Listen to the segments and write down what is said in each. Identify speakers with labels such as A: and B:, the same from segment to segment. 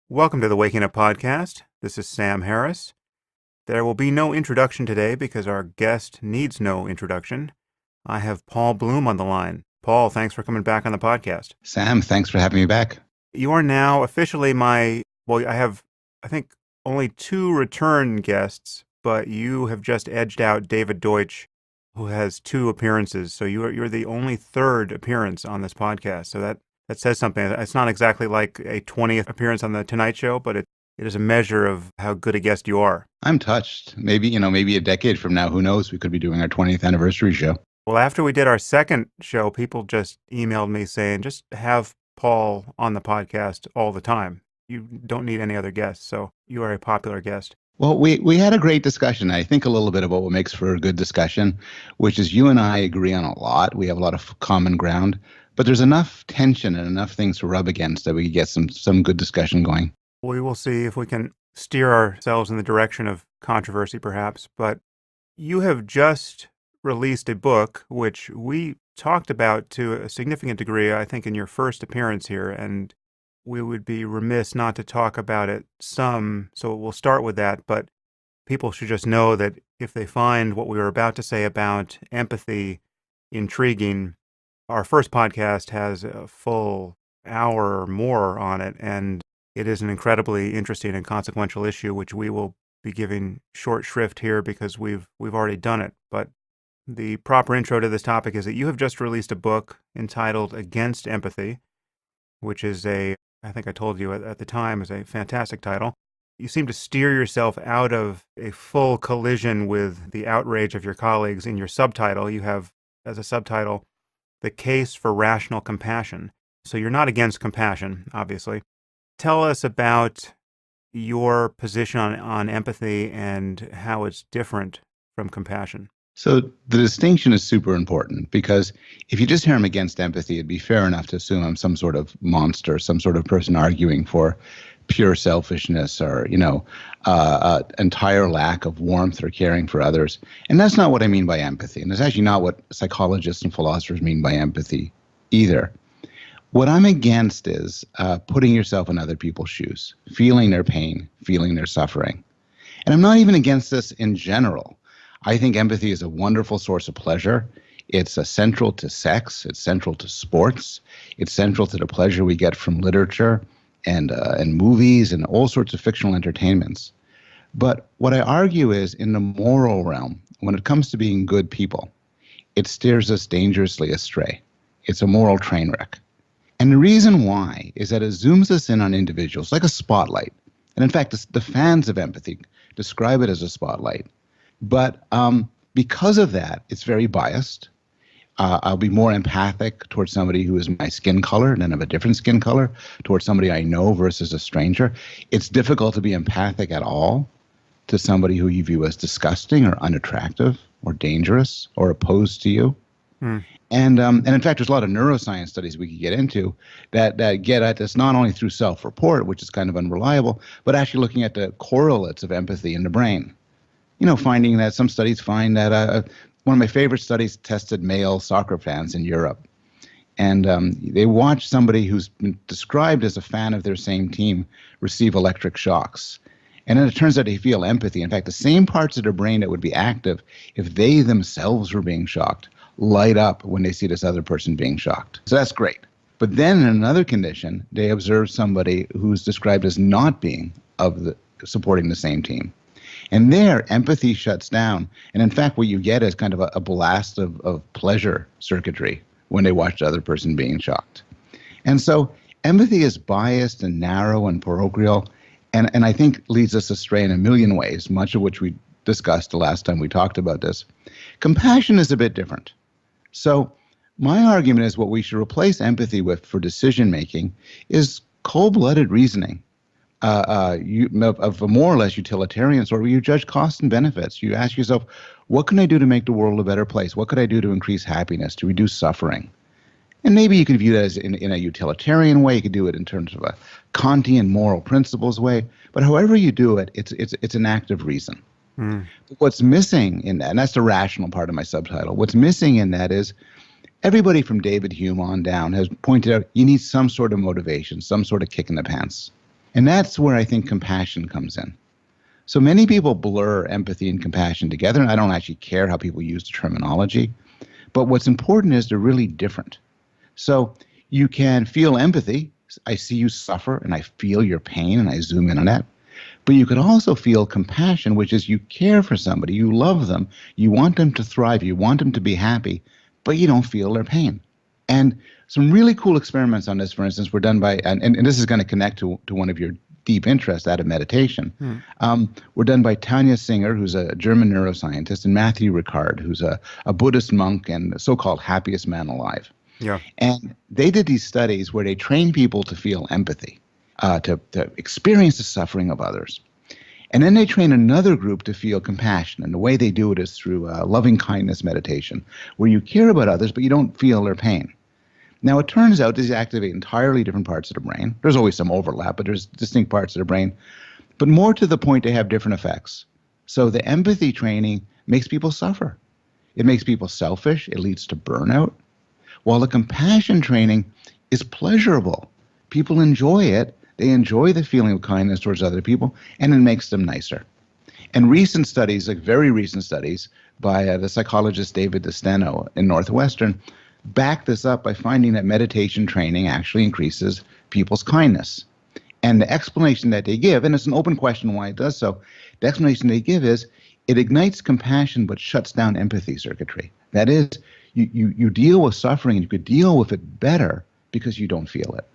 A: Welcome to the Waking Up Podcast. This is Sam Harris. There will be no introduction today because our guest needs no introduction. I have Paul Bloom on the line. Paul, thanks for coming back on the podcast.
B: Sam, thanks for having me back.
A: You are now officially I have, I think, only 2 return guests, but you have just edged out David Deutsch, who has 2 appearances. So you're the only 3rd appearance on this podcast. So that says something. It's not exactly like a 20th appearance on The Tonight Show, but it is a measure of how good a guest you are.
B: I'm touched. Maybe a decade from now, who knows, we could be doing our 20th anniversary show.
A: Well, after we did our 2nd show, people just emailed me saying, just have Paul on the podcast all the time. You don't need any other guests, so you are a popular guest.
B: Well, we had a great discussion. I think a little bit about what makes for a good discussion, which is you and I agree on a lot. We have a lot of common ground. But there's enough tension and enough things to rub against that we get some good discussion going.
A: We will see if we can steer ourselves in the direction of controversy, perhaps. But you have just released a book, which we talked about to a significant degree, I think, in your first appearance here. And we would be remiss not to talk about it some. So we'll start with that. But people should just know that if they find what we were about to say about empathy intriguing, our first podcast has a full hour or more on it, and it is an incredibly interesting and consequential issue, which we will be giving short shrift here because we've already done it. But the proper intro to this topic is that you have just released a book entitled Against Empathy, which is I think I told you at the time, is a fantastic title. You seem to steer yourself out of a full collision with the outrage of your colleagues. In your subtitle, you have as a subtitle, The Case for Rational Compassion. So you're not against compassion, obviously. Tell us about your position on empathy and how it's different from compassion.
B: So the distinction is super important because if you just hear I'm against empathy, it'd be fair enough to assume I'm some sort of monster, some sort of person arguing for pure selfishness or, entire lack of warmth or caring for others. And that's not what I mean by empathy. And that's actually not what psychologists and philosophers mean by empathy either. What I'm against is putting yourself in other people's shoes, feeling their pain, feeling their suffering. And I'm not even against this in general. I think empathy is a wonderful source of pleasure. It's central to sex. It's central to sports. It's central to the pleasure we get from literature and movies and all sorts of fictional entertainments. But what I argue is in the moral realm, when it comes to being good people, it steers us dangerously astray. It's a moral train wreck. And the reason why is that it zooms us in on individuals like a spotlight. And in fact, the fans of empathy describe it as a spotlight. But because of that, it's very biased. I'll be more empathic towards somebody who is my skin color than of a different skin color, towards somebody I know versus a stranger. It's difficult to be empathic at all to somebody who you view as disgusting or unattractive or dangerous or opposed to you. And in fact, there's a lot of neuroscience studies we could get into that get at this not only through self-report, which is kind of unreliable, but actually looking at the correlates of empathy in the brain. Finding that some studies find that one of my favorite studies tested male soccer fans in Europe. And they watched somebody who's been described as a fan of their same team receive electric shocks. And then it turns out they feel empathy. In fact, the same parts of their brain that would be active if they themselves were being shocked light up when they see this other person being shocked. So that's great. But then in another condition, they observed somebody who's described as not being supporting the same team. And there, empathy shuts down. And in fact, what you get is kind of a blast of pleasure circuitry when they watch the other person being shocked. And so empathy is biased and narrow and parochial, and I think leads us astray in a million ways, much of which we discussed the last time we talked about this. Compassion is a bit different. So my argument is what we should replace empathy with for decision-making is cold-blooded reasoning. Of a more or less utilitarian sort, where you judge costs and benefits. You ask yourself, what can I do to make the world a better place? What could I do to increase happiness, to reduce suffering? And maybe you could view that as in a utilitarian way. You could do it in terms of a Kantian moral principles way. But however you do it, it's an act of reason.
A: Mm.
B: What's missing in that, and that's the rational part of my subtitle, what's missing in that is everybody from David Hume on down has pointed out you need some sort of motivation, some sort of kick in the pants. And that's where I think compassion comes in. So many people blur empathy and compassion together, and I don't actually care how people use the terminology. But what's important is they're really different. So you can feel empathy. I see you suffer, and I feel your pain, and I zoom in on that. But you could also feel compassion, which is you care for somebody, you love them, you want them to thrive, you want them to be happy, but you don't feel their pain. And some really cool experiments on this, for instance, were done by, and this is going to connect to one of your deep interests out of meditation, were done by Tanya Singer, who's a German neuroscientist, and Matthew Ricard, who's a Buddhist monk and the so-called happiest man alive.
A: Yeah.
B: And they did these studies where they trained people to feel empathy, to experience the suffering of others. And then they train another group to feel compassion. And the way they do it is through loving kindness meditation, where you care about others, but you don't feel their pain. Now, it turns out these activate entirely different parts of the brain. There's always some overlap, but there's distinct parts of the brain. But more to the point, they have different effects. So the empathy training makes people suffer. It makes people selfish. It leads to burnout. While the compassion training is pleasurable. People enjoy it. They enjoy the feeling of kindness towards other people, and it makes them nicer. And recent studies, like very recent studies by the psychologist David DeSteno in Northwestern, back this up by finding that meditation training actually increases people's kindness. And the explanation that they give, and it's an open question why it does so, the explanation they give is it ignites compassion but shuts down empathy circuitry. That is, you deal with suffering and you could deal with it better because you don't feel it.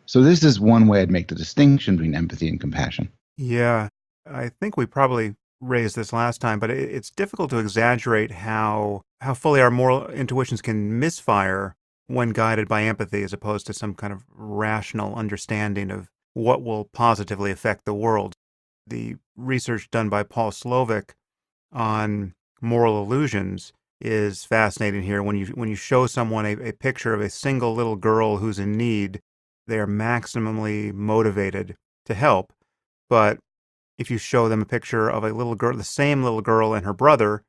B: So this is one way I'd make the distinction between empathy and compassion.
A: Yeah, I think we probably raised this last time, but it's difficult to exaggerate how fully our moral intuitions can misfire when guided by empathy as opposed to some kind of rational understanding of what will positively affect the world. The research done by Paul Slovic on moral illusions is fascinating here. When you show someone a picture of a single little girl who's in need, they are maximally motivated to help. But if you show them a picture of a little girl, the same little girl and her brother,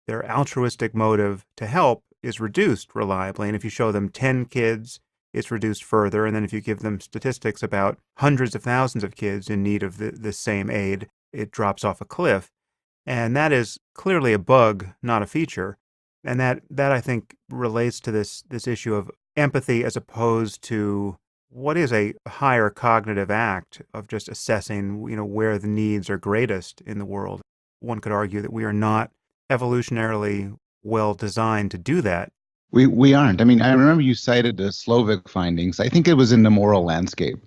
A: their altruistic motive to help is reduced reliably. And if you show them 10 kids, it's reduced further. And then if you give them statistics about hundreds of thousands of kids in need of the same aid, it drops off a cliff. And that is clearly a bug, not a feature. And that I think relates to this issue of empathy as opposed to what is a higher cognitive act of just assessing, where the needs are greatest in the world. One could argue that we are not evolutionarily well designed to do that.
B: We aren't. I mean, I remember you cited the Slovic findings. I think it was in The Moral Landscape,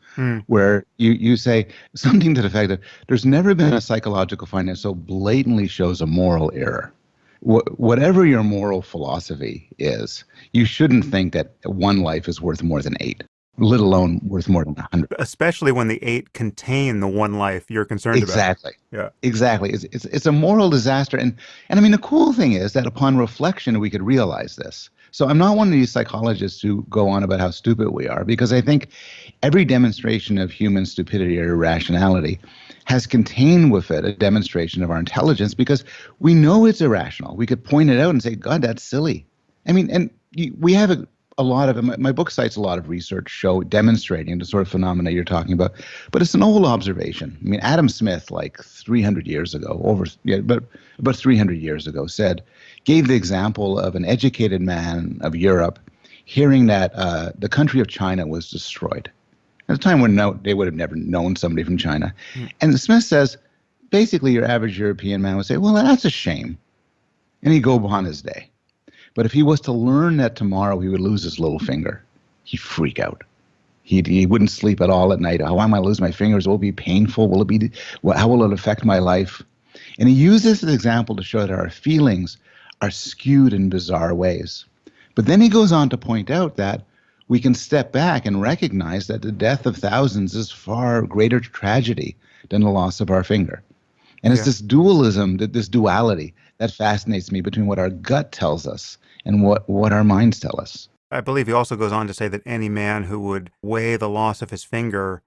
B: where you say something to the effect that there's never been a psychological finding that so blatantly shows a moral error. Whatever your moral philosophy is, you shouldn't think that one life is worth more than 8. Let alone worth more than 100.
A: Especially when the 8 contain the one life you're concerned about.
B: Exactly.
A: Yeah.
B: Exactly. It's a moral disaster. And I mean, the cool thing is that upon reflection, we could realize this. So I'm not one of these psychologists who go on about how stupid we are, because I think every demonstration of human stupidity or irrationality has contained with it a demonstration of our intelligence, because we know it's irrational. We could point it out and say, God, that's silly. I mean, and we have a lot of, my book cites a lot of research demonstrating the sort of phenomena you're talking about, but it's an old observation. I mean, Adam Smith, like 300 years ago, about 300 years ago, gave the example of an educated man of Europe hearing that the country of China was destroyed. At the time when they would have never known somebody from China. And Smith says, basically your average European man would say, well, that's a shame. And he'd go upon his day. But if he was to learn that tomorrow he would lose his little finger, he'd freak out. He wouldn't sleep at all at night. How am I lose my fingers? Will it be painful? How will it affect my life? And he used this as an example to show that our feelings are skewed in bizarre ways. But then he goes on to point out that we can step back and recognize that the death of thousands is far greater tragedy than the loss of our finger. And it's this dualism, this duality that fascinates me between what our gut tells us and what our minds tell us.
A: I believe he also goes on to say that any man who would weigh the loss of his finger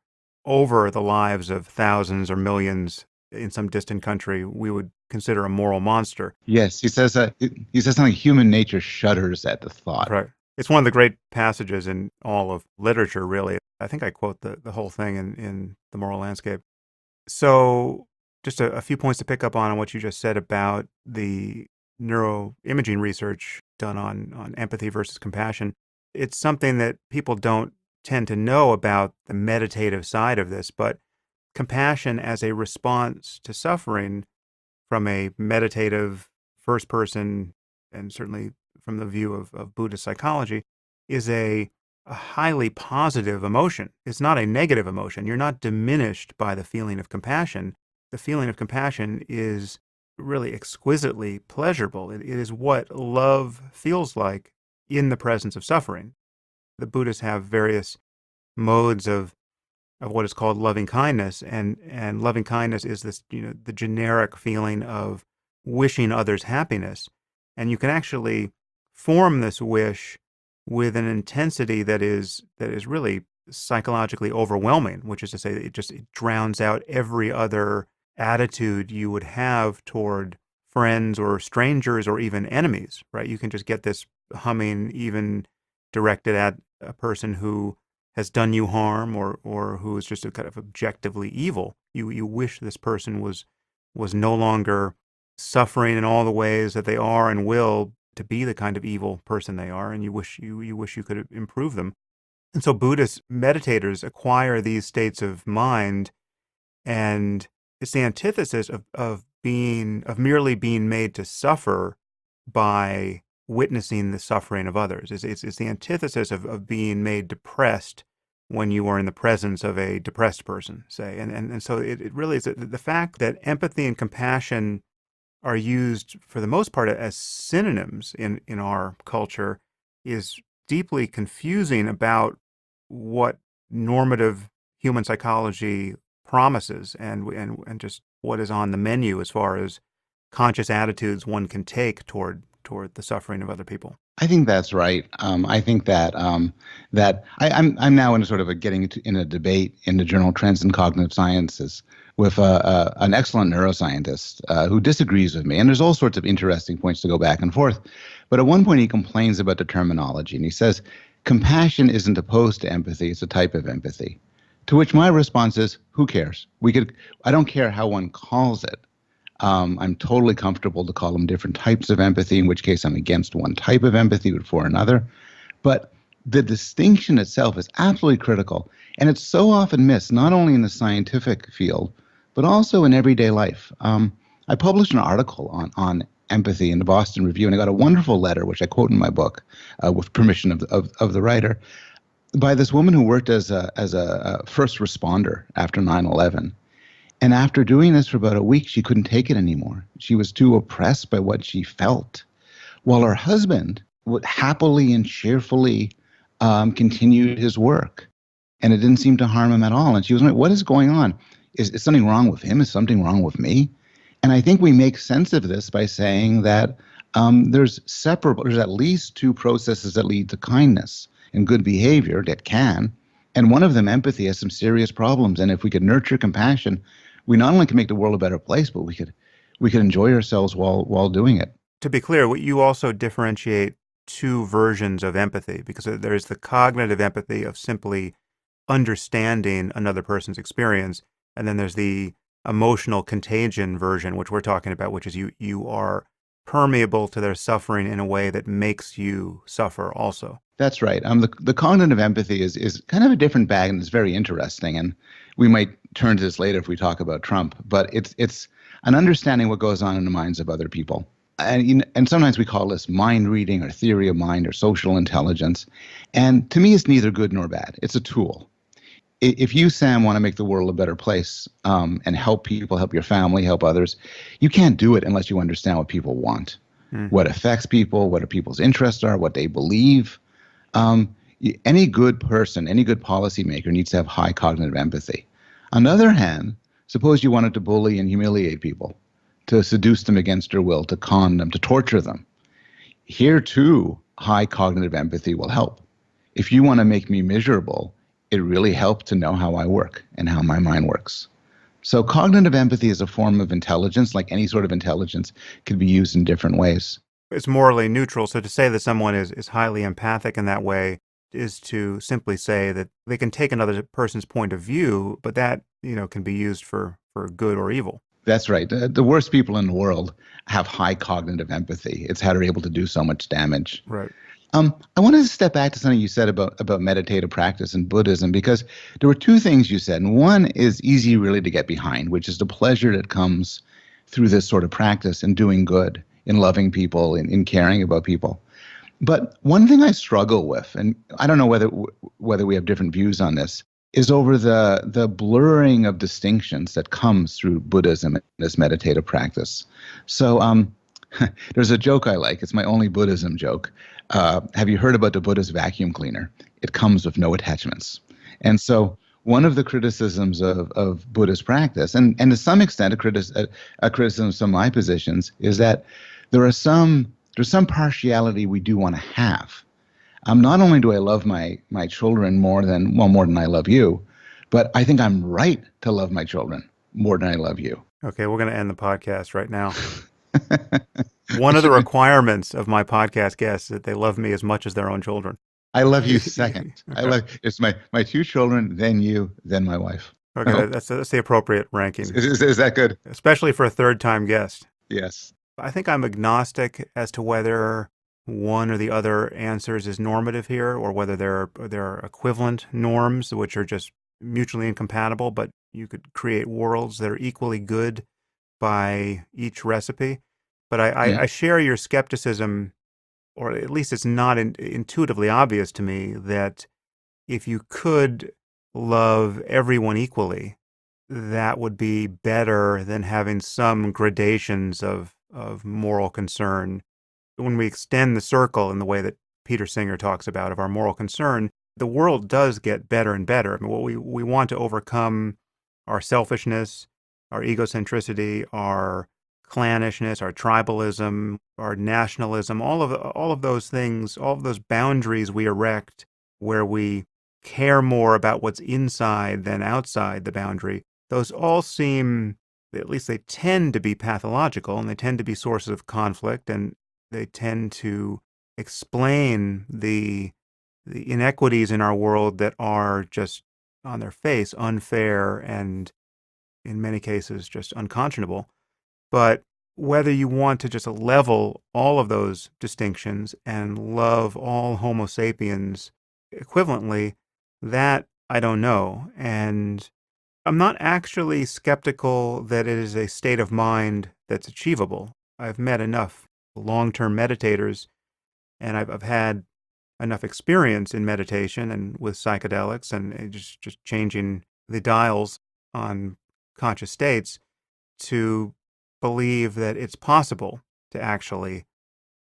A: over the lives of thousands or millions in some distant country, we would consider a moral monster.
B: Yes, he says something. Human nature shudders at the thought.
A: Right. It's one of the great passages in all of literature, really. I think I quote the whole thing in The Moral Landscape. So just a few points to pick up on what you just said about the neuroimaging research done on empathy versus compassion. It's something that people don't tend to know about the meditative side of this, but compassion as a response to suffering from a meditative first person, and certainly from the view of Buddhist psychology, is a highly positive emotion. It's not a negative emotion. You're not diminished by the feeling of compassion. The feeling of compassion is really exquisitely pleasurable. It is what love feels like in the presence of suffering. The Buddhists have various modes of what is called loving kindness, and loving kindness is this, the generic feeling of wishing others happiness. And you can actually form this wish with an intensity that is really psychologically overwhelming, which is to say that it drowns out every other attitude you would have toward friends or strangers or even enemies, right? You can just get this humming even directed at a person who has done you harm or who is just a kind of objectively evil. You wish this person was no longer suffering in all the ways that they are and will to be the kind of evil person they are, and you wish you could improve them. And so Buddhist meditators acquire these states of mind, and it's the antithesis of merely being made to suffer by witnessing the suffering of others. It's the antithesis of being made depressed when you are in the presence of a depressed person, say. And so it really is the fact that empathy and compassion are used for the most part as synonyms in our culture is deeply confusing about what normative human psychology promises and just what is on the menu as far as conscious attitudes one can take toward the suffering of other people.
B: I think that's right. I think that I'm now in a sort of in a debate in the journal Trends in Cognitive Sciences with an excellent neuroscientist who disagrees with me, and there's all sorts of interesting points to go back and forth. But at one point, he complains about the terminology, and he says compassion isn't opposed to empathy; it's a type of empathy. To which my response is, who cares? I don't care how one calls it. I'm totally comfortable to call them different types of empathy, in which case I'm against one type of empathy but for another. But the distinction itself is absolutely critical. And it's so often missed, not only in the scientific field, but also in everyday life. I published an article on empathy in the Boston Review, and I got a wonderful letter, which I quote in my book with permission of the writer, by this woman who worked as a first responder after 9/11. And after doing this for about a week, she couldn't take it anymore. She was too oppressed by what she felt, while her husband would happily and cheerfully continued his work. And it didn't seem to harm him at all. And she was like, what is going on? Is something wrong with him? Is something wrong with me? And I think we make sense of this by saying that there's at least two processes that lead to kindness and good behavior that can. And one of them, empathy, has some serious problems. And if we could nurture compassion, we not only can make the world a better place, but we could enjoy ourselves while doing it.
A: To be clear, you also differentiate two versions of empathy, because there's the cognitive empathy of simply understanding another person's experience, and then there's the emotional contagion version, which we're talking about, which is you are permeable to their suffering in a way that makes you suffer also.
B: That's right. The cognitive empathy is kind of a different bag, and it's very interesting. And we might turn to this later if we talk about Trump. But it's an understanding what goes on in the minds of other people. And sometimes we call this mind reading or theory of mind or social intelligence. And to me, it's neither good nor bad. It's a tool. If you, Sam, want to make the world a better place and help people, help your family, help others, you can't do it unless you understand what people want, what affects people, what people's interests are, what they believe. Any good person, any good policymaker needs to have high cognitive empathy. On the other hand, suppose you wanted to bully and humiliate people, to seduce them against their will, to con them, to torture them. Here, too, high cognitive empathy will help. If you want to make me miserable, it really helps to know how I work and how my mind works. So cognitive empathy is a form of intelligence, like any sort of intelligence, can be used in different ways.
A: It's morally neutral. So to say that someone is highly empathic in that way is to simply say that they can take another person's point of view, but that, can be used for good or evil.
B: That's right. The worst people in the world have high cognitive empathy. It's how they're able to do so much damage.
A: Right.
B: I wanted to step back to something you said about meditative practice and Buddhism, because there were two things you said. And one is easy really to get behind, which is the pleasure that comes through this sort of practice in doing good, in loving people, in caring about people. But one thing I struggle with, and I don't know whether we have different views on this, is over the blurring of distinctions that comes through Buddhism and this meditative practice. So there's a joke I like. It's my only Buddhism joke. Have you heard about the Buddhist vacuum cleaner? It comes with no attachments. And so one of the criticisms of Buddhist practice, and to some extent a criticism of some of my positions, is that there's some partiality we do want to have. Not only do I love my children more than I love you, but I think I'm right to love my children more than I love you.
A: Okay, we're going to end the podcast right now. One of the requirements of my podcast guests is that they love me as much as their own children.
B: I love you second.
A: Okay.
B: It's my two children, then you, then my wife.
A: Okay, that's the appropriate ranking.
B: Is that good?
A: Especially for a third-time guest.
B: Yes.
A: I think I'm agnostic as to whether one or the other answers is normative here, or whether there are equivalent norms which are just mutually incompatible, but you could create worlds that are equally good by each recipe. But I share your skepticism, or at least it's not intuitively obvious to me, that if you could love everyone equally, that would be better than having some gradations of moral concern. When we extend the circle in the way that Peter Singer talks about of our moral concern, the world does get better and better. I mean, we want to overcome our selfishness, our egocentricity, our clannishness, our tribalism, our nationalism, all of those things, all of those boundaries we erect where we care more about what's inside than outside the boundary. Those all seem, at least they tend to be pathological, and they tend to be sources of conflict, and they tend to explain the inequities in our world that are just on their face unfair and in many cases just unconscionable. But whether you want to just level all of those distinctions and love all Homo sapiens equivalently, that I don't know. And I'm not actually skeptical that it is a state of mind that's achievable. I've met enough long-term meditators, and I've had enough experience in meditation and with psychedelics and just changing the dials on conscious states to believe that it's possible to actually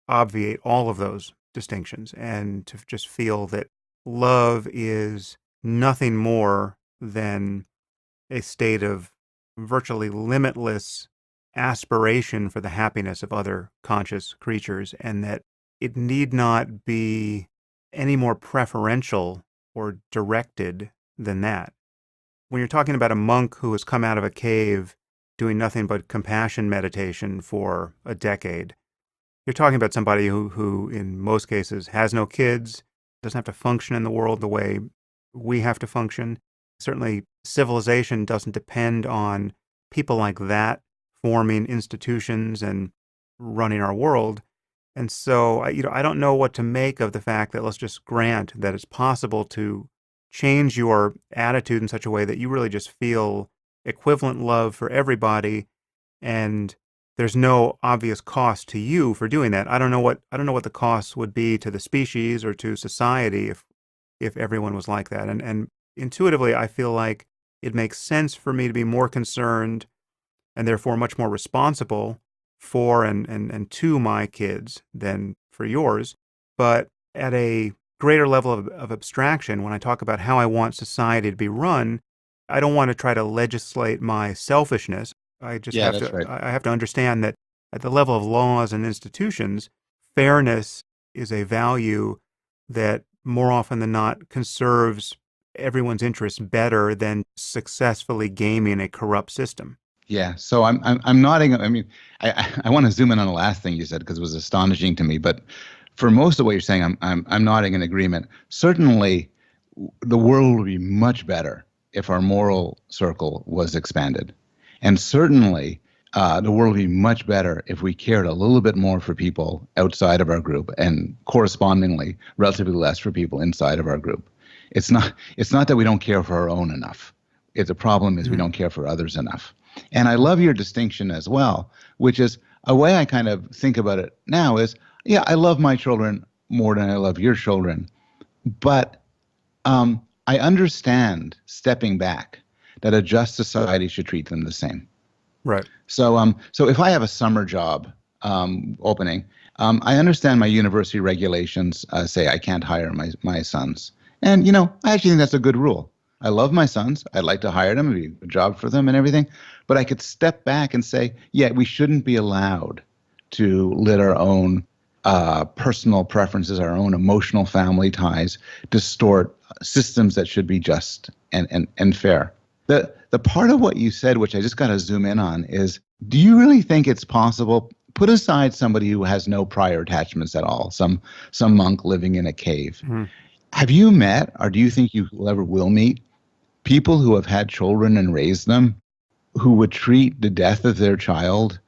A: obviate all of those distinctions and to just feel that love is nothing more than a state of virtually limitless aspiration for the happiness of other conscious creatures, and that it need not be any more preferential or directed than that. When you're talking about a monk who has come out of a cave doing nothing but compassion meditation for a decade, you're talking about somebody who in most cases has no kids, doesn't have to function in the world the way we have to function. Certainly, civilization doesn't depend on people like that forming institutions and running our world. And so, I don't know what to make of the fact that, let's just grant that it's possible to change your attitude in such a way that you really just feel equivalent love for everybody, and there's no obvious cost to you for doing that. I don't know what the cost would be to the species or to society if everyone was like that. And intuitively, I feel like it makes sense for me to be more concerned and therefore much more responsible for and to my kids than for yours. But at a greater level of abstraction, when I talk about how I want society to be run, I don't want to try to legislate my selfishness. I just I have to understand that at the level of laws and institutions, fairness is a value that more often than not conserves everyone's interests better than successfully gaming a corrupt system.
B: Yeah. So I'm nodding. I mean, I want to zoom in on the last thing you said because it was astonishing to me. But for most of what you're saying, I'm nodding in agreement. Certainly, the world would be much better if our moral circle was expanded, and certainly, the world would be much better if we cared a little bit more for people outside of our group, and correspondingly, relatively less for people inside of our group. It's not that we don't care for our own enough. The problem is we don't care for others enough. And I love your distinction as well, which is a way I kind of think about it now is, yeah, I love my children more than I love your children. But I understand, stepping back, that a just society should treat them the same.
A: Right.
B: So if I have a summer job opening, I understand my university regulations say I can't hire my sons. And, I actually think that's a good rule. I love my sons. I'd like to hire them, it'd be a job for them and everything. But I could step back and say, yeah, we shouldn't be allowed to let our own personal preferences, our own emotional family ties, distort systems that should be just and fair. The part of what you said, which I just got to zoom in on, is, do you really think it's possible? Put aside somebody who has no prior attachments at all, some monk living in a cave. Mm-hmm. Have you met, or do you think you ever will meet, people who have had children and raised them who would treat the death of their child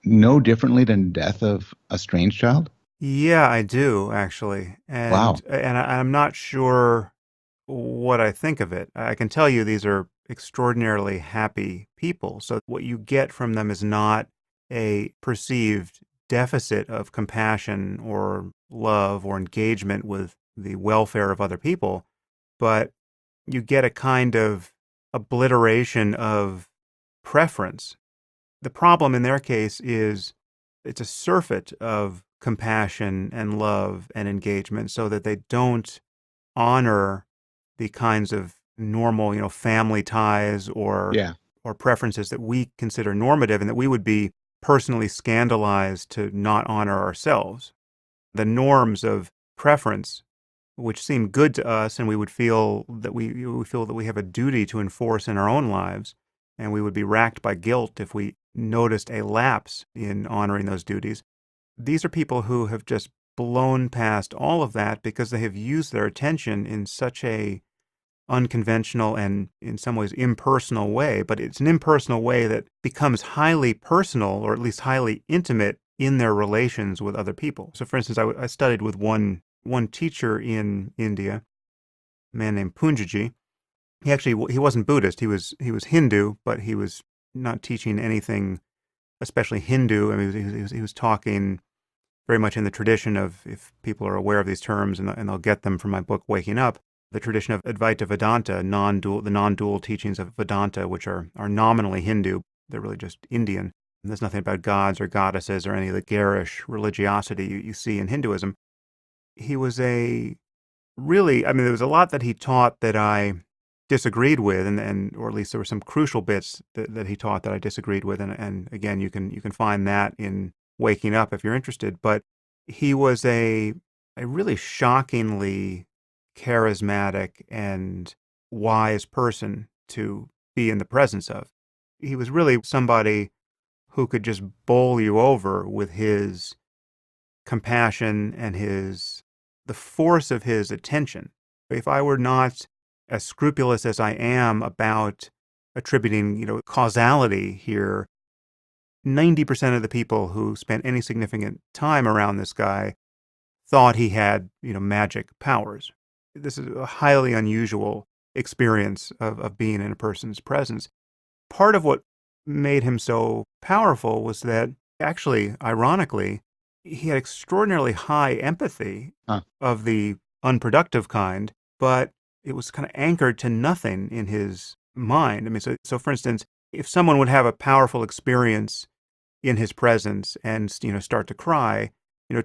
B: no differently than the death of a strange child?
A: Yeah, I do, actually. And,
B: wow.
A: And I'm not sure what I think of it. I can tell you these are extraordinarily happy people. So what you get from them is not a perceived deficit of compassion or love or engagement with the welfare of other people, but you get a kind of obliteration of preference. The problem in their case is it's a surfeit of compassion and love and engagement, so that they don't honor the kinds of normal, family ties or preferences that we consider normative and that we would be personally scandalized to not honor ourselves. The norms of preference, which seem good to us, and we would feel that we have a duty to enforce in our own lives, and we would be racked by guilt if we noticed a lapse in honoring those duties. These are people who have just blown past all of that because they have used their attention in such a unconventional and in some ways impersonal way, but it's an impersonal way that becomes highly personal, or at least highly intimate, in their relations with other people. So for instance, I studied with one teacher in India, a man named Punjaji. He wasn't Buddhist. He was Hindu, but he was not teaching anything especially Hindu. I mean, he was talking very much in the tradition of, if people are aware of these terms, and they'll get them from my book, Waking Up, the tradition of Advaita Vedanta, the non-dual teachings of Vedanta, which are nominally Hindu. They're really just Indian. And there's nothing about gods or goddesses or any of the garish religiosity you see in Hinduism. He was there was a lot that he taught that I disagreed with, or at least there were some crucial bits that he taught that I disagreed with, and again, you can find that in Waking Up if you're interested. But he was a really shockingly charismatic and wise person to be in the presence of. He was really somebody who could just bowl you over with his compassion and the force of his attention. If I were not as scrupulous as I am about attributing, causality here, 90% of the people who spent any significant time around this guy thought he had, magic powers. This is a highly unusual experience of being in a person's presence. Part of what made him so powerful was that, actually, ironically, he had extraordinarily high empathy of the unproductive kind, but it was kind of anchored to nothing in his mind. I mean, so for instance, if someone would have a powerful experience in his presence and, start to cry,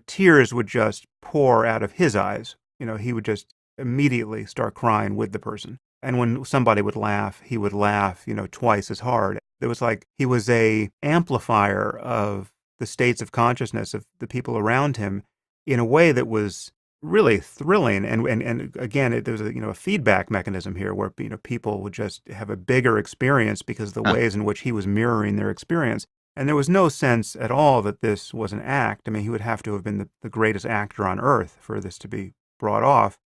A: tears would just pour out of his eyes. He would just immediately start crying with the person. And when somebody would laugh, he would laugh, twice as hard. It was like he was a amplifier of the states of consciousness of the people around him in a way that was really thrilling. And again, there's a feedback mechanism here where people would just have a bigger experience because of the
B: Huh.
A: ways in which he was mirroring their experience. And there was no sense at all that this was an act. I mean, he would have to have been the greatest actor on earth for this to be brought off.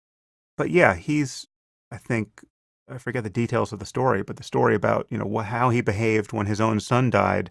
A: But yeah, I think, I forget the details of the story, but the story about, how he behaved when his own son died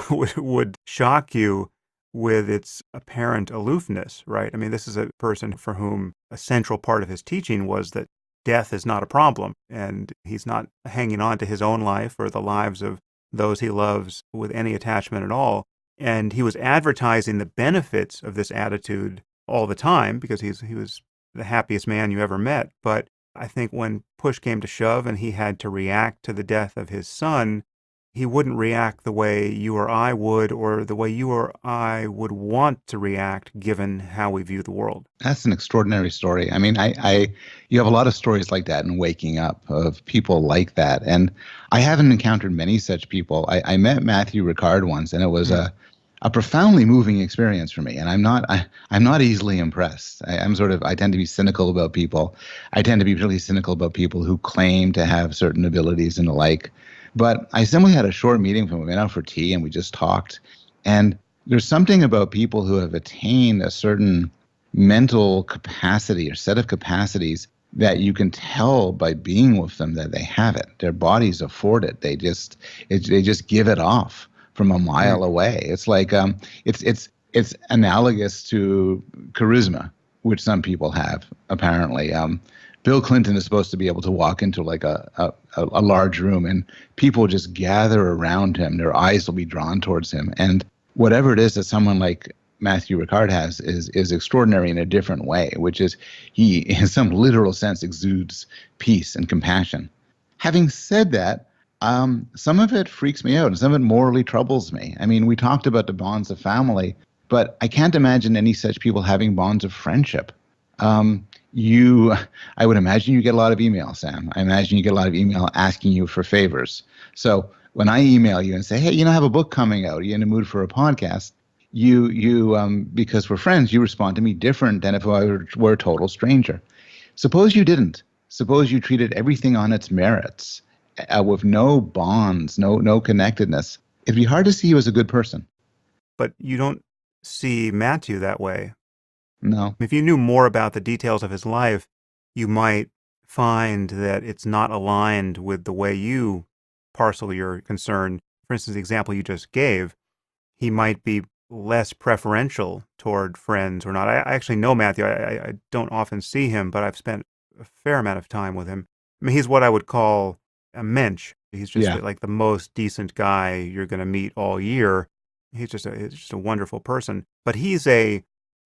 A: would shock you with its apparent aloofness, right? I mean, this is a person for whom a central part of his teaching was that death is not a problem, and he's not hanging on to his own life or the lives of those he loves with any attachment at all. And he was advertising the benefits of this attitude all the time because he was the happiest man you ever met. But I think when push came to shove and he had to react to the death of his son, he wouldn't react the way you or I would, or the way you or I would want to react given how we view the world.
B: That's an extraordinary story. I mean, you have a lot of stories like that in Waking Up of people like that. And I haven't encountered many such people. I met Matthew Ricard once, and it was a profoundly moving experience for me. And I'm not easily impressed. I tend to be cynical about people. I tend to be really cynical about people who claim to have certain abilities and the like. But I simply had a short meeting with him. We went out for tea and we just talked. And there's something about people who have attained a certain mental capacity or set of capacities that you can tell by being with them that they have it. Their bodies afford it. They just give it off from a mile away. It's like it's analogous to charisma, which some people have apparently. Bill Clinton is supposed to be able to walk into like a large room and people just gather around him. Their eyes will be drawn towards him. And whatever it is that someone like Matthew Ricard has is extraordinary in a different way, which is he, in some literal sense, exudes peace and compassion. Having said that, some of it freaks me out and some of it morally troubles me. I mean, we talked about the bonds of family, but I can't imagine any such people having bonds of friendship. I would imagine you get a lot of email, Sam. I imagine you get a lot of email asking you for favors. So when I email you and say, hey, I have a book coming out, are you in the mood for a podcast? Because we're friends, you respond to me different than if I were a total stranger. Suppose you didn't. Suppose you treated everything on its merits, with no bonds, no connectedness. It'd be hard to see you as a good person.
A: But you don't see Matthew that way.
B: No.
A: If you knew more about the details of his life, you might find that it's not aligned with the way you parcel your concern. For instance, the example you just gave, he might be less preferential toward friends or not. I actually know Matthew. I don't often see him, but I've spent a fair amount of time with him. I mean, he's what I would call a mensch. He's just like the most decent guy you're going to meet all year. He's just a wonderful person. But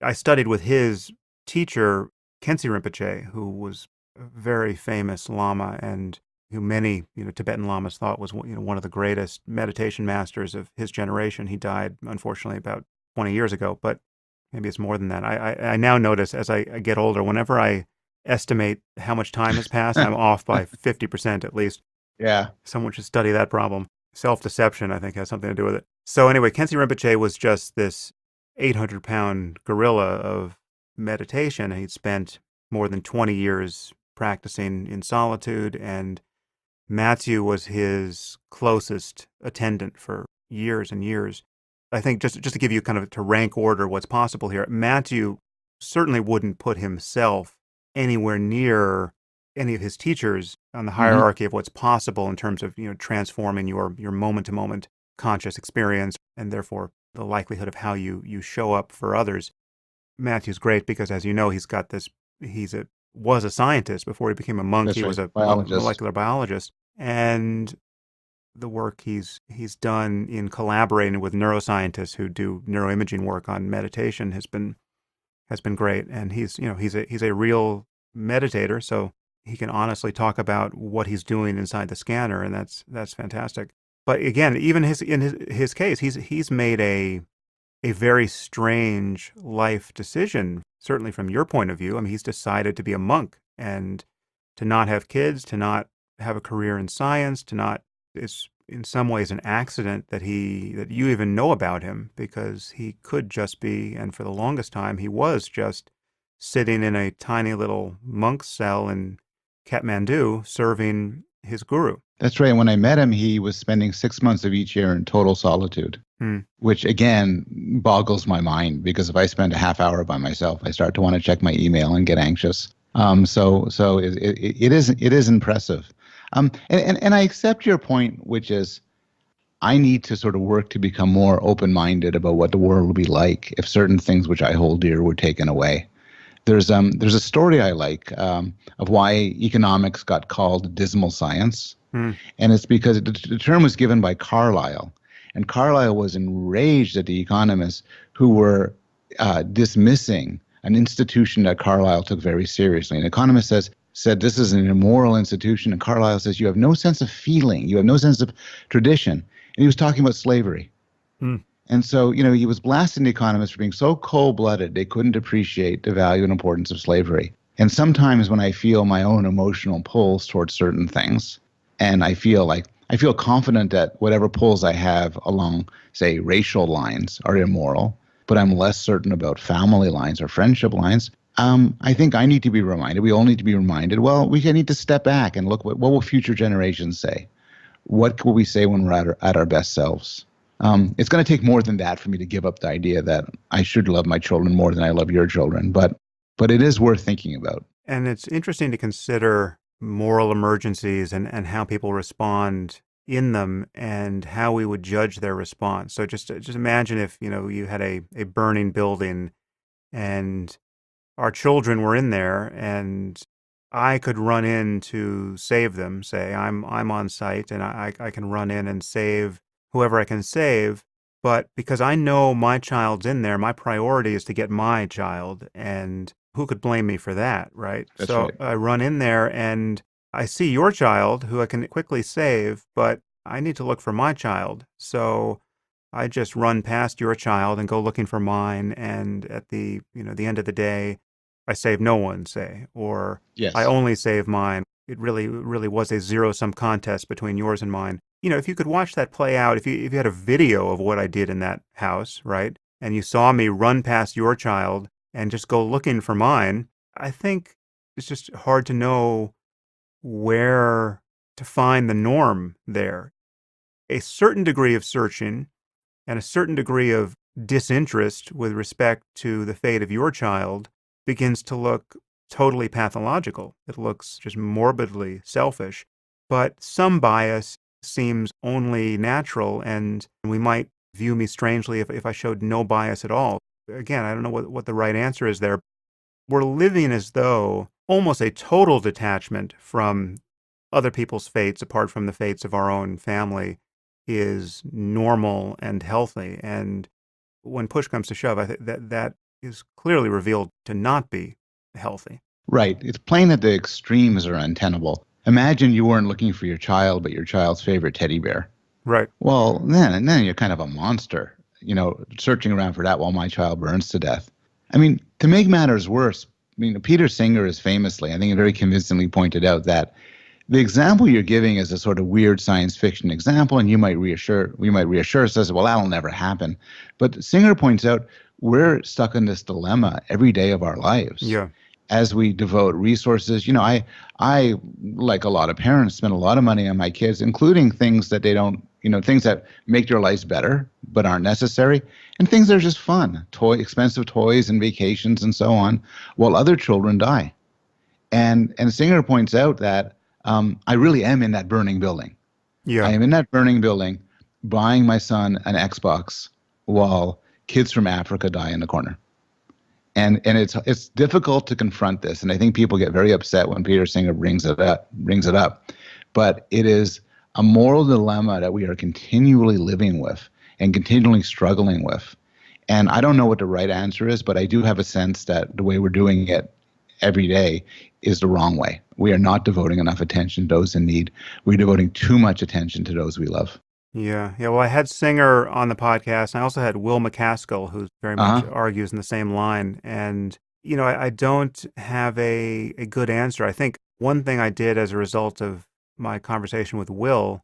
A: I studied with his teacher, Khyentse Rinpoche, who was a very famous Lama and who many Tibetan Lamas thought was one of the greatest meditation masters of his generation. He died, unfortunately, about 20 years ago, but maybe it's more than that. I now notice as I get older, whenever I estimate how much time has passed, I'm off by 50% at least.
B: Yeah.
A: Someone should study that problem. Self-deception, I think, has something to do with it. So anyway, Khyentse Rinpoche was just this 800-pound gorilla of meditation. He'd spent more than 20 years practicing in solitude, and Matthew was his closest attendant for years and years. I think just to give you kind of to rank order what's possible here, Matthew certainly wouldn't put himself anywhere near any of his teachers on the hierarchy of what's possible in terms of transforming your moment-to-moment conscious experience and therefore the likelihood of how you show up for others. Matthew's great because, as you know, was a scientist before he became a monk.
B: That's
A: he
B: right.
A: was a
B: Biologist.
A: molecular biologist, and the work he's done in collaborating with neuroscientists who do neuroimaging work on meditation has been great. And he's a real meditator, so he can honestly talk about what he's doing inside the scanner, and that's fantastic. But again, even in his case, he's made a very strange life decision, certainly from your point of view. I mean, he's decided to be a monk and to not have kids, to not have a career in science, to not, it's in some ways an accident that you even know about him, because he could just be, and for the longest time he was just sitting in a tiny little monk's cell in Kathmandu serving his guru.
B: That's right. When I met him, he was spending 6 months of each year in total solitude, which again boggles my mind, because if I spend a half hour by myself, I start to want to check my email and get anxious. So it is impressive. And I accept your point, which is I need to sort of work to become more open-minded about what the world will be like if certain things which I hold dear were taken away. There's a story I like of why economics got called dismal science. And it's because the term was given by Carlyle. And Carlyle was enraged at the economists who were dismissing an institution that Carlyle took very seriously. An economist said this is an immoral institution. And Carlyle says, you have no sense of feeling. You have no sense of tradition. And he was talking about slavery. And so, he was blasting the economists for being so cold-blooded they couldn't appreciate the value and importance of slavery. And sometimes when I feel my own emotional pulls towards certain things, and I feel confident that whatever pulls I have along, say, racial lines are immoral, but I'm less certain about family lines or friendship lines, I think I need to be reminded, we all need to be reminded, well, we need to step back and look, what will future generations say? What will we say when we're at our best selves? It's going to take more than that for me to give up the idea that I should love my children more than I love your children, but it is worth thinking about.
A: And it's interesting to consider moral emergencies and how people respond in them and how we would judge their response. So just imagine if, you had a burning building and our children were in there and I could run in to save them. Say I'm on site and I can run in and save whoever I can save. But because I know my child's in there, my priority is to get my child, and who could blame me for that, right?
B: That's
A: so
B: right.
A: I run in there and I see your child who I can quickly save, but I need to look for my child. So I just run past your child and go looking for mine. And at the end of the day, I save no one, say, or
B: Yes.
A: I only save mine. It really was a zero-sum contest between yours and mine. If you could watch that play out, if you had a video of what I did in that house, right, and you saw me run past your child and just go looking for mine, I think it's just hard to know where to find the norm there. A certain degree of searching and a certain degree of disinterest with respect to the fate of your child begins to look totally pathological. It looks just morbidly selfish. But some bias seems only natural, and we might view me strangely if I showed no bias at all. Again, I don't know what the right answer is there. We're living as though almost a total detachment from other people's fates, apart from the fates of our own family, is normal and healthy. And when push comes to shove, I think that is clearly revealed to not be healthy.
B: Right. It's plain that the extremes are untenable. Imagine you weren't looking for your child, but your child's favorite teddy bear.
A: Right.
B: Well, then you're kind of a monster, searching around for that while my child burns to death. I mean, to make matters worse, Peter Singer has famously, I think very convincingly pointed out that the example you're giving is a sort of weird science fiction example, and we might reassure us, well, that'll never happen. But Singer points out we're stuck in this dilemma every day of our lives.
A: Yeah.
B: As we devote resources, I, like a lot of parents, spend a lot of money on my kids, including things that they don't, things that make their lives better but aren't necessary, and things that are just fun, expensive toys and vacations and so on, while other children die. And Singer points out that I really am in that burning building.
A: Yeah.
B: I am in that burning building buying my son an Xbox while kids from Africa die in the corner. And it's difficult to confront this, and I think people get very upset when Peter Singer brings it up. But it is a moral dilemma that we are continually living with and continually struggling with. And I don't know what the right answer is, but I do have a sense that the way we're doing it every day is the wrong way. We are not devoting enough attention to those in need. We're devoting too much attention to those we love.
A: Yeah. Well, I had Singer on the podcast, and I also had Will McCaskill, who very much argues in the same line. And, I don't have a good answer. I think one thing I did as a result of my conversation with Will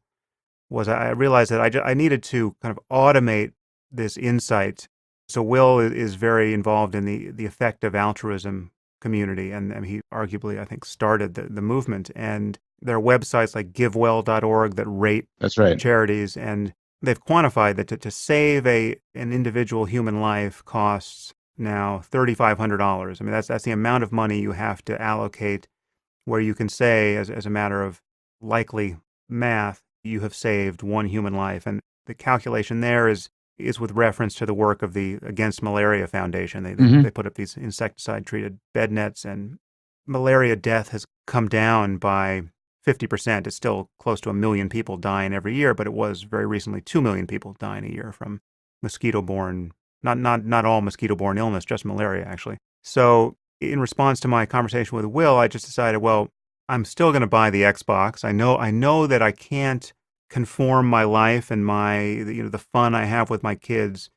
A: was I realized that I needed to kind of automate this insight. So Will is very involved in the effective altruism community, and he arguably, I think, started the movement. And there are websites like givewell.org that rate
B: That's right.
A: charities, and they've quantified that to save an individual human life costs now $3,500. I mean, that's the amount of money you have to allocate, where you can say, as a matter of likely math, you have saved one human life. And the calculation there is with reference to the work of the Against Malaria Foundation. They put up these insecticide-treated bed nets, and malaria death has come down by 50%. It's still close to 1 million people dying every year, but it was very recently 2 million people dying a year from mosquito-borne, not all mosquito-borne illness, just malaria, actually. So in response to my conversation with Will, I just decided, well, I'm still going to buy the Xbox. I know that I can't conform my life and the fun I have with my kids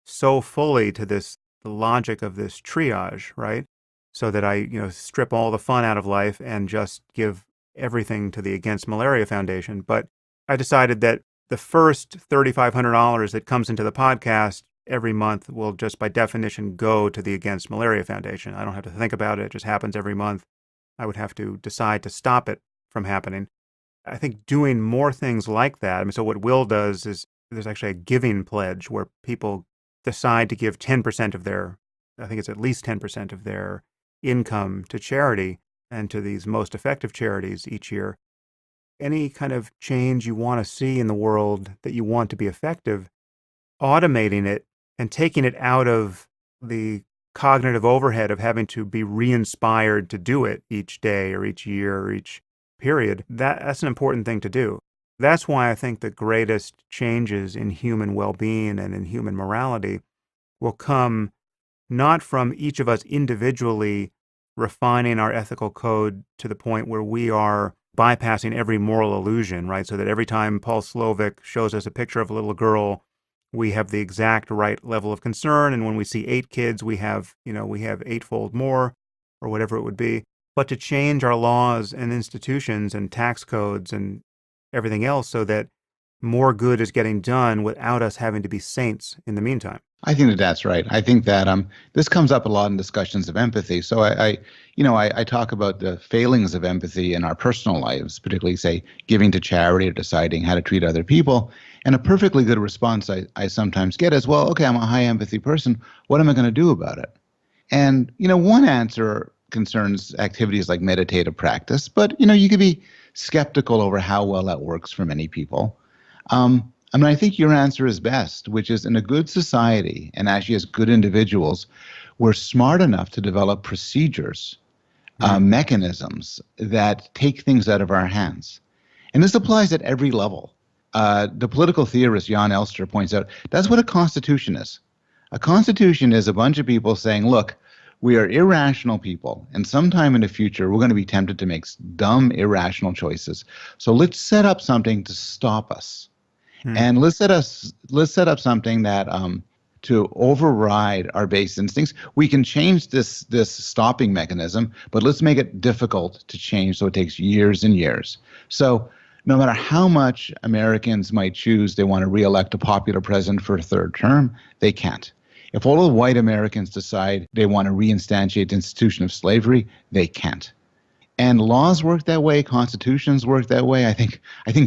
A: so fully to the logic of this triage, right? So that I, strip all the fun out of life and just give everything to the Against Malaria Foundation. But I decided that the first $3,500 that comes into the podcast every month will just by definition go to the Against Malaria Foundation. I don't have to think about it. It just happens every month. I would have to decide to stop it from happening. I think doing more things like that, I mean, so what Will does is there's actually a giving pledge where people decide to give 10% of I think it's at least 10% of their income to charity and to these most effective charities each year. Any kind of change you want to see in the world that you want to be effective, automating it and taking it out of the cognitive overhead of having to be re-inspired to do it each day or each year or each period, that's an important thing to do. That's why I think the greatest changes in human well-being and in human morality will come not from each of us individually refining our ethical code to the point where we are bypassing every moral illusion, right? So that every time Paul Slovic shows us a picture of a little girl, we have the exact right level of concern. And when we see 8 kids, we have eightfold more or whatever it would be. But to change our laws and institutions and tax codes and everything else so that more good is getting done without us having to be saints in the meantime.
B: I think that's right. I think that this comes up a lot in discussions of empathy. So I talk about the failings of empathy in our personal lives, particularly, say, giving to charity or deciding how to treat other people. And a perfectly good response I sometimes get is, well, okay, I'm a high empathy person. What am I going to do about it? And, one answer concerns activities like meditative practice, but, you could be skeptical over how well that works for many people. I think your answer is best, which is in a good society, and actually as good individuals, we're smart enough to develop procedures, mechanisms that take things out of our hands. And this applies at every level. The political theorist Jan Elster points out that's what a constitution is. A constitution is a bunch of people saying, look, we are irrational people, and sometime in the future, we're going to be tempted to make dumb, irrational choices. So let's set up something to stop us. And let's set up something that to override our base instincts. We can change this stopping mechanism, but let's make it difficult to change so it takes years and years. So no matter how much Americans might choose they want to reelect a popular president for a third term, they can't. If all of white Americans decide they want to reinstantiate the institution of slavery, they can't. And laws work that way, constitutions work that way. I think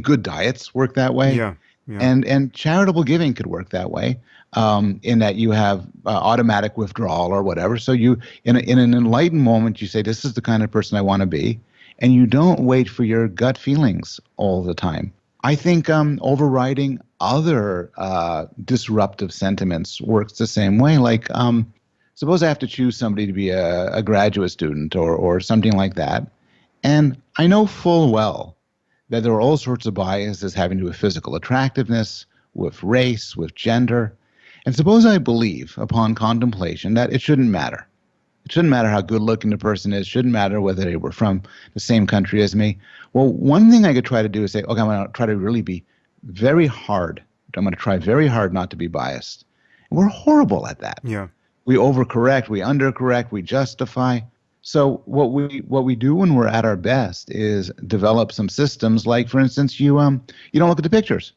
B: good diets work that way.
A: Yeah.
B: And charitable giving could work that way, in that you have automatic withdrawal or whatever. So you, in an enlightened moment, you say, this is the kind of person I want to be. And you don't wait for your gut feelings all the time. I think overriding other disruptive sentiments works the same way. Like, suppose I have to choose somebody to be a graduate student or something like that. And I know full well that there are all sorts of biases having to do with physical attractiveness, with race, with gender. And suppose I believe, upon contemplation, that it shouldn't matter. It shouldn't matter how good looking the person is. It shouldn't matter whether they were from the same country as me. Well, one thing I could try to do is say, okay, I'm going to try to really be very hard. I'm going to try very hard not to be biased. And we're horrible at that.
A: Yeah.
B: We overcorrect, we undercorrect, we justify. So what we do when we're at our best is develop some systems. Like, for instance, you don't look at the pictures.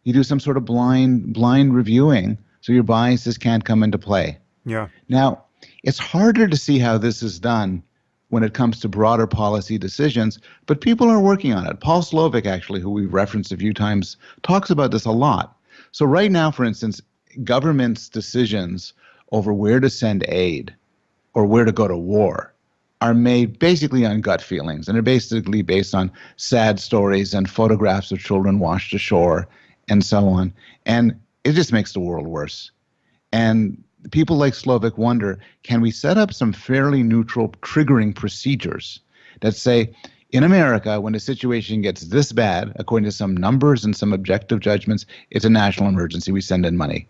B: You do some sort of blind reviewing, so your biases can't come into play.
A: Yeah.
B: Now, it's harder to see how this is done when it comes to broader policy decisions, but people are working on it. Paul Slovic, actually, who we've referenced a few times, talks about this a lot. So right now, for instance, governments' decisions over where to send aid or where to go to war are made basically on gut feelings, and they're basically based on sad stories and photographs of children washed ashore and so on. And it just makes the world worse. And people like Slovic wonder, can we set up some fairly neutral triggering procedures that say, in America, when a situation gets this bad, according to some numbers and some objective judgments, it's a national emergency, we send in money.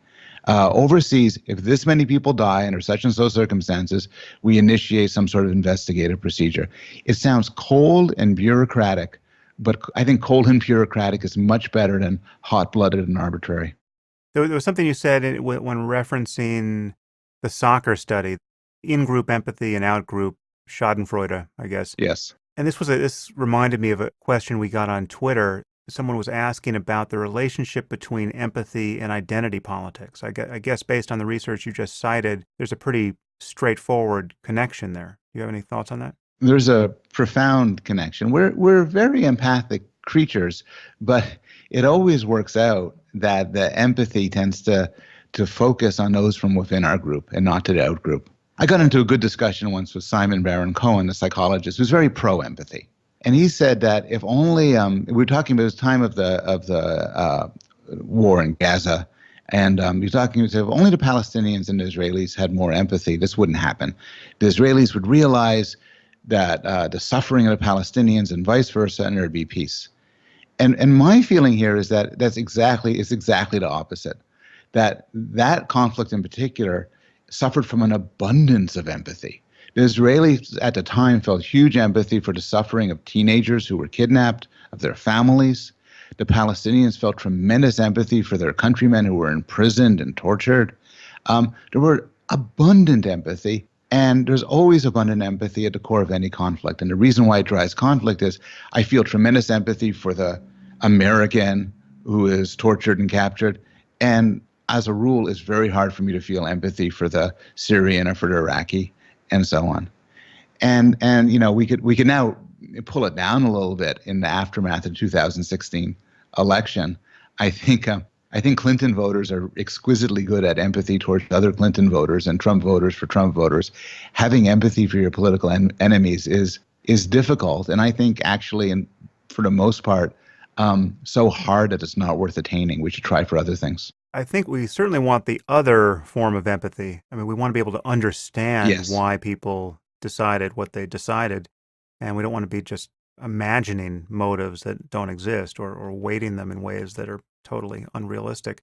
B: Overseas, if this many people die under such and so circumstances, we initiate some sort of investigative procedure. It sounds cold and bureaucratic, but I think cold and bureaucratic is much better than hot-blooded and arbitrary.
A: There was something you said when referencing the soccer study, in-group empathy and out-group Schadenfreude, I guess.
B: Yes.
A: And this reminded me of a question we got on Twitter. Someone was asking about the relationship between empathy and identity politics. I guess based on the research you just cited, there's a pretty straightforward connection there. Do you have any thoughts on that?
B: There's a profound connection. We're very empathic creatures, but it always works out that the empathy tends to focus on those from within our group and not to the out group. I got into a good discussion once with Simon Baron-Cohen, the psychologist, who's very pro-empathy. And he said that if only we were talking about the time of the war in Gaza, and he was talking about if only the Palestinians and the Israelis had more empathy, this wouldn't happen. The Israelis would realize that the suffering of the Palestinians and vice versa, and there'd be peace. And my feeling here is that it's exactly the opposite. That conflict in particular suffered from an abundance of empathy. The Israelis at the time felt huge empathy for the suffering of teenagers who were kidnapped, of their families. The Palestinians felt tremendous empathy for their countrymen who were imprisoned and tortured. There were abundant empathy, and there's always abundant empathy at the core of any conflict. And the reason why it drives conflict is I feel tremendous empathy for the American who is tortured and captured, and as a rule, it's very hard for me to feel empathy for the Syrian or for the Iraqi, and so on. And we could now pull it down a little bit in the aftermath of the 2016 election. I think Clinton voters are exquisitely good at empathy towards other Clinton voters and Trump voters for Trump voters. Having empathy for your political enemies is difficult, and I think actually, and for the most part, so hard that it's not worth attaining. We should try for other things.
A: I think we certainly want the other form of empathy. I mean, we want to be able to understand why people decided what they decided, and we don't want to be just imagining motives that don't exist or weighting them in ways that are totally unrealistic.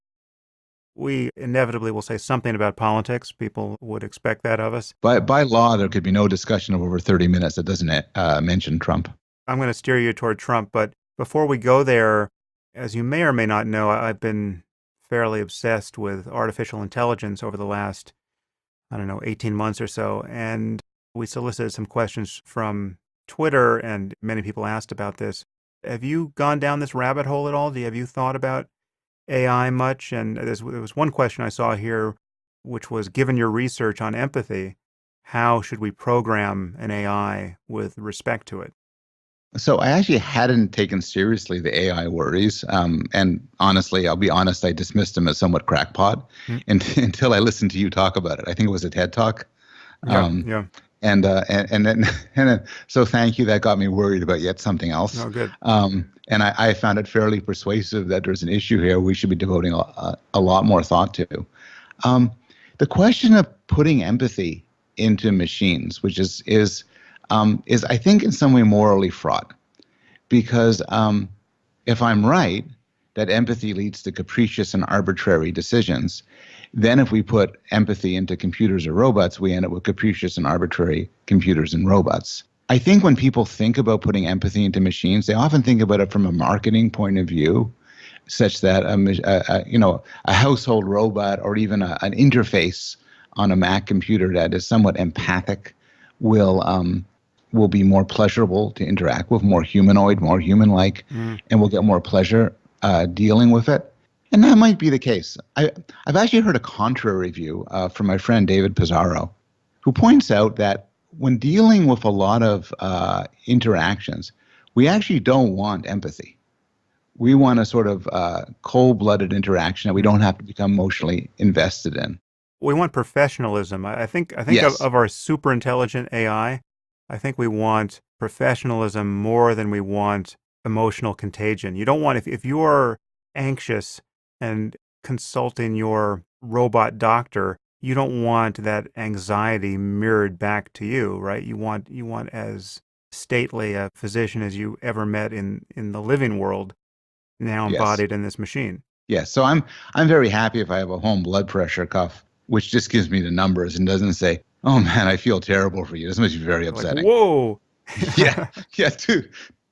A: We inevitably will say something about politics. People would expect that of us.
B: By law, there could be no discussion of over 30 minutes that doesn't mention Trump.
A: I'm going to steer you toward Trump, but before we go there, as you may or may not know, I've been fairly obsessed with artificial intelligence over the last, 18 months or so. And we solicited some questions from Twitter, and many people asked about this. Have you gone down this rabbit hole at all? Have you thought about AI much? And there was one question I saw here, which was, given your research on empathy, how should we program an AI with respect to it?
B: So I actually hadn't taken seriously the AI worries. And honestly, I'll be honest, I dismissed them as somewhat crackpot until I listened to you talk about it. I think it was a TED Talk.
A: Yeah.
B: And then, so thank you. That got me worried about yet something else.
A: Oh, good.
B: And I found it fairly persuasive that there's an issue here we should be devoting a lot more thought to. The question of putting empathy into machines, which is I think in some way morally fraught, because if I'm right that empathy leads to capricious and arbitrary decisions, then if we put empathy into computers or robots, we end up with capricious and arbitrary computers and robots. I think when people think about putting empathy into machines, they often think about it from a marketing point of view, such that a household robot or even an interface on a Mac computer that is somewhat empathic will be more pleasurable to interact with, more humanoid, more human-like, and we'll get more pleasure dealing with it. And that might be the case. I've actually heard a contrary view from my friend David Pizarro, who points out that when dealing with a lot of interactions, we actually don't want empathy. We want a sort of cold-blooded interaction that we don't have to become emotionally invested in.
A: We want professionalism. I think
B: Yes.
A: of our super intelligent AI, I think we want professionalism more than we want emotional contagion. You don't want, if you're anxious and consulting your robot doctor, you don't want that anxiety mirrored back to you, right? You want as stately a physician as you ever met in the living world, now embodied in this machine.
B: Yes. So I'm very happy if I have a home blood pressure cuff, which just gives me the numbers and doesn't say, "Oh man, I feel terrible for you." This must be very upsetting.
A: Like, whoa.
B: yeah,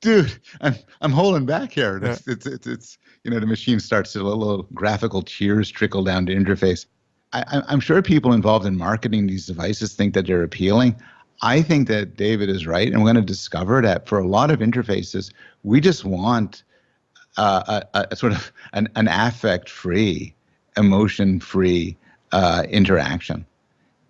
B: dude, I'm holding back here.
A: Yeah.
B: It's the machine starts to little graphical tears trickle down the interface. I'm sure people involved in marketing these devices think that they're appealing. I think that David is right, and we're going to discover that for a lot of interfaces, we just want a sort of an affect-free, emotion-free interaction,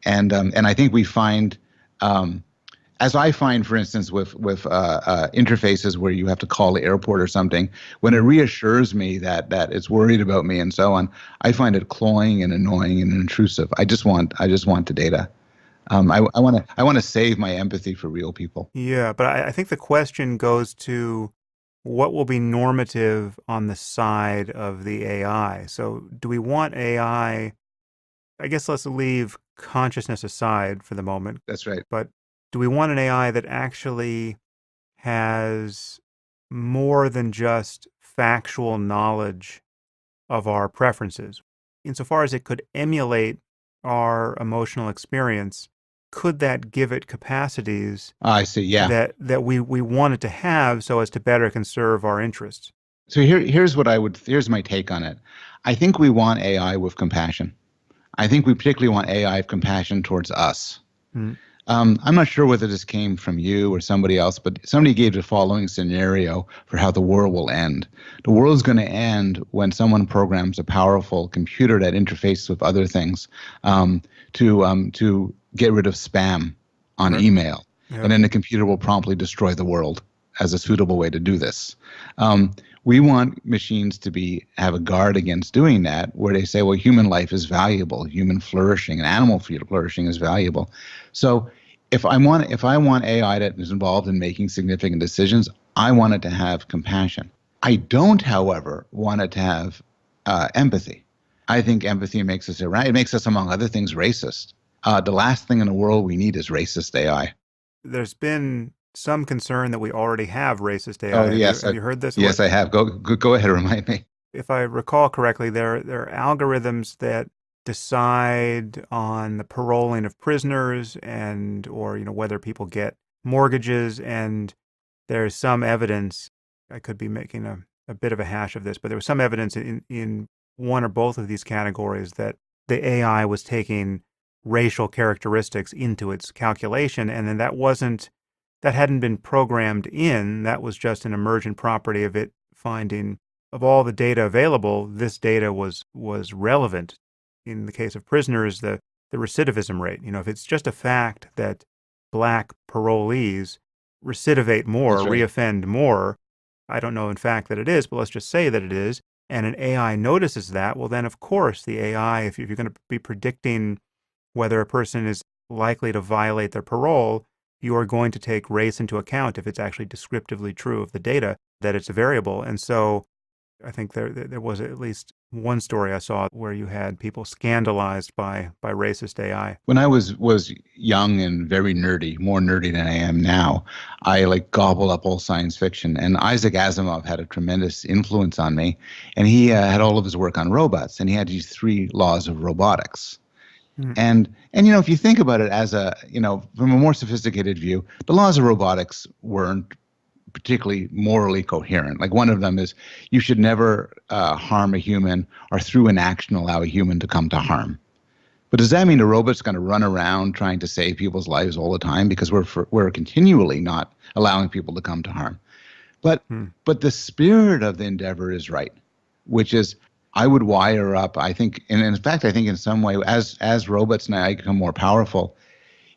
B: and I think we find, as I find, for instance, with interfaces where you have to call the airport or something, when it reassures me that it's worried about me and so on, I find it cloying and annoying and intrusive. I just want the data. I want to save my empathy for real people.
A: Yeah, but I think the question goes to what will be normative on the side of the AI. So do we want AI, I guess let's leave consciousness aside for the moment.
B: That's right.
A: But do we want an AI that actually has more than just factual knowledge of our preferences? Insofar as it could emulate our emotional experience, could that give it capacities
B: I see, yeah.
A: that we want it to have so as to better conserve our interests?
B: So here's my take on it. I think we want AI with compassion. I think we particularly want AI with compassion towards us. I'm not sure whether this came from you or somebody else, but somebody gave the following scenario for how the world will end. The world's going to end when someone programs a powerful computer that interfaces with other things to get rid of spam on email. Yep. And then the computer will promptly destroy the world as a suitable way to do this. We want machines to have a guard against doing that, where they say, well, human life is valuable, human flourishing and animal flourishing is valuable. So if I want AI that is involved in making significant decisions, I want it to have compassion. I don't, however, want it to have empathy. I think empathy makes us it makes us, among other things, racist. The last thing in the world we need is racist AI.
A: There's been some concern that we already have racist AI.
B: Oh, yes.
A: Have you heard this?
B: Yes, I have. Go ahead, remind me.
A: If I recall correctly, there are algorithms that decide on the paroling of prisoners or whether people get mortgages, and there's some evidence, I could be making a bit of a hash of this, but there was some evidence in one or both of these categories that the AI was taking racial characteristics into its calculation, and then that hadn't been programmed in. That was just an emergent property of it finding, of all the data available, this data was relevant. In the case of prisoners, the recidivism rate. If it's just a fact that black parolees recidivate more, reoffend more, I don't know in fact that it is, but let's just say that it is, and an AI notices that, well then of course the AI, if you're going to be predicting whether a person is likely to violate their parole, you are going to take race into account if it's actually descriptively true of the data that it's a variable. And so I think there was at least one story I saw where you had people scandalized by racist AI.
B: When I was young and very nerdy, more nerdy than I am now, I gobbled up all science fiction. And Isaac Asimov had a tremendous influence on me. And he had all of his work on robots. And he had these 3 laws of robotics. And if you think about it as from a more sophisticated view, the laws of robotics weren't particularly morally coherent. Like, one of them is you should never harm a human or through an action allow a human to come to harm. But does that mean the robot's going to run around trying to save people's lives all the time because we're continually not allowing people to come to harm? But but the spirit of the endeavor is right, which is I would wire up. I think, and in fact, I think in some way, as robots now become more powerful,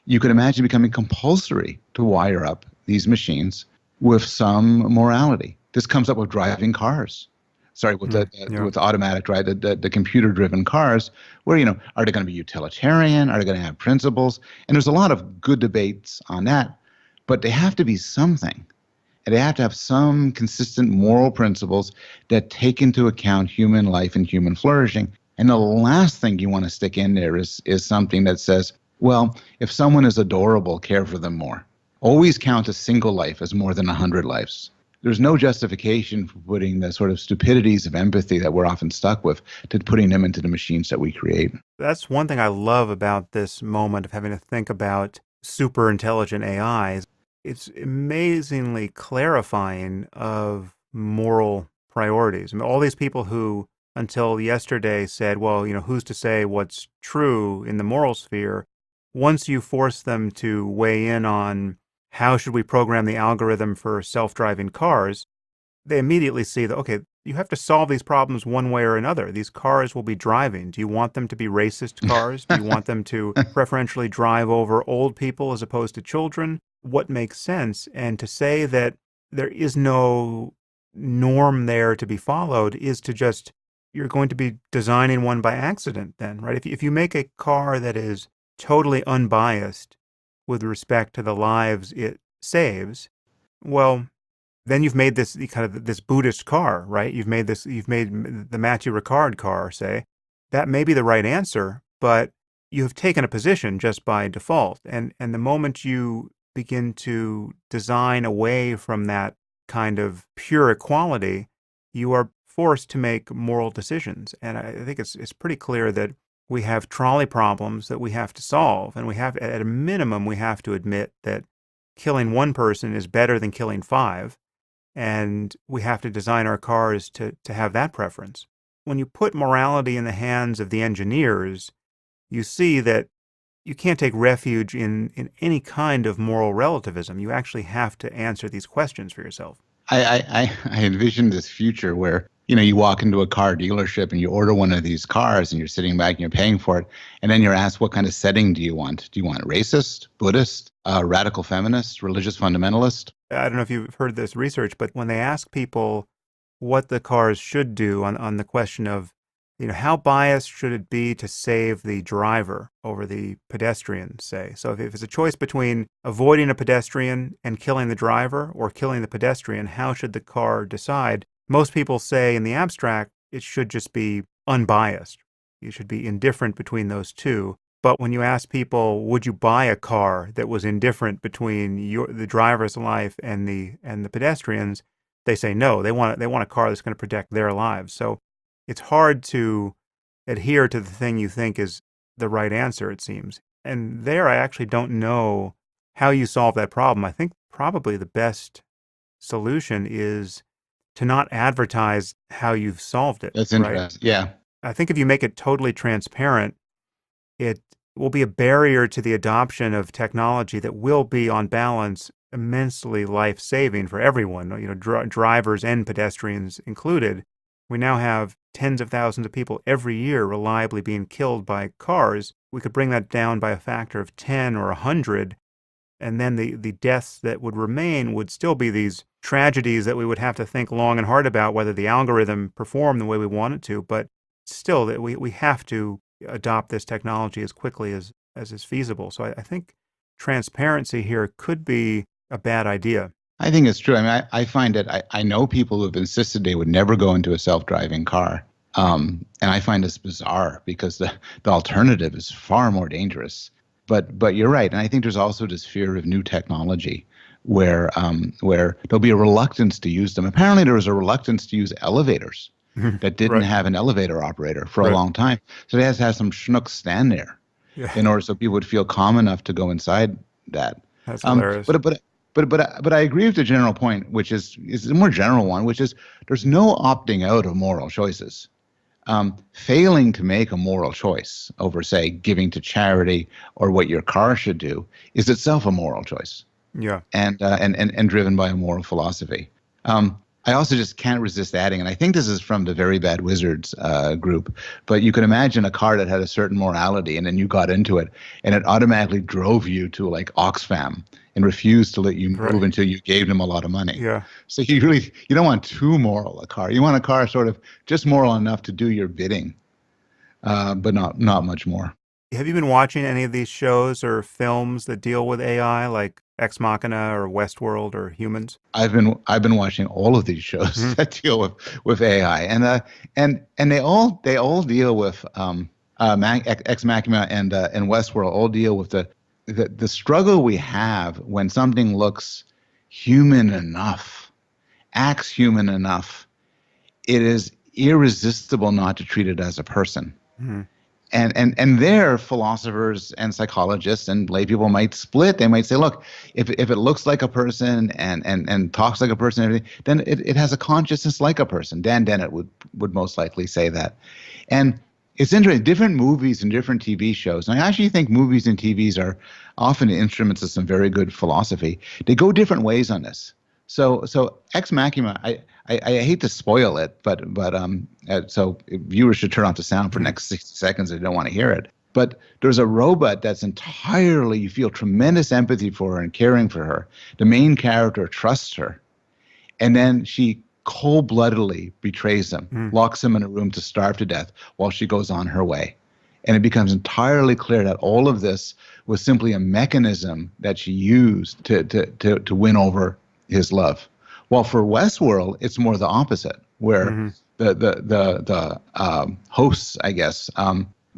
B: you could imagine becoming compulsory to wire up these machines with some morality. This comes up with driving cars. Sorry, with with automatic drive, the computer-driven cars, where, are they going to be utilitarian? Are they going to have principles? And there's a lot of good debates on that, but they have to be something. And they have to have some consistent moral principles that take into account human life and human flourishing. And the last thing you want to stick in there is something that says, well, if someone is adorable, care for them more. Always count a single life as more than 100 lives. There's no justification for putting the sort of stupidities of empathy that we're often stuck with to putting them into the machines that we create.
A: That's one thing I love about this moment of having to think about super intelligent AIs. It's amazingly clarifying of moral priorities. I mean, all these people who until yesterday said, well, who's to say what's true in the moral sphere? Once you force them to weigh in on how should we program the algorithm for self-driving cars, they immediately see that, okay, you have to solve these problems one way or another. These cars will be driving. Do you want them to be racist cars? Do you want them to preferentially drive over old people as opposed to children? What makes sense? And to say that there is no norm there to be followed is to just, you're going to be designing one by accident then, right? If you make a car that is totally unbiased with respect to the lives it saves, well, then you've made this kind of this Buddhist car, right? You've made the Matthew Ricard car, say. That may be the right answer, but you have taken a position just by default. And the moment you begin to design away from that kind of pure equality, you are forced to make moral decisions. And I think it's pretty clear that we have trolley problems that we have to solve. And we have, at a minimum, we have to admit that killing one person is better than killing 5. And we have to design our cars to have that preference. When you put morality in the hands of the engineers, you see that you can't take refuge in any kind of moral relativism. You actually have to answer these questions for yourself.
B: I envision this future where, you walk into a car dealership and you order one of these cars and you're sitting back and you're paying for it. And then you're asked, what kind of setting do you want? Do you want racist, Buddhist, radical feminist, religious fundamentalist?
A: I don't know if you've heard this research, but when they ask people what the cars should do on the question of, how biased should it be to save the driver over the pedestrian, say? So if it's a choice between avoiding a pedestrian and killing the driver or killing the pedestrian, how should the car decide? Most people say in the abstract, it should just be unbiased. You should be indifferent between those two. But when you ask people, would you buy a car that was indifferent between the driver's life and the pedestrians, they say no. They want a car that's going to protect their lives. So it's hard to adhere to the thing you think is the right answer, it seems. And there, I actually don't know how you solve that problem. I think probably the best solution is to not advertise how you've solved it.
B: That's interesting. Right? Yeah.
A: I think if you make it totally transparent, it will be a barrier to the adoption of technology that will be, on balance, immensely life-saving for everyone, drivers and pedestrians included. We now have tens of thousands of people every year reliably being killed by cars. We could bring that down by a factor of 10 or 100, and then the deaths that would remain would still be these tragedies that we would have to think long and hard about whether the algorithm performed the way we want it to. But still, that we have to adopt this technology as quickly as is feasible. So I think transparency here could be a bad idea.
B: I think it's true. I mean, I find that I know people who have insisted they would never go into a self-driving car. And I find this bizarre because the alternative is far more dangerous. But you're right. And I think there's also this fear of new technology where there'll be a reluctance to use them. Apparently there was a reluctance to use elevators that didn't have an elevator operator for a long time. So they had to have some schnook stand there in order so people would feel calm enough to go inside that.
A: That's hilarious.
B: But I agree with the general point, which is a more general one, which is there's no opting out of moral choices. Failing to make a moral choice over, say, giving to charity or what your car should do is itself a moral choice,
A: Yeah.
B: and driven by a moral philosophy. I also just can't resist adding, and I think this is from the Very Bad Wizards group, but you can imagine a car that had a certain morality, and then you got into it, and it automatically drove you to like Oxfam and refused to let you move
A: Right.
B: until you gave them a lot of money.
A: Yeah.
B: So you don't want too moral a car. You want a car sort of just moral enough to do your bidding, but not much more.
A: Have you been watching any of these shows or films that deal with AI, like Ex Machina or Westworld or Humans?
B: I've been watching all of these shows
A: Mhm.
B: that deal with AI, and they all deal with Ex Machina and Westworld all deal with the struggle we have when something looks human enough, acts human enough. It is irresistible not to treat it as a person.
A: Mhm.
B: And there, philosophers and psychologists and lay people might split. They might say, look, if it looks like a person and talks like a person and everything, then it has a consciousness like a person. Dan Dennett would most likely say that. And it's interesting, different movies and different TV shows, and I actually think movies and TVs are often instruments of some very good philosophy. They go different ways on this. So Ex Machina, I hate to spoil it, so viewers should turn off the sound for the
A: Mhm.
B: next 60 seconds if they don't want to hear it. But there's a robot that's entirely, you feel tremendous empathy for her and caring for her. The main character trusts her, and then she cold-bloodedly betrays him,
A: Mhm.
B: locks him in a room to starve to death while she goes on her way. And it becomes entirely clear that all of this was simply a mechanism that she used to win over his love. While for Westworld, it's more the opposite, where
A: Mhm.
B: the hosts, I guess,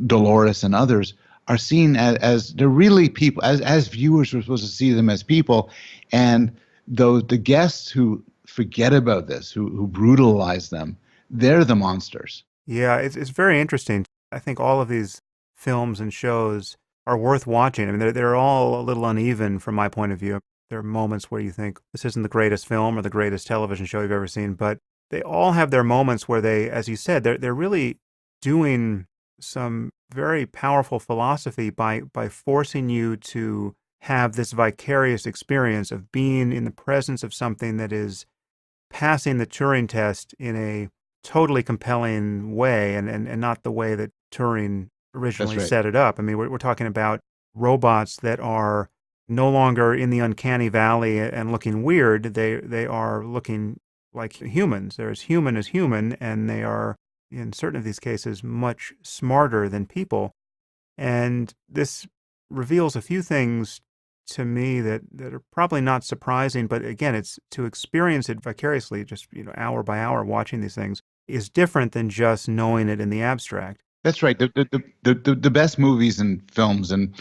B: Dolores and others, are seen as they're really people. As viewers, we're supposed to see them as people, and the guests who forget about this, who brutalize them, they're the monsters.
A: Yeah, it's very interesting. I think all of these films and shows are worth watching. I mean, they're all a little uneven from my point of view. There are moments where you think this isn't the greatest film or the greatest television show you've ever seen, but they all have their moments where they, as you said, they're really doing some very powerful philosophy by forcing you to have this vicarious experience of being in the presence of something that is passing the Turing test in a totally compelling way and not the way that Turing
B: That's
A: originally
B: right.
A: set it up. I mean, we're talking about robots that are no longer in the uncanny valley and looking weird. They are looking like humans. They're as human, and they are, in certain of these cases, much smarter than people. And this reveals a few things to me that are probably not surprising, but again, it's to experience it vicariously, just hour by hour watching these things, is different than just knowing it in the abstract.
B: That's right. The best movies and films and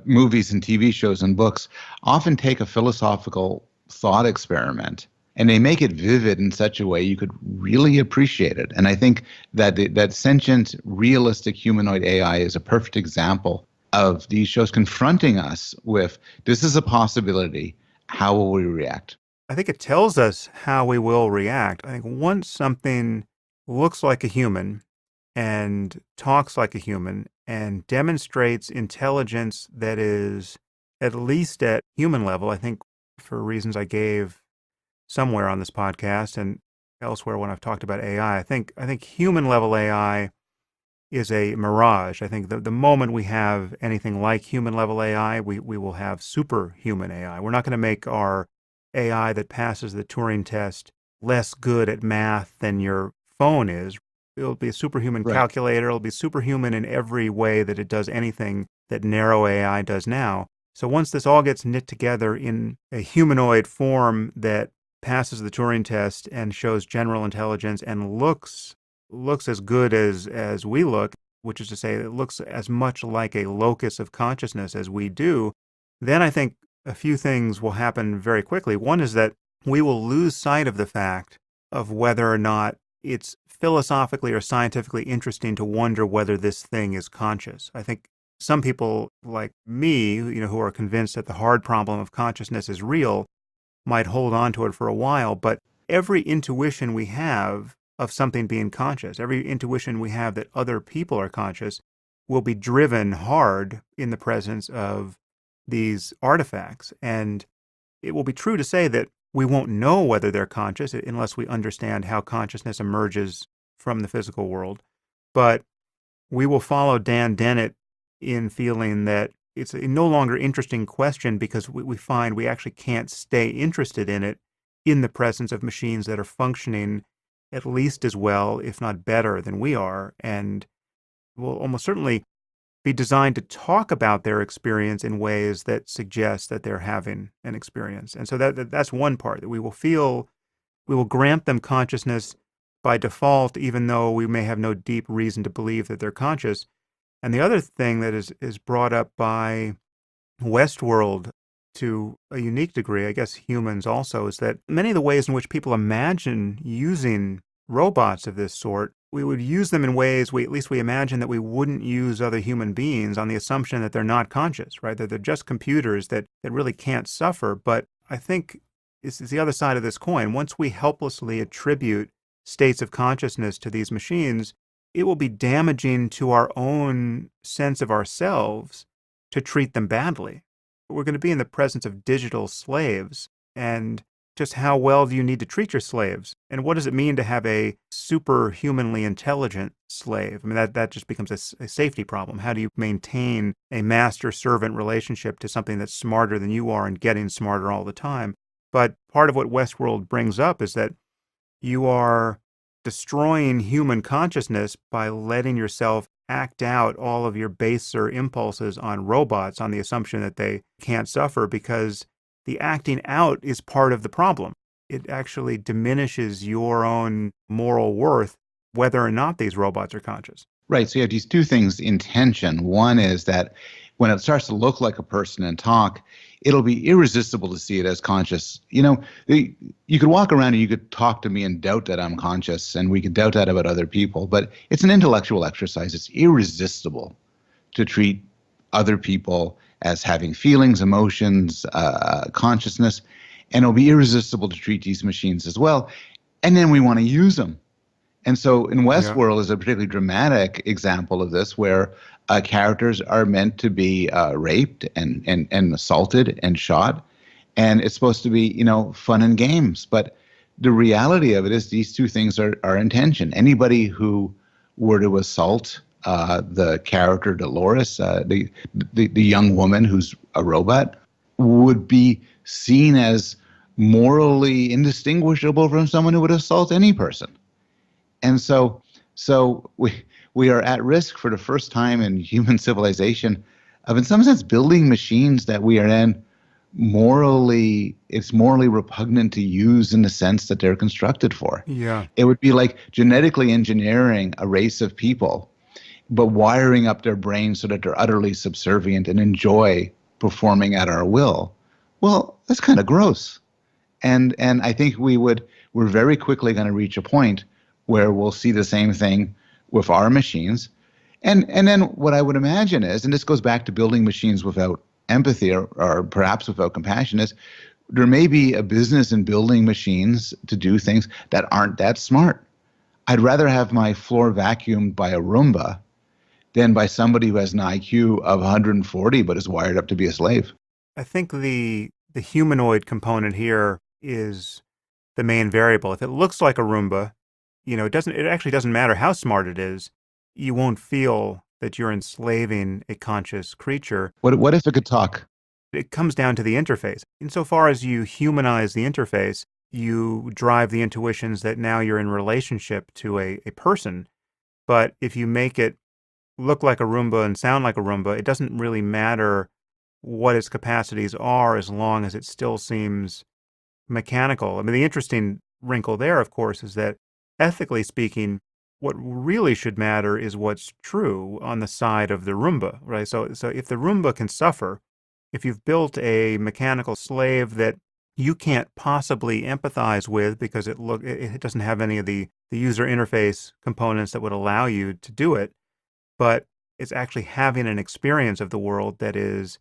B: movies and TV shows and books often take a philosophical thought experiment and they make it vivid in such a way you could really appreciate it. And I think that sentient, realistic humanoid AI is a perfect example of these shows confronting us with this is a possibility. How will we react?
A: I think it tells us how we will react. I think once something looks like a human and talks like a human and demonstrates intelligence that is at least at human level, I think for reasons I gave somewhere on this podcast and elsewhere when I've talked about AI, I think human level AI is a mirage. I think the moment we have anything like human level AI, we will have superhuman AI. We're not going to make our AI that passes the Turing test less good at math than your phone is. It'll be a superhuman
B: Right.
A: calculator. It'll be superhuman in every way that it does anything that narrow AI does now. So once this all gets knit together in a humanoid form that passes the Turing test and shows general intelligence and looks as good as we look, which is to say it looks as much like a locus of consciousness as we do, then I think a few things will happen very quickly. One is that we will lose sight of the fact of whether or not it's philosophically or scientifically interesting to wonder whether this thing is conscious. I think some people like me, who are convinced that the hard problem of consciousness is real, might hold on to it for a while, but every intuition we have of something being conscious. Every intuition we have that other people are conscious will be driven hard in the presence of these artifacts. And it will be true to say that we won't know whether they're conscious unless we understand how consciousness emerges from the physical world. But we will follow Dan Dennett in feeling that it's a no longer interesting question because we find we actually can't stay interested in it in the presence of machines that are functioning at least as well, if not better, than we are, and will almost certainly be designed to talk about their experience in ways that suggest that they're having an experience. And so that's one part, that we will grant them consciousness by default, even though we may have no deep reason to believe that they're conscious. And the other thing that is brought up by Westworld to a unique degree, I guess humans also, is that many of the ways in which people imagine using robots of this sort, we would use them in ways at least we imagine that we wouldn't use other human beings on the assumption that they're not conscious, right? That they're just computers that really can't suffer. But I think this is the other side of this coin. Once we helplessly attribute states of consciousness to these machines, it will be damaging to our own sense of ourselves to treat them badly. We're going to be in the presence of digital slaves, and just how well do you need to treat your slaves? And what does it mean to have a superhumanly intelligent slave? I mean, that just becomes a safety problem. How do you maintain a master-servant relationship to something that's smarter than you are and getting smarter all the time? But part of what Westworld brings up is that you are destroying human consciousness by letting yourself act out all of your baser impulses on robots on the assumption that they can't suffer, because the acting out is part of the problem. It actually diminishes your own moral worth, whether or not these robots are conscious.
B: Right. So you have these two things in tension. One is that when it starts to look like a person and talk, it'll be irresistible to see it as conscious. You could walk around and you could talk to me and doubt that I'm conscious, and we could doubt that about other people, but it's an intellectual exercise. It's irresistible to treat other people as having feelings, emotions, consciousness, and it'll be irresistible to treat these machines as well. And then we want to use them. And so in Westworld is a particularly dramatic example of this, where characters are meant to be raped and assaulted and shot. And it's supposed to be, fun and games. But the reality of it is these two things are in tension. Anybody who were to assault the character Dolores, the young woman who's a robot, would be seen as morally indistinguishable from someone who would assault any person. And so we are at risk for the first time in human civilization of, in some sense, building machines that we are then it's morally repugnant to use in the sense that they're constructed for.
A: Yeah.
B: It would be like genetically engineering a race of people, but wiring up their brains so that they're utterly subservient and enjoy performing at our will. Well, that's kind of gross. And I think we're very quickly going to reach a point where we'll see the same thing with our machines. And then what I would imagine is, and this goes back to building machines without empathy or perhaps without compassion, is there may be a business in building machines to do things that aren't that smart. I'd rather have my floor vacuumed by a Roomba than by somebody who has an IQ of 140 but is wired up to be a slave.
A: I think the humanoid component here is the main variable. If it looks like a Roomba, it actually doesn't matter how smart it is. You won't feel that you're enslaving a conscious creature.
B: What if it could talk?
A: It comes down to the interface. Insofar as you humanize the interface, you drive the intuitions that now you're in relationship to a person. But if you make it look like a Roomba and sound like a Roomba, it doesn't really matter what its capacities are as long as it still seems mechanical. I mean, the interesting wrinkle there, of course, is that ethically speaking, what really should matter is what's true on the side of the Roomba, right? So if the Roomba can suffer, if you've built a mechanical slave that you can't possibly empathize with because it doesn't have any of the user interface components that would allow you to do it, but it's actually having an experience of the world that is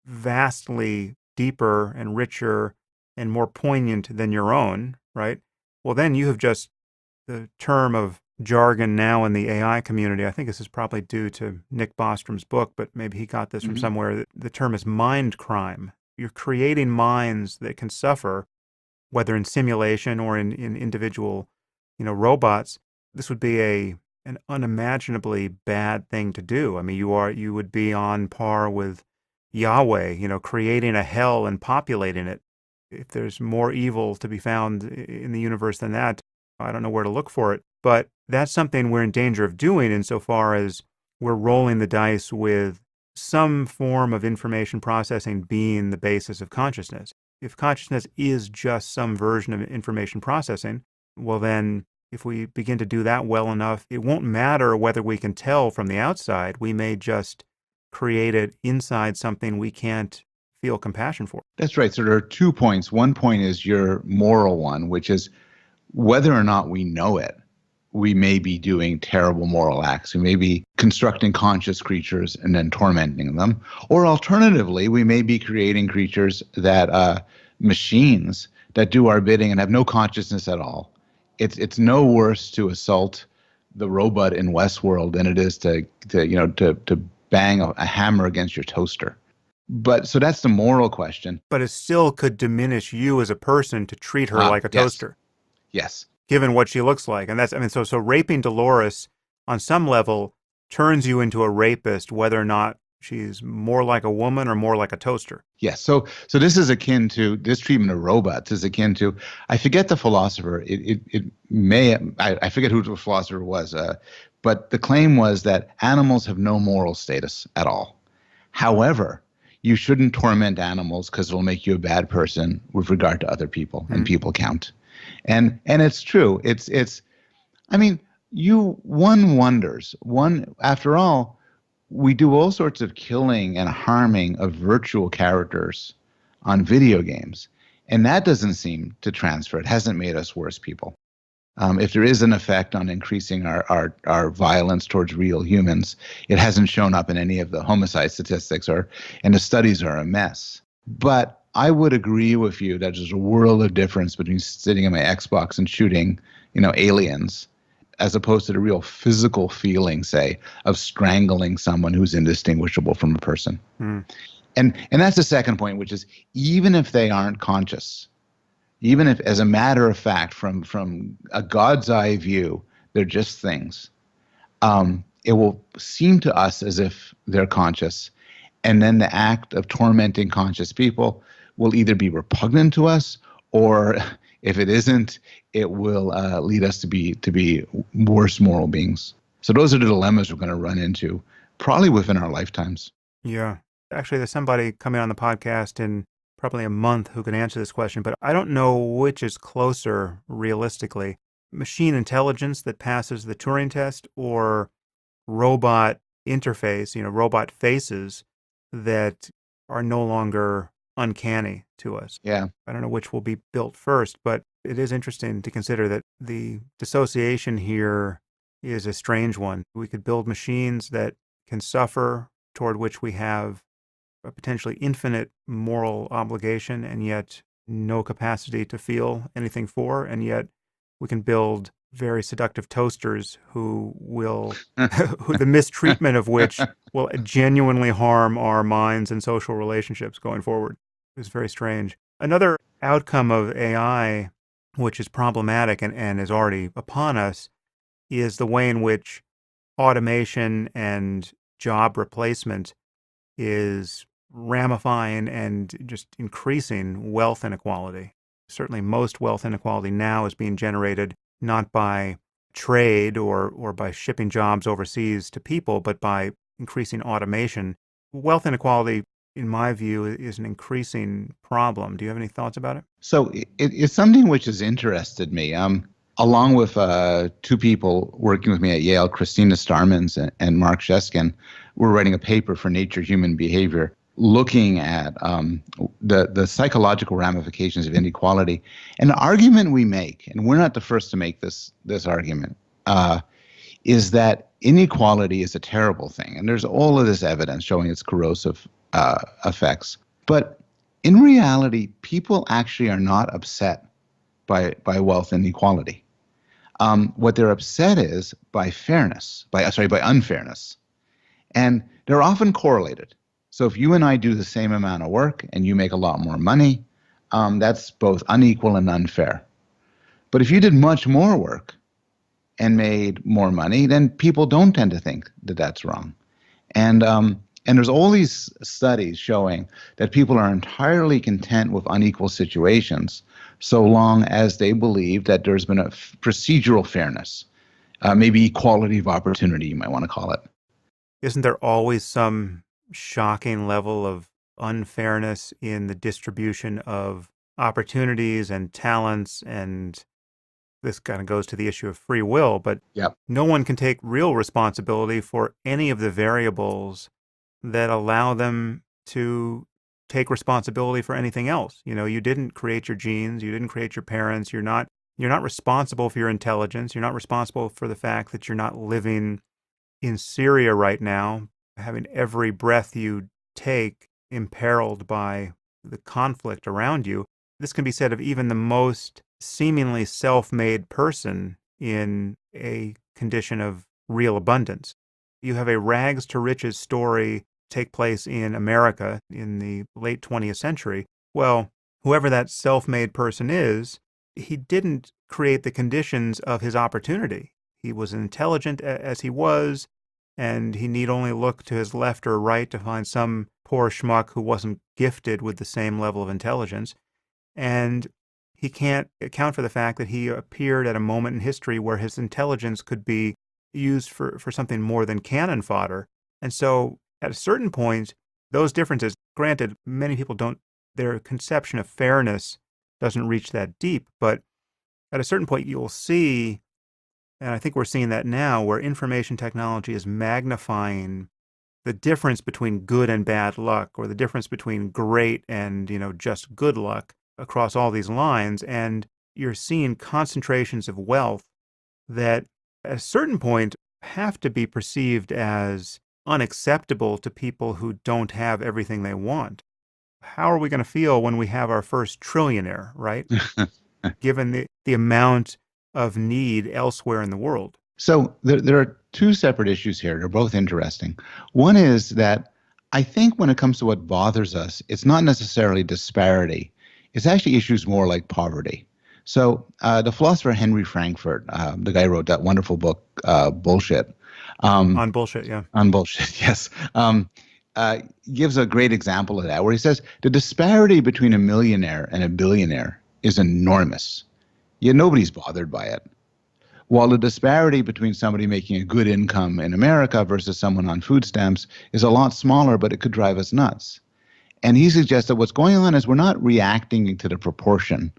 A: vastly deeper and richer and more poignant than your own, right? Well, then you have just the term of jargon now in the AI community, I think this is probably due to Nick Bostrom's book, but maybe he got this from somewhere. The term is mind crime. You're creating minds that can suffer, whether in simulation or in individual, robots. This would be an unimaginably bad thing to do. I mean, you would be on par with Yahweh, creating a hell and populating it. If there's more evil to be found in the universe than that, I don't know where to look for it. But that's something we're in danger of doing insofar as we're rolling the dice with some form of information processing being the basis of consciousness. If consciousness is just some version of information processing, well then, if we begin to do that well enough, it won't matter whether we can tell from the outside. We may just create it inside something we can't feel compassion for.
B: That's right. So there are 2 points. One point is your moral one, which is whether or not we know it, we may be doing terrible moral acts. We may be constructing conscious creatures and then tormenting them. Or alternatively, we may be creating creatures that, machines that do our bidding and have no consciousness at all. It's no worse to assault the robot in Westworld than it is to bang a hammer against your toaster. But so that's the moral question.
A: But it still could diminish you as a person to treat her like a toaster.
B: Yes.
A: Given what she looks like. And so raping Dolores on some level turns you into a rapist, whether or not she's more like a woman or more like a toaster.
B: Yes. So this is akin to, this treatment of robots is akin to, I forget the philosopher. I forget who the philosopher was, but the claim was that animals have no moral status at all. However, you shouldn't torment animals because it'll make you a bad person with regard to other people, and people count. And it's true. One wonders, after all, we do all sorts of killing and harming of virtual characters on video games, and that doesn't seem to transfer. It hasn't made us worse people. If there is an effect on increasing our violence towards real humans, it hasn't shown up in any of the homicide statistics, and the studies are a mess. But I would agree with you that there's a world of difference between sitting in my Xbox and shooting, aliens, as opposed to the real physical feeling, say, of strangling someone who's indistinguishable from a person. And that's the second point, which is even if they aren't conscious, even if, as a matter of fact, from a God's eye view, they're just things, it will seem to us as if they're conscious. And then the act of tormenting conscious people will either be repugnant to us, or if it isn't, it will lead us to be worse moral beings. So those are the dilemmas we're going to run into, probably within our lifetimes.
A: Yeah. Actually, there's somebody coming on the podcast in probably a month who can answer this question, but I don't know which is closer realistically. Machine intelligence that passes the Turing test, or robot interface, robot faces that are no longer uncanny to us.
B: Yeah.
A: I don't know which will be built first, but it is interesting to consider that the dissociation here is a strange one. We could build machines that can suffer, toward which we have a potentially infinite moral obligation, and yet no capacity to feel anything for, and yet we can build very seductive toasters who will, the mistreatment of which will genuinely harm our minds and social relationships going forward. It's very strange. Another outcome of AI, which is problematic and is already upon us, is the way in which automation and job replacement is ramifying and just increasing wealth inequality. Certainly most wealth inequality now is being generated not by trade or by shipping jobs overseas to people, but by increasing automation. Wealth inequality, in my view, is an increasing problem. Do you have any thoughts about it?
B: So it's something which has interested me. Along with two people working with me at Yale, Christina Starmans and Mark Sheskin, we're writing a paper for Nature Human Behavior looking at the psychological ramifications of inequality. And the argument we make, and we're not the first to make this argument, is that inequality is a terrible thing. And there's all of this evidence showing its corrosive effects. But in reality, people actually are not upset by wealth inequality. What they're upset is by unfairness. And they're often correlated. So if you and I do the same amount of work and you make a lot more money, that's both unequal and unfair. But if you did much more work and made more money, then people don't tend to think that that's wrong. And there's all these studies showing that people are entirely content with unequal situations so long as they believe that there's been a procedural fairness, maybe equality of opportunity, you might want to call it.
A: Isn't there always some shocking level of unfairness in the distribution of opportunities and talents? And this kind of goes to the issue of free will, but
B: Yep.
A: no one can take real responsibility for any of the variables that allow them to take responsibility for anything else. You know, you didn't create your genes, you didn't create your parents, you're not responsible for your intelligence, you're not responsible for the fact that you're not living in Syria right now, having every breath you take imperiled by the conflict around you. This can be said of even the most seemingly self-made person in a condition of real abundance. You have a rags to riches story take place in America in the late 20th century. Well, whoever that self-made person is, he didn't create the conditions of his opportunity. He was intelligent as he was, and he need only look to his left or right to find some poor schmuck who wasn't gifted with the same level of intelligence. And he can't account for the fact that he appeared at a moment in history where his intelligence could be used for something more than cannon fodder. And so at a certain point, those differences, granted, many people don't, their conception of fairness doesn't reach that deep, but at a certain point you'll see, and I think we're seeing that now, where information technology is magnifying the difference between good and bad luck, or the difference between great and, just good luck across all these lines. And you're seeing concentrations of wealth that at a certain point have to be perceived as unacceptable to people who don't have everything they want. How are we going to feel when we have our first trillionaire, right? Given the amount of need elsewhere in the world.
B: So there are two separate issues here. They're both interesting. One is that I think when it comes to what bothers us, it's not necessarily disparity. It's actually issues more like poverty. So the philosopher Henry Frankfurt, the guy who wrote that wonderful book, Bullshit.
A: On bullshit, yeah.
B: On bullshit, yes. Gives a great example of that, where he says the disparity between a millionaire and a billionaire is enormous, yet nobody's bothered by it. While the disparity between somebody making a good income in America versus someone on food stamps is a lot smaller, but it could drive us nuts. And he suggests that what's going on is we're not reacting to the proportion.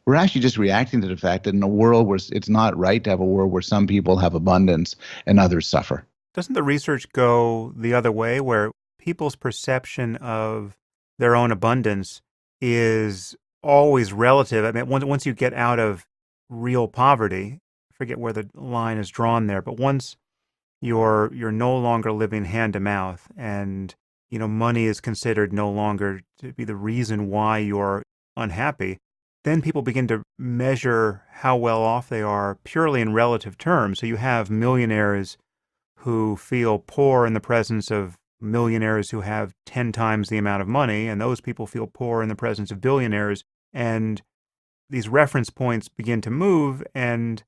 B: We're actually just reacting to the fact that in a world where it's not right to have a world where some people have abundance and others suffer.
A: Doesn't the research go the other way, where people's perception of their own abundance is always relative? I mean, once you get out of real poverty, I forget where the line is drawn there, but once you're no longer living hand to mouth, and money is considered no longer to be the reason why you're unhappy, then people begin to measure how well off they are purely in relative terms. So you have millionaires who feel poor in the presence of millionaires who have 10 times the amount of money, and those people feel poor in the presence of billionaires. And these reference points begin to move, and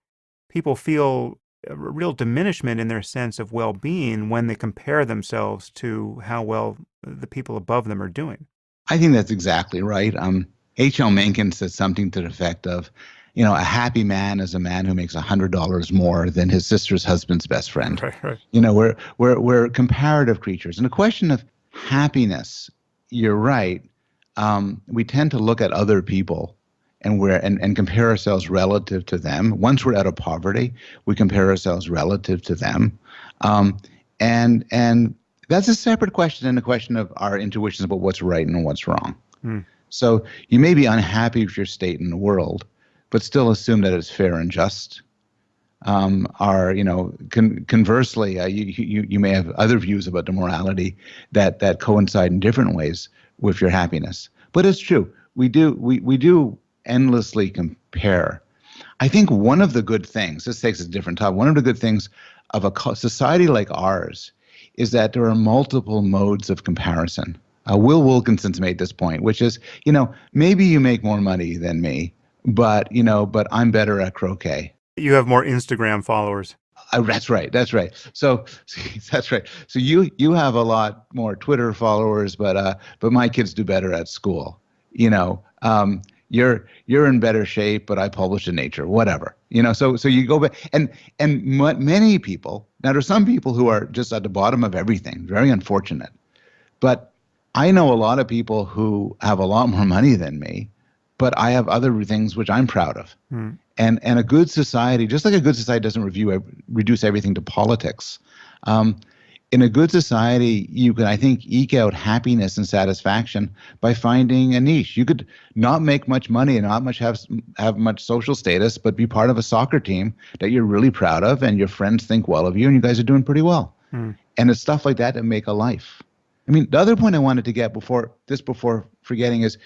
A: people feel a real diminishment in their sense of well-being when they compare themselves to how well the people above them are doing.
B: I think that's exactly right. H.L. Mencken said something to the effect of, a happy man is a man who makes $100 more than his sister's husband's best friend.
A: Right.
B: We're comparative creatures. And the question of happiness, you're right. We tend to look at other people and compare ourselves relative to them. Once we're out of poverty, we compare ourselves relative to them. And that's a separate question than the question of our intuitions about what's right and what's wrong. So you may be unhappy with your state in the world, but still assume that it's fair and just. Conversely, you may have other views about the morality that coincide in different ways with your happiness. But it's true. We do endlessly compare. I think one of the good things, this takes a different topic, one of the good things of a society like ours is that there are multiple modes of comparison. Will Wilkinson's made this point, which is, maybe you make more money than me, but I'm better at croquet.
A: You have more Instagram followers.
B: That's right. That's right. So that's right. So you have a lot more Twitter followers, but my kids do better at school. You're in better shape, but I published in Nature, whatever. So you go back and many people. Now there's some people who are just at the bottom of everything, very unfortunate. But I know a lot of people who have a lot more money than me, but I have other things which I'm proud of. And a good society, just like a good society doesn't reduce everything to politics, in a good society, you can, I think, eke out happiness and satisfaction by finding a niche. You could not make much money and not have much social status, but be part of a soccer team that you're really proud of, and your friends think well of you, and you guys are doing pretty well. And it's stuff like that make a life. I mean, the other point I wanted to get before forgetting is,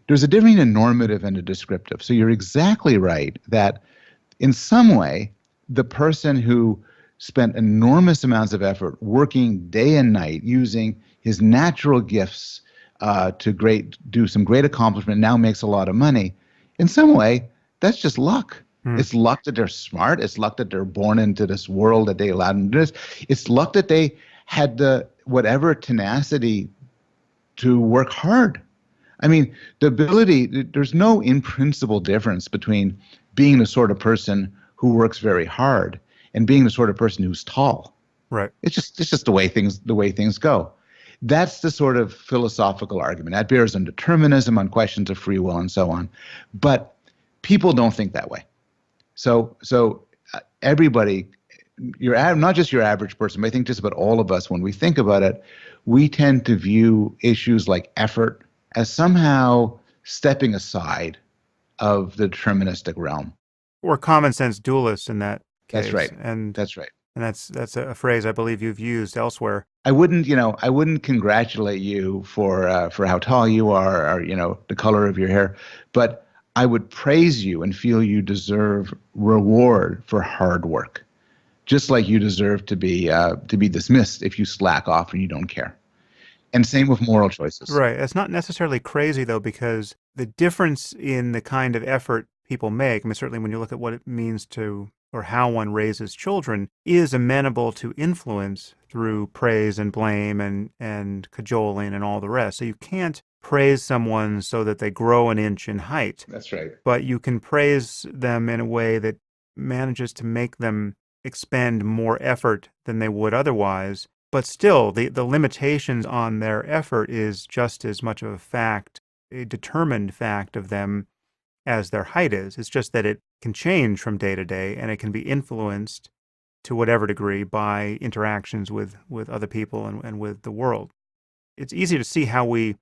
B: there's a difference in a normative and a descriptive. So you're exactly right that in some way, the person who spent enormous amounts of effort working day and night using his natural gifts to do some great accomplishment now makes a lot of money. In some way, that's just luck. It's luck that they're smart. It's luck that they're born into this world that they allowed them to do this. It's luck that they had the whatever tenacity to work hard. I mean, the ability, there's no in principle difference between being the sort of person who works very hard and being the sort of person who's tall.
A: Right.
B: It's just the way things go. That's the sort of philosophical argument. That bears on determinism, on questions of free will, and so on. But people don't think that way. So everybody, not just your average person, but I think just about all of us, when we think about it, we tend to view issues like effort as somehow stepping aside of the deterministic realm.
A: We're common sense dualists in that case.
B: That's right.
A: And
B: that's right.
A: And that's a phrase I believe you've used elsewhere.
B: I wouldn't congratulate you for how tall you are or the color of your hair, but I would praise you and feel you deserve reward for hard work, just like you deserve to be dismissed if you slack off and you don't care. And same with moral choices.
A: Right. It's not necessarily crazy, though, because the difference in the kind of effort people make, I mean, certainly when you look at what it means to, or how one raises children, is amenable to influence through praise and blame and cajoling and all the rest. So you can't praise someone so that they grow an inch in height.
B: That's right.
A: But you can praise them in a way that manages to make them expend more effort than they would otherwise. But still, the limitations on their effort is just as much of a fact, a determined fact of them as their height is. It's just that it can change from day to day, and it can be influenced to whatever degree by interactions with other people and with the world. It's easy to see how we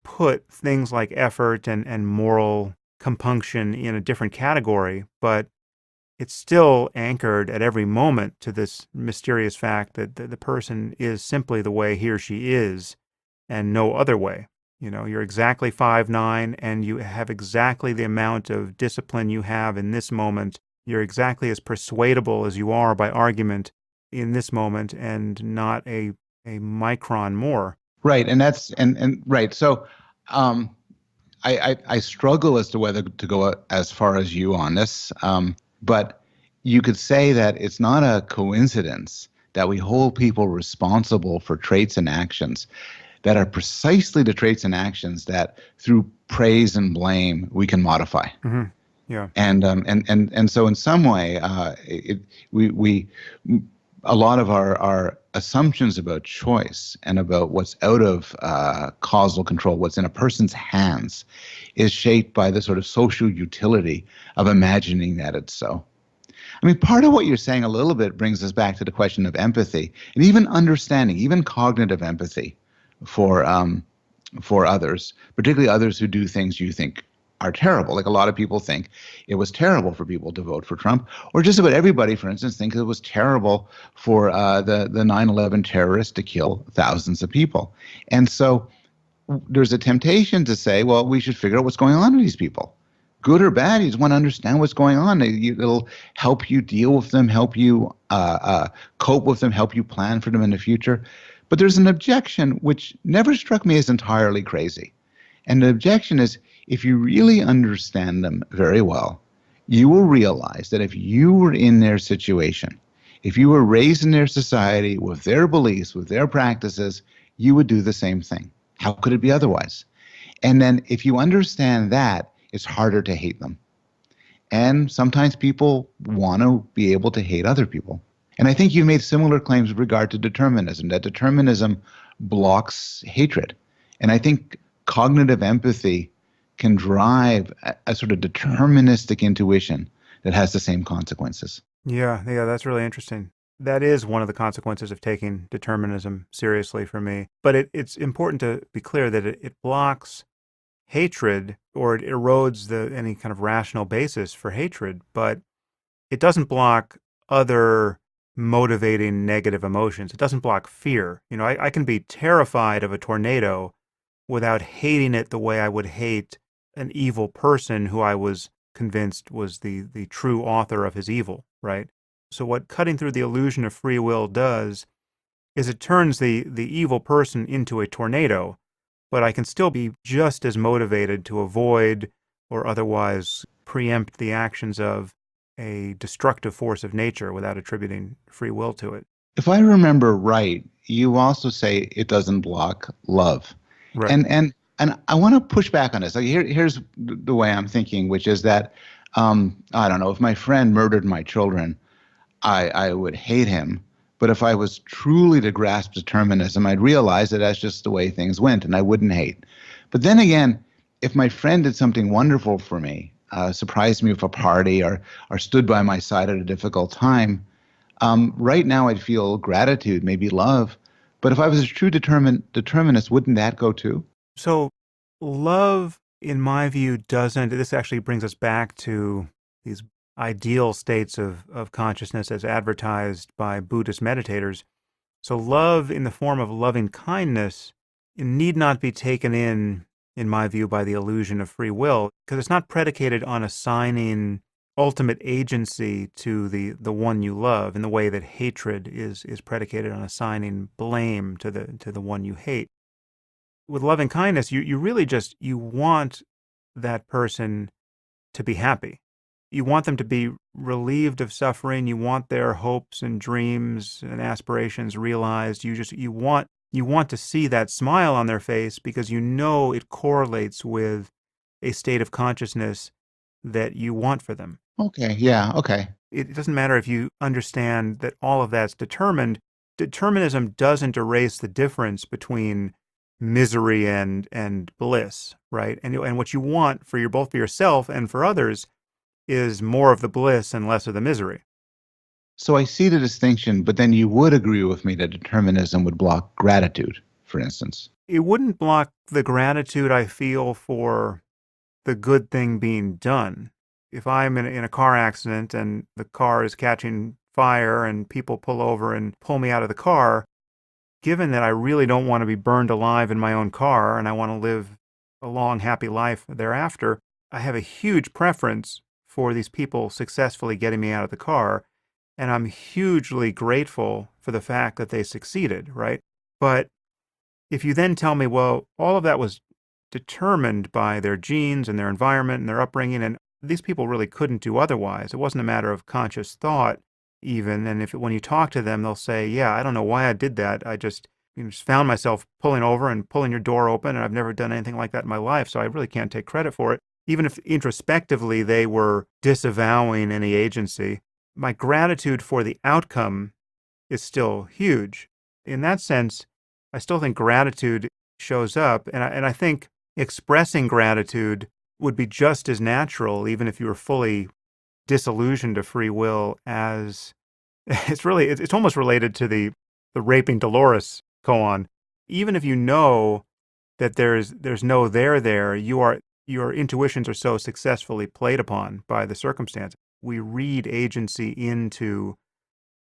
A: put things like effort and moral compunction in a different category, but it's still anchored at every moment to this mysterious fact that the person is simply the way he or she is and no other way. You're exactly 5'9", and you have exactly the amount of discipline you have in this moment. You're exactly as persuadable as you are by argument in this moment, and not a micron more.
B: Right, and that's and right. So I struggle as to whether to go as far as you on this. But you could say that it's not a coincidence that we hold people responsible for traits and actions that are precisely the traits and actions that through praise and blame we can modify.
A: Mm-hmm. Yeah.
B: And so in some way, a lot of our assumptions about choice and about what's out of causal control, what's in a person's hands, is shaped by the sort of social utility of imagining that it's so. I mean, part of what you're saying a little bit brings us back to the question of empathy and even understanding, even cognitive empathy for others, particularly others who do things you think are terrible. Like a lot of people think it was terrible for people to vote for Trump, or just about everybody, for instance, thinks it was terrible for the 9/11 terrorists to kill thousands of people. And so there's a temptation to say, well, we should figure out what's going on with these people. good or bad. You just want to understand what's going on. It'll help you deal with them, help you cope with them, help you plan for them in the future. But there's an objection which never struck me as entirely crazy. And the objection is, if you really understand them very well, you will realize that if you were in their situation, if you were raised in their society with their beliefs, with their practices, you would do the same thing. How could it be otherwise? And then if you understand that, it's harder to hate them. And sometimes people want to be able to hate other people. And I think you made similar claims with regard to determinism, that determinism blocks hatred. And I think cognitive empathy can drive a sort of deterministic intuition that has the same consequences.
A: Yeah, that's really interesting. That is one of the consequences of taking determinism seriously for me. But it's important to be clear that it blocks hatred, or it erodes any kind of rational basis for hatred, but it doesn't block other motivating negative emotions. It doesn't block fear. I can be terrified of a tornado without hating it the way I would hate an evil person who I was convinced was the true author of his evil, right? So what cutting through the illusion of free will does is it turns the evil person into a tornado, but I can still be just as motivated to avoid or otherwise preempt the actions of a destructive force of nature without attributing free will to it.
B: If I remember right, you also say it doesn't block love.
A: Right.
B: And I want to push back on this. Like here's the way I'm thinking, which is that I don't know, if my friend murdered my children, I would hate him. But if I was truly to grasp determinism, I'd realize that that's just the way things went, and I wouldn't hate. But then again, if my friend did something wonderful for me, surprised me with a party, or stood by my side at a difficult time, right now I'd feel gratitude, maybe love. But if I was a true determinist, wouldn't that go too?
A: So love, in my view, doesn't. This actually brings us back to these ideal states of consciousness as advertised by Buddhist meditators. So love in the form of loving kindness need not be taken in my view, by the illusion of free will, because it's not predicated on assigning ultimate agency to the one you love in the way that hatred is predicated on assigning blame to the one you hate. With loving kindness, you really just, you want that person to be happy. You want them to be relieved of suffering. You want their hopes and dreams and aspirations realized. You want to see that smile on their face because you know it correlates with a state of consciousness that you want for them.
B: Okay, yeah, okay.
A: It doesn't matter if you understand that all of that's determined. Determinism doesn't erase the difference between misery and bliss, right? And what you want for both for yourself and for others is more of the bliss and less of the misery.
B: So I see the distinction, but then you would agree with me that determinism would block gratitude, for instance.
A: It wouldn't block the gratitude I feel for the good thing being done. If I'm in a car accident and the car is catching fire and people pull over and pull me out of the car, given that I really don't want to be burned alive in my own car and I want to live a long, happy life thereafter, I have a huge preference for these people successfully getting me out of the car. And I'm hugely grateful for the fact that they succeeded, right? But if you then tell me, well, all of that was determined by their genes and their environment and their upbringing, and these people really couldn't do otherwise. It wasn't a matter of conscious thought even. And when you talk to them, they'll say, yeah, I don't know why I did that. I just found myself pulling over and pulling your door open, and I've never done anything like that in my life, so I really can't take credit for it. Even if introspectively they were disavowing any agency, my gratitude for the outcome is still huge. In that sense, I still think gratitude shows up, and I think expressing gratitude would be just as natural, even if you were fully disillusioned to free will, as it's almost related to the raping Dolores koan. Even if you know that there's no there, your intuitions are so successfully played upon by the circumstance. We read agency into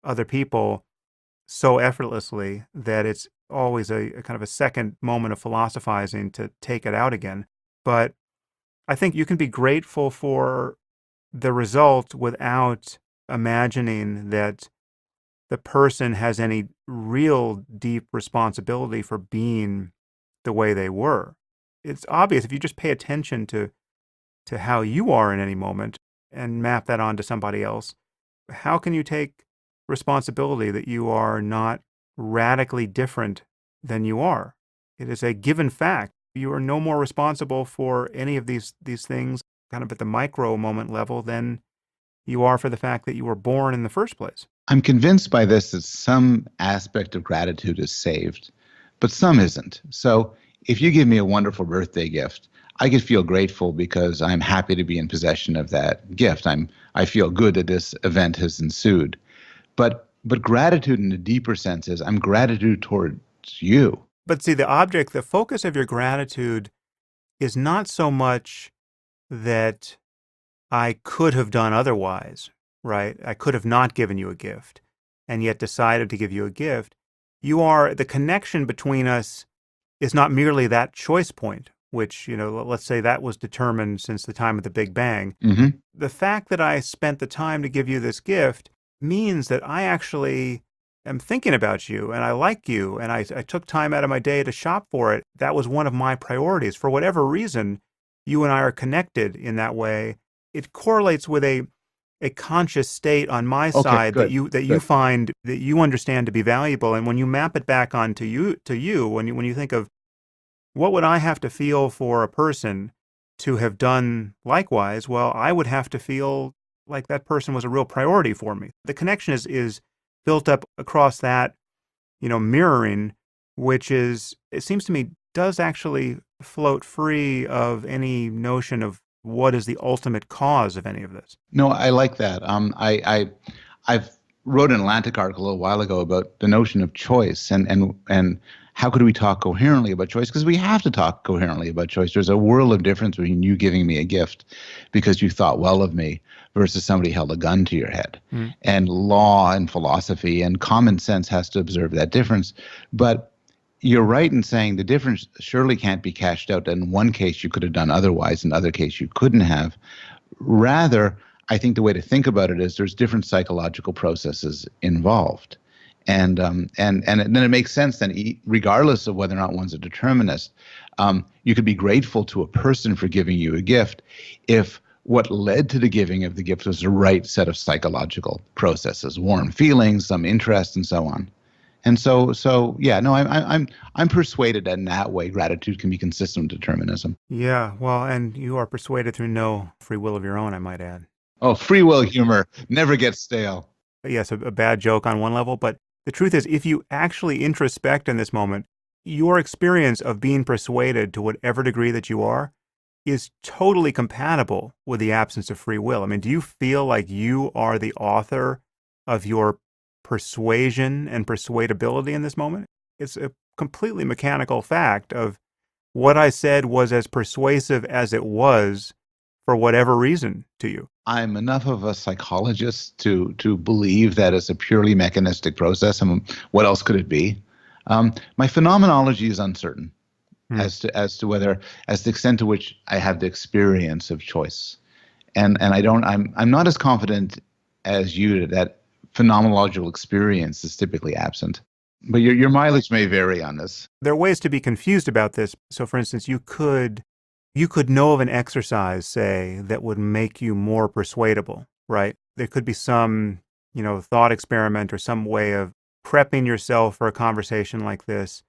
A: other people so effortlessly that it's always a kind of a second moment of philosophizing to take it out again. But I think you can be grateful for the result without imagining that the person has any real deep responsibility for being the way they were. It's obvious if you just pay attention to how you are in any moment and map that onto somebody else. How can you take responsibility that you are not radically different than you are? It is a given fact. You are no more responsible for any of these things kind of at the micro moment level than you are for the fact that you were born in the first place.
B: I'm convinced by this that some aspect of gratitude is saved, but some isn't. So if you give me a wonderful birthday gift, I could feel grateful because I'm happy to be in possession of that gift. I feel good that this event has ensued. But gratitude in a deeper sense is I'm gratitude towards you.
A: But see, the focus of your gratitude is not so much that I could have done otherwise, right? I could have not given you a gift and yet decided to give you a gift. The connection between us is not merely that choice point, which, let's say that was determined since the time of the Big Bang.
B: Mm-hmm.
A: The fact that I spent the time to give you this gift means that I actually am thinking about you and I like you and I took time out of my day to shop for it. That was one of my priorities. For whatever reason, you and I are connected in that way. It correlates with a conscious state on my side
B: good,
A: that you find that you understand to be valuable. And when you map it back onto you, when you think of what would I have to feel for a person to have done likewise, well, I would have to feel like that person was a real priority for me. The connection is built up across that, mirroring, which is, it seems to me, does actually float free of any notion of what is the ultimate cause of any of this.
B: No, I like that. I've wrote an Atlantic article a little while ago about the notion of choice and how could we talk coherently about choice? Because we have to talk coherently about choice. There's a world of difference between you giving me a gift because you thought well of me versus somebody held a gun to your head. Mm. And law and philosophy and common sense has to observe that difference. But you're right in saying the difference surely can't be cashed out. In one case, you could have done otherwise. In the other case, you couldn't have. Rather, I think the way to think about it is there's different psychological processes involved. And then it makes sense then, regardless of whether or not one's a determinist, you could be grateful to a person for giving you a gift if what led to the giving of the gift was the right set of psychological processes, warm feelings, some interest, and so on. And so yeah, no, I'm persuaded that in that way gratitude can be consistent with determinism.
A: Yeah, well, and you are persuaded through no free will of your own, I might add.
B: Oh, free will humor never gets stale.
A: Yes, a bad joke on one level, but the truth is, if you actually introspect in this moment, your experience of being persuaded to whatever degree that you are is totally compatible with the absence of free will. I mean, do you feel like you are the author of your persuasion and persuadability in this moment? It's a completely mechanical fact of what I said was as persuasive as it was for whatever reason to you.
B: I'm enough of a psychologist to believe that it's a purely mechanistic process. What else could it be? My phenomenology is uncertain as to the extent to which I have the experience of choice, and I'm not as confident as you that phenomenological experience is typically absent. But your mileage may vary on this.
A: There are ways to be confused about this. So, for instance, you could know of an exercise, say, that would make you more persuadable, right? There could be some, thought experiment or some way of prepping yourself for a conversation like this,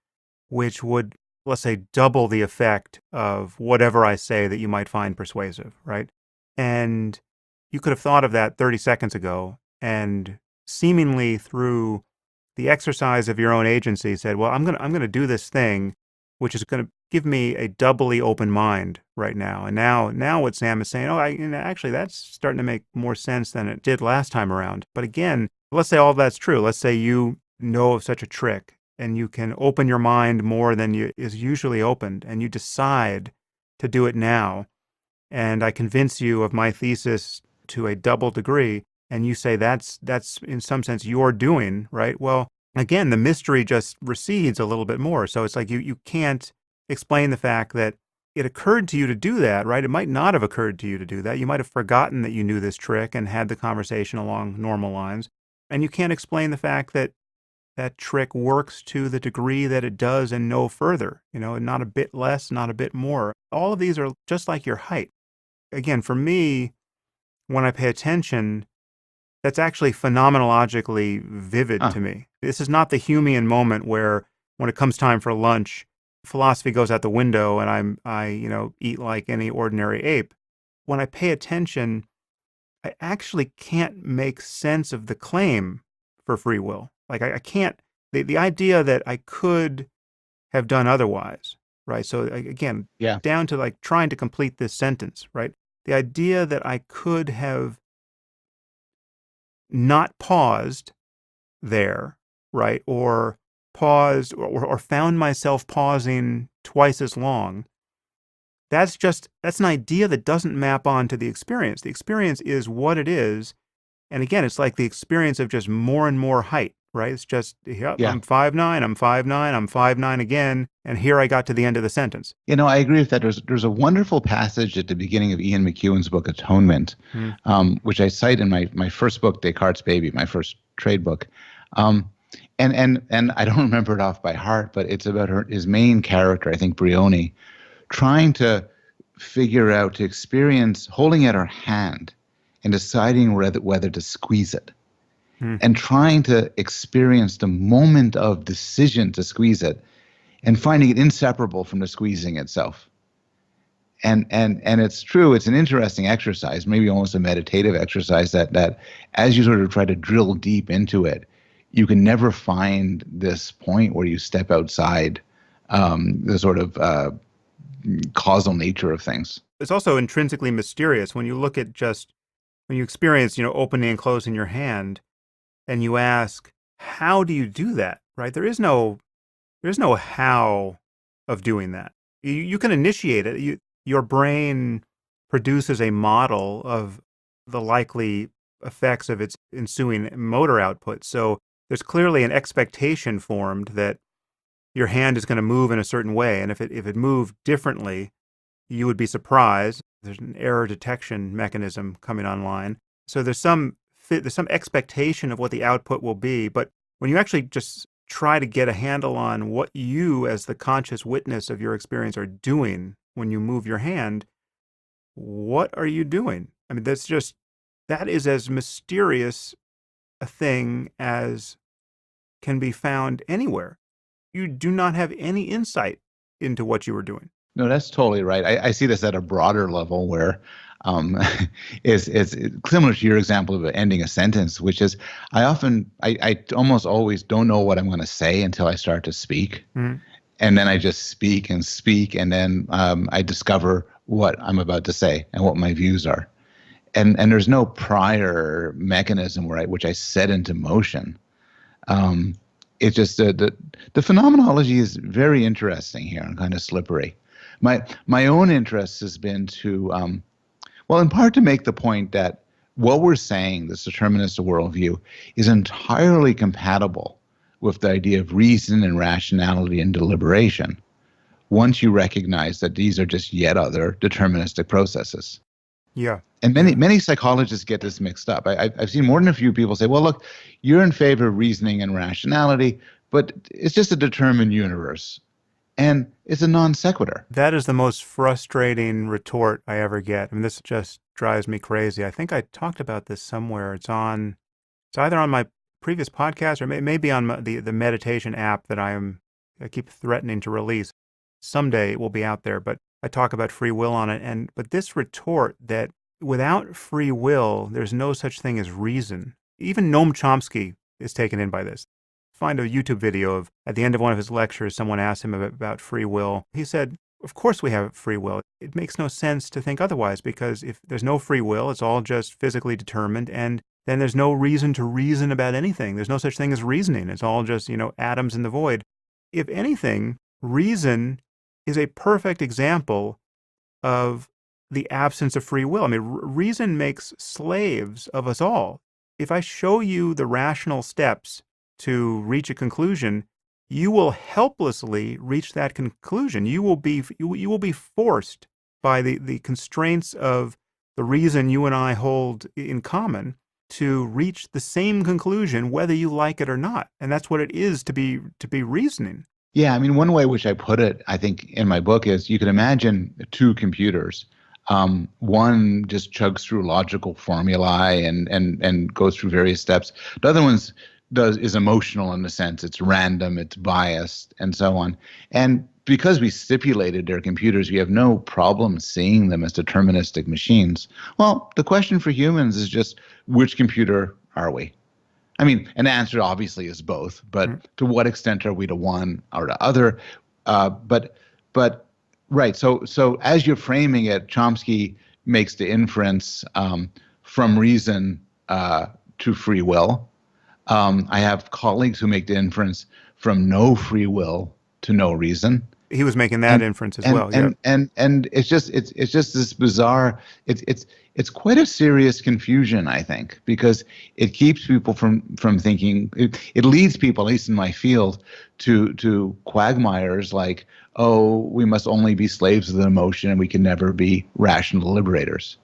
A: which would, let's say, double the effect of whatever I say that you might find persuasive, right? And you could have thought of that 30 seconds ago and seemingly through the exercise of your own agency said, well, I'm going to do this thing, which is going to give me a doubly open mind right now. And now what Sam is saying, actually that's starting to make more sense than it did last time around. But again, let's say all that's true. Let's say you know of such a trick and you can open your mind more than is usually opened, and you decide to do it now. And I convince you of my thesis to a double degree, and you say that's in some sense your doing, right? Well, again, the mystery just recedes a little bit more. So it's like you can't explain the fact that it occurred to you to do that, right? It might not have occurred to you to do that. You might have forgotten that you knew this trick and had the conversation along normal lines. And you can't explain the fact that that trick works to the degree that it does and no further, not a bit less, not a bit more. All of these are just like your height. Again, for me, when I pay attention, that's actually phenomenologically vivid to me. This is not the Humean moment where when it comes time for lunch, philosophy goes out the window and I eat like any ordinary ape. When I pay attention, I actually can't make sense of the claim for free will. Like I can't, the idea that I could have done otherwise, right? So again, down to like trying to complete this sentence, right? The idea that I could have not paused there, right? Or paused or found myself pausing twice as long. That's an idea that doesn't map onto the experience. The experience is what it is. And again, it's like the experience of just more and more height, right? It's just, I'm 5'9", I'm 5'9", I'm 5'9" again. And here I got to the end of the sentence.
B: I agree with that. There's a wonderful passage at the beginning of Ian McEwan's book, Atonement, which I cite in my first book, Descartes' Baby, my first trade book. And I don't remember it off by heart, but it's about his main character, I think Brioni, trying to figure out, to experience holding out her hand and deciding whether to squeeze it. And trying to experience the moment of decision to squeeze it and finding it inseparable from the squeezing itself. And it's true, it's an interesting exercise, maybe almost a meditative exercise that as you sort of try to drill deep into it, you can never find this point where you step outside the sort of causal nature of things.
A: It's also intrinsically mysterious when you look at when you experience, opening and closing your hand and you ask, how do you do that, right? There's no how of doing that. You can initiate it. Your brain produces a model of the likely effects of its ensuing motor output. So there's clearly an expectation formed that your hand is going to move in a certain way. And if it moved differently, you would be surprised. There's an error detection mechanism coming online. So there's some expectation of what the output will be. But when you actually just try to get a handle on what you, as the conscious witness of your experience, are doing when you move your hand, what are you doing? I mean, that is as mysterious a thing as can be found anywhere. You do not have any insight into what you were doing.
B: No, that's totally right. I see this at a broader level where is similar to your example of ending a sentence, which is I almost always don't know what I'm going to say until I start to speak. And then I just speak, and then I discover what I'm about to say and what my views are. And there's no prior mechanism which I set into motion. It's just the phenomenology is very interesting here and kind of slippery. My own interest has been to, in part to make the point that what we're saying, this deterministic worldview, is entirely compatible with the idea of reason and rationality and deliberation, once you recognize that these are just yet other deterministic processes.
A: Yeah.
B: And many psychologists get this mixed up. I've seen more than a few people say, well, look, you're in favor of reasoning and rationality, but it's just a determined universe. And it's a non sequitur.
A: That is the most frustrating retort I ever get. I mean, this just drives me crazy. I think I talked about this somewhere. It's either on my previous podcast or maybe on the meditation app that I keep threatening to release. Someday it will be out there, but I talk about free will on it. But this retort that without free will, there's no such thing as reason. Even Noam Chomsky is taken in by this. Find a YouTube video of, at the end of one of his lectures, someone asked him about free will. He said, of course we have free will. It makes no sense to think otherwise, because if there's no free will, it's all just physically determined, and then there's no reason to reason about anything. There's no such thing as reasoning. It's all just, atoms in the void. If anything, reason is a perfect example of the absence of free will. I mean, reason makes slaves of us all. If I show you the rational steps to reach a conclusion, you will helplessly reach that conclusion. You will be forced by the constraints of the reason you and I hold in common to reach the same conclusion whether you like it or not. And that's what it is to be reasoning.
B: Yeah, I mean, one way which I put it, I think, in my book is you can imagine two computers. One just chugs through logical formulae and goes through various steps. The other one's is emotional in the sense it's random, it's biased, and so on. And because we stipulated their computers, we have no problem seeing them as deterministic machines. Well, the question for humans is just which computer are we? I mean, an answer obviously is both, but to what extent are we to one or the other? But right. So as you're framing it, Chomsky makes the inference from reason to free will. I have colleagues who make the inference from no free will to no reason.
A: He was making that inference as well.
B: And it's just this bizarre. It's quite a serious confusion, I think, because it keeps people from thinking. It leads people, at least in my field, to quagmires like, oh, we must only be slaves of the emotion and we can never be rational liberators.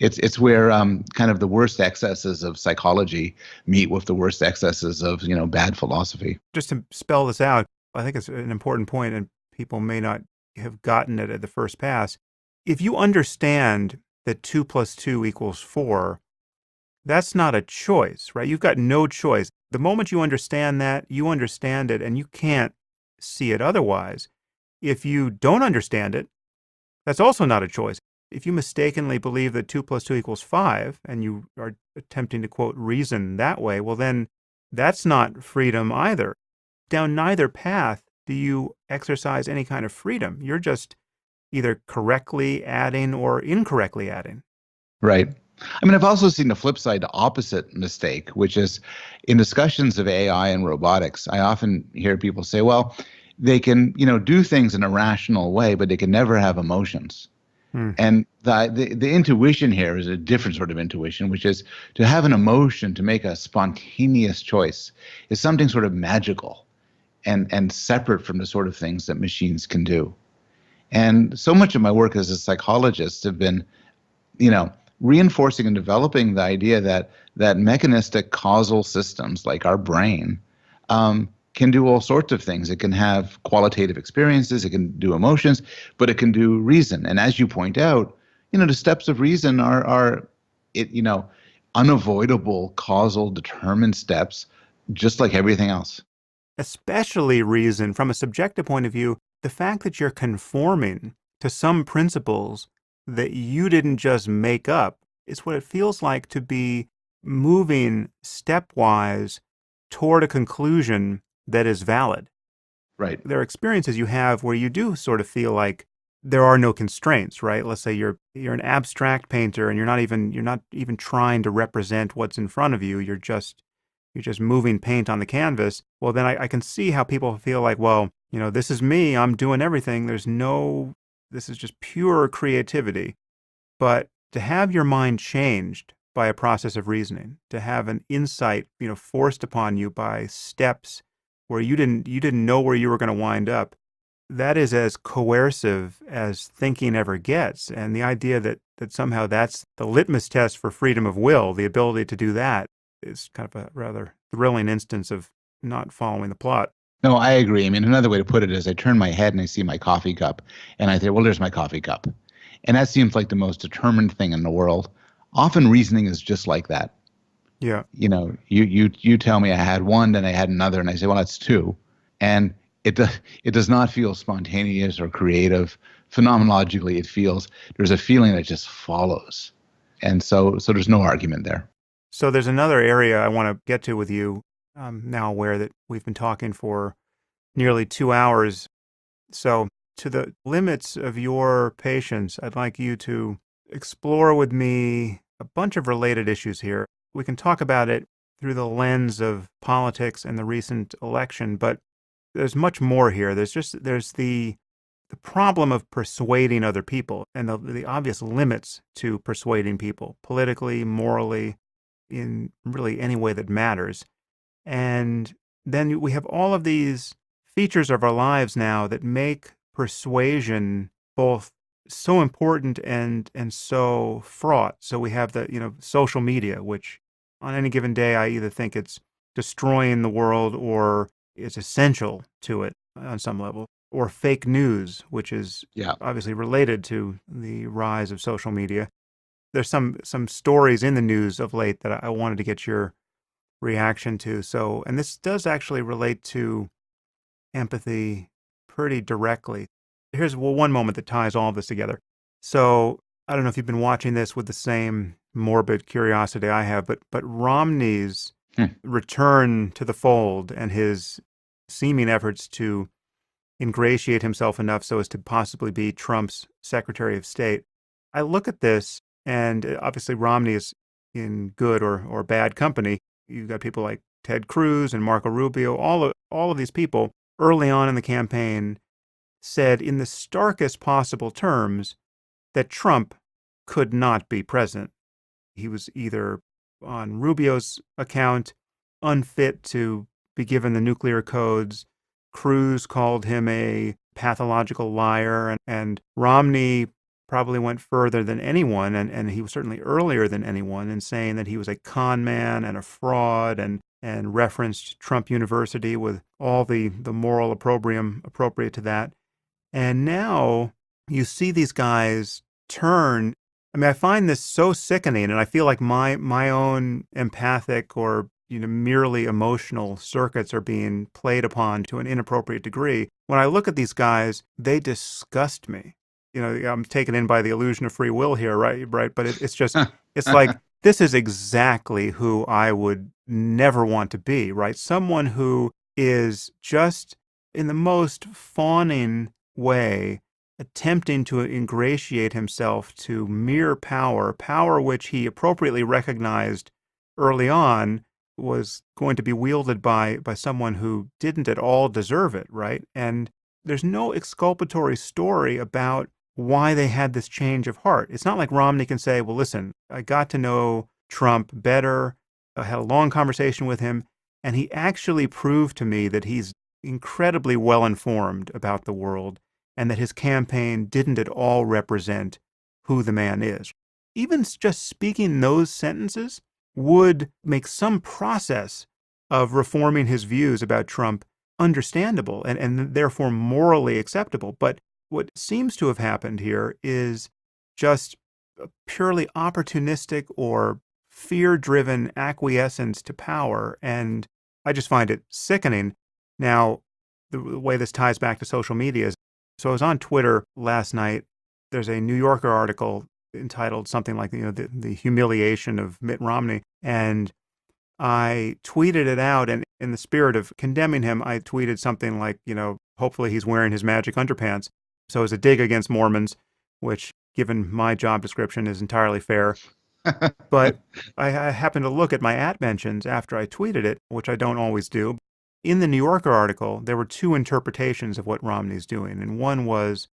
B: It's where kind of the worst excesses of psychology meet with the worst excesses of bad philosophy.
A: Just to spell this out, I think it's an important point, and people may not have gotten it at the first pass. If you understand that 2 + 2 = 4, that's not a choice, right? You've got no choice. The moment you understand that, you understand it, and you can't see it otherwise. If you don't understand it, that's also not a choice. If you mistakenly believe that 2 + 2 = 5, and you are attempting to, quote, reason that way, well, then that's not freedom either. Down neither path do you exercise any kind of freedom. You're just either correctly adding or incorrectly adding.
B: Right. I mean, I've also seen the flip side, the opposite mistake, which is in discussions of AI and robotics, I often hear people say, well, they can, do things in a rational way, but they can never have emotions. And the intuition here is a different sort of intuition, which is to have an emotion, to make a spontaneous choice, is something sort of magical and separate from the sort of things that machines can do. And so much of my work as a psychologist have been, reinforcing and developing the idea that mechanistic causal systems like our brain can do all sorts of things. It can have qualitative experiences, it can do emotions, but it can do reason. And as you point out, the steps of reason are unavoidable, causal, determined steps, just like everything else.
A: Especially reason, from a subjective point of view, the fact that you're conforming to some principles that you didn't just make up is what it feels like to be moving stepwise toward a conclusion that is valid.
B: Right.
A: There are experiences you have where you do sort of feel like there are no constraints, right? Let's say you're an abstract painter and you're not even trying to represent what's in front of you. You're just moving paint on the canvas. Well, then I can see how people feel like, well, this is me. I'm doing everything. This is just pure creativity. But to have your mind changed by a process of reasoning, to have an insight, forced upon you by steps where you didn't know where you were going to wind up, that is as coercive as thinking ever gets. And the idea that somehow that's the litmus test for freedom of will, the ability to do that, is kind of a rather thrilling instance of not following the plot.
B: No, I agree. I mean, another way to put it is I turn my head and I see my coffee cup and I say, well, there's my coffee cup. And that seems like the most determined thing in the world. Often reasoning is just like that.
A: Yeah.
B: You tell me I had one, then I had another, and I say, well, that's two. And it does not feel spontaneous or creative. Phenomenologically, there's a feeling that just follows. And so there's no argument there.
A: So there's another area I want to get to with you. I'm now aware that we've been talking for nearly 2 hours. So to the limits of your patience, I'd like you to explore with me a bunch of related issues here. We can talk about it through the lens of politics and the recent election, but there's much more here. There's the problem of persuading other people and the obvious limits to persuading people, politically, morally, in really any way that matters. And then we have all of these features of our lives now that make persuasion both so important and so fraught. So we have the social media, which on any given day I either think it's destroying the world or it's essential to it on some level, or fake news, which is
B: Yeah.
A: obviously related to the rise of social media. There's some stories in the news of late that I wanted to get your reaction to. So, and this does actually relate to empathy pretty directly. Here's one moment that ties all of this together. So, I don't know if you've been watching this with the same morbid curiosity I have, but Romney's return to the fold and his seeming efforts to ingratiate himself enough so as to possibly be Trump's Secretary of State. I look at this, and obviously Romney is in good or bad company. You've got people like Ted Cruz and Marco Rubio. All of these people early on in the campaign said in the starkest possible terms that Trump could not be president. He was either, on Rubio's account, unfit to be given the nuclear codes. Cruz called him a pathological liar, and Romney probably went further than anyone, and he was certainly earlier than anyone in saying that he was a con man and a fraud, and referenced Trump University with all the moral opprobrium appropriate to that. And now you see these guys turn. I mean, I find this so sickening, and I feel like my own empathic or merely emotional circuits are being played upon to an inappropriate degree. When I look at these guys, they disgust me. I'm taken in by the illusion of free will here, right? But it's just, it's like, this is exactly who I would never want to be, right? Someone who is just in the most fawning way attempting to ingratiate himself to mere power which he appropriately recognized early on was going to be wielded by someone who didn't at all deserve it, right? And there's no exculpatory story about why they had this change of heart. It's not like Romney can say, well, listen, I got to know Trump better, I had a long conversation with him, and he actually proved to me that he's incredibly well-informed about the world and that his campaign didn't at all represent who the man is. Even just speaking those sentences would make some process of reforming his views about Trump understandable and therefore morally acceptable. But what seems to have happened here is just a purely opportunistic or fear-driven acquiescence to power, and I just find it sickening. Now, the way this ties back to social media is, so I was on Twitter last night. There's a New Yorker article entitled something like, the humiliation of Mitt Romney, and I tweeted it out, and in the spirit of condemning him, I tweeted something like, hopefully he's wearing his magic underpants. So it was a dig against Mormons, which, given my job description, is entirely fair. But I happened to look at my @mentions after I tweeted it, which I don't always do. In the New Yorker article, there were two interpretations of what Romney's doing, and one was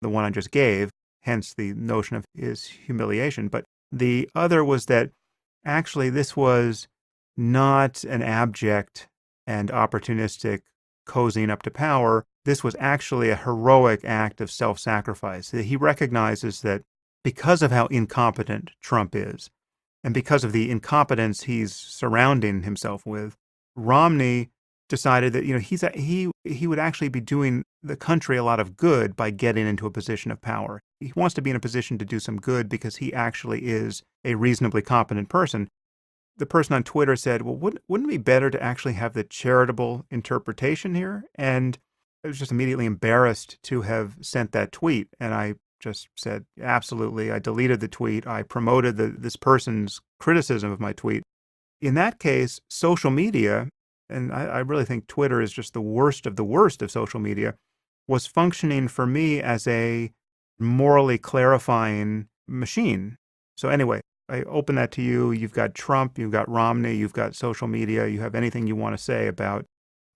A: the one I just gave, hence the notion of his humiliation. But the other was that actually this was not an abject and opportunistic cozying up to power. This was actually a heroic act of self-sacrifice. He recognizes that because of how incompetent Trump is, and because of the incompetence he's surrounding himself with, Romney decided that he would actually be doing the country a lot of good by getting into a position of power. He wants to be in a position to do some good because he actually is a reasonably competent person. The person on Twitter said, well, wouldn't it be better to actually have the charitable interpretation here? And I was just immediately embarrassed to have sent that tweet. And I just said, absolutely. I deleted the tweet. I promoted this person's criticism of my tweet. In that case, social media, and I really think Twitter is just the worst of social media, was functioning for me as a morally clarifying machine. So anyway, I open that to you. You've got Trump, you've got Romney, you've got social media. You have anything you want to say about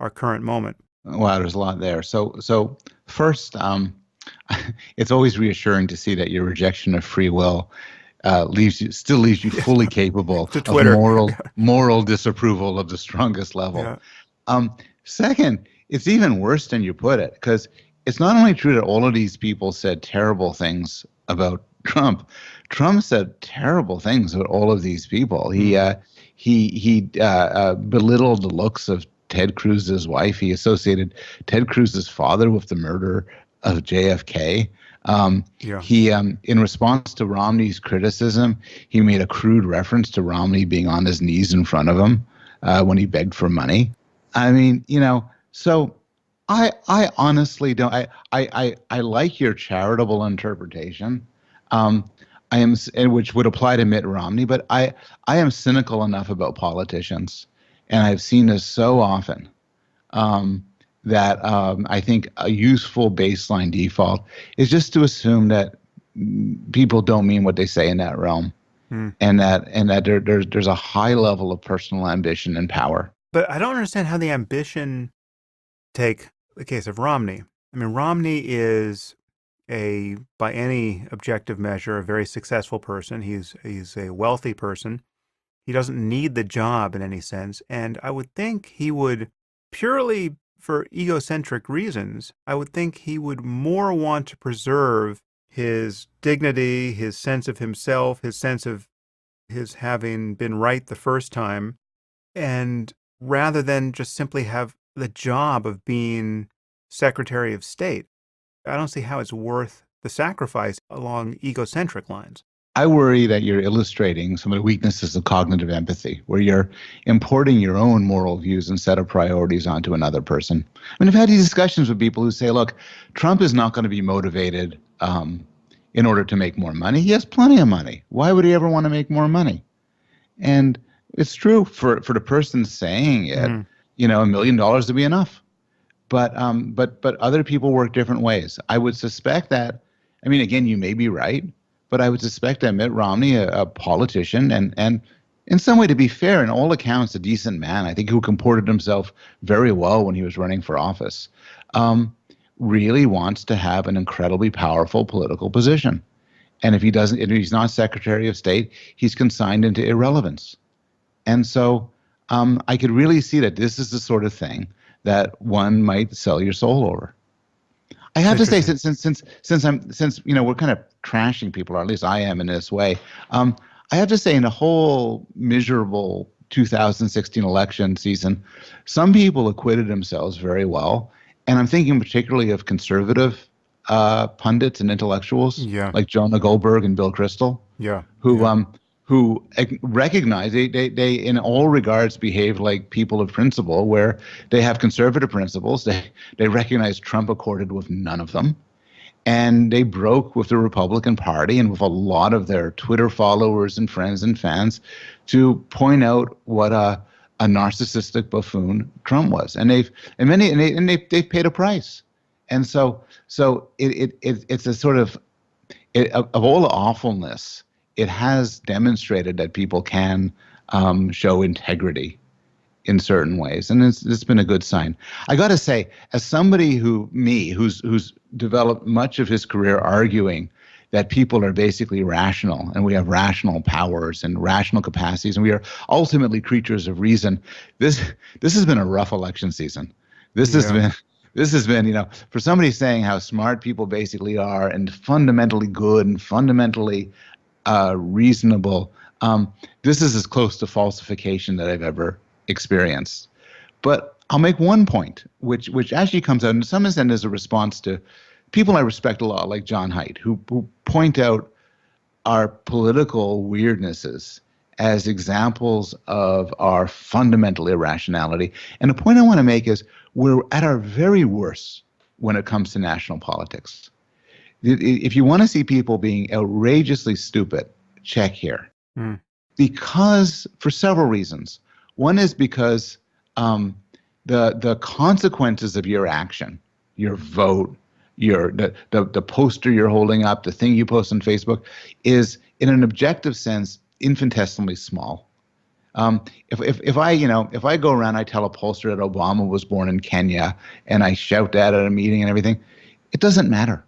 A: our current moment?
B: Wow, there's a lot there. So first, it's always reassuring to see that your rejection of free will still leaves you fully capable of moral disapproval of the strongest level.
A: Yeah.
B: Second, it's even worse than you put it, because it's not only true that all of these people said terrible things about Trump. Trump said terrible things about all of these people. He belittled the looks of Ted Cruz's wife. He associated Ted Cruz's father with the murder of JFK.
A: Yeah.
B: In response to Romney's criticism, he made a crude reference to Romney being on his knees in front of him when he begged for money. I mean, so I honestly don't. I like your charitable interpretation. I am, which would apply to Mitt Romney, but I am cynical enough about politicians, and I've seen this so often that I think a useful baseline default is just to assume that people don't mean what they say in that realm, and that there's a high level of personal ambition and power.
A: But I don't understand how the ambition, take the case of Romney. I mean, Romney is by any objective measure, a very successful person. He's a wealthy person. He doesn't need the job in any sense. And I would think he would, purely for egocentric reasons, I would think he would more want to preserve his dignity, his sense of himself, his sense of his having been right the first time, and rather than just simply have the job of being Secretary of State. I don't see how it's worth the sacrifice along egocentric lines.
B: I worry that you're illustrating some of the weaknesses of cognitive empathy, where you're importing your own moral views and set of priorities onto another person. I mean, I've had these discussions with people who say, look, Trump is not going to be motivated in order to make more money. He has plenty of money. Why would he ever want to make more money? And it's true for the person saying it, $1 million would be enough. But other people work different ways. I would suspect that, I mean, again, you may be right, but I would suspect that Mitt Romney, a politician, and in some way, to be fair, in all accounts, a decent man, I think, who comported himself very well when he was running for office, really wants to have an incredibly powerful political position. And if he's not Secretary of State, he's consigned into irrelevance. And so I could really see that this is the sort of thing that one might sell your soul over. I have to say, since we're kind of trashing people, or at least I am in this way, I have to say, in a whole miserable 2016 election season, some people acquitted themselves very well, and I'm thinking particularly of conservative pundits and intellectuals, like Jonah Goldberg and Bill Kristol, who recognize they in all regards behave like people of principle, where they have conservative principles. They recognize Trump accorded with none of them. And they broke with the Republican Party and with a lot of their Twitter followers and friends and fans to point out what a narcissistic buffoon Trump was. And they've paid a price. And so it's a sort of all the awfulness. It has demonstrated that people can show integrity in certain ways, and it's been a good sign. I got to say, as somebody who's developed much of his career arguing that people are basically rational, and we have rational powers and rational capacities, and we are ultimately creatures of reason. This has been a rough election season. This has been, for somebody saying how smart people basically are and fundamentally good and fundamentally reasonable. This is as close to falsification that I've ever experienced. But I'll make one point, which actually comes out in some extent as a response to people I respect a lot, like John Haidt, who point out our political weirdnesses as examples of our fundamental irrationality. And the point I want to make is we're at our very worst when it comes to national politics. If you want to see people being outrageously stupid, check here. Because, for several reasons. One is because the consequences of your action, your vote, the poster you're holding up, the thing you post on Facebook, is, in an objective sense, infinitesimally small. If I go around, I tell a pollster that Obama was born in Kenya, and I shout that at a meeting and everything, it doesn't matter.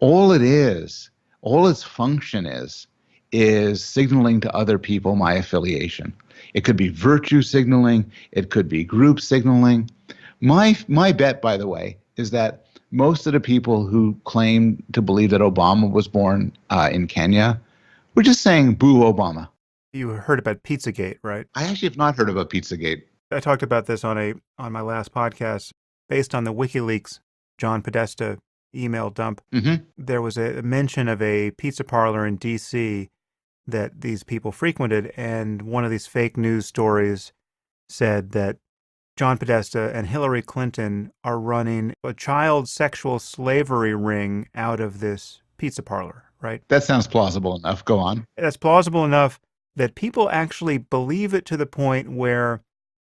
B: All its function is signaling to other people my affiliation. It could be virtue signaling. It could be group signaling. My bet, by the way, is that most of the people who claim to believe that Obama was born in Kenya were just saying, boo, Obama.
A: You heard about Pizzagate, right?
B: I actually have not heard about Pizzagate.
A: I talked about this on my last podcast. Based on the WikiLeaks John Podesta email dump, there was a mention of a pizza parlor in D.C. that these people frequented, and one of these fake news stories said that John Podesta and Hillary Clinton are running a child sexual slavery ring out of this pizza parlor, right?
B: That sounds plausible enough. Go on.
A: That's plausible enough that people actually believe it to the point where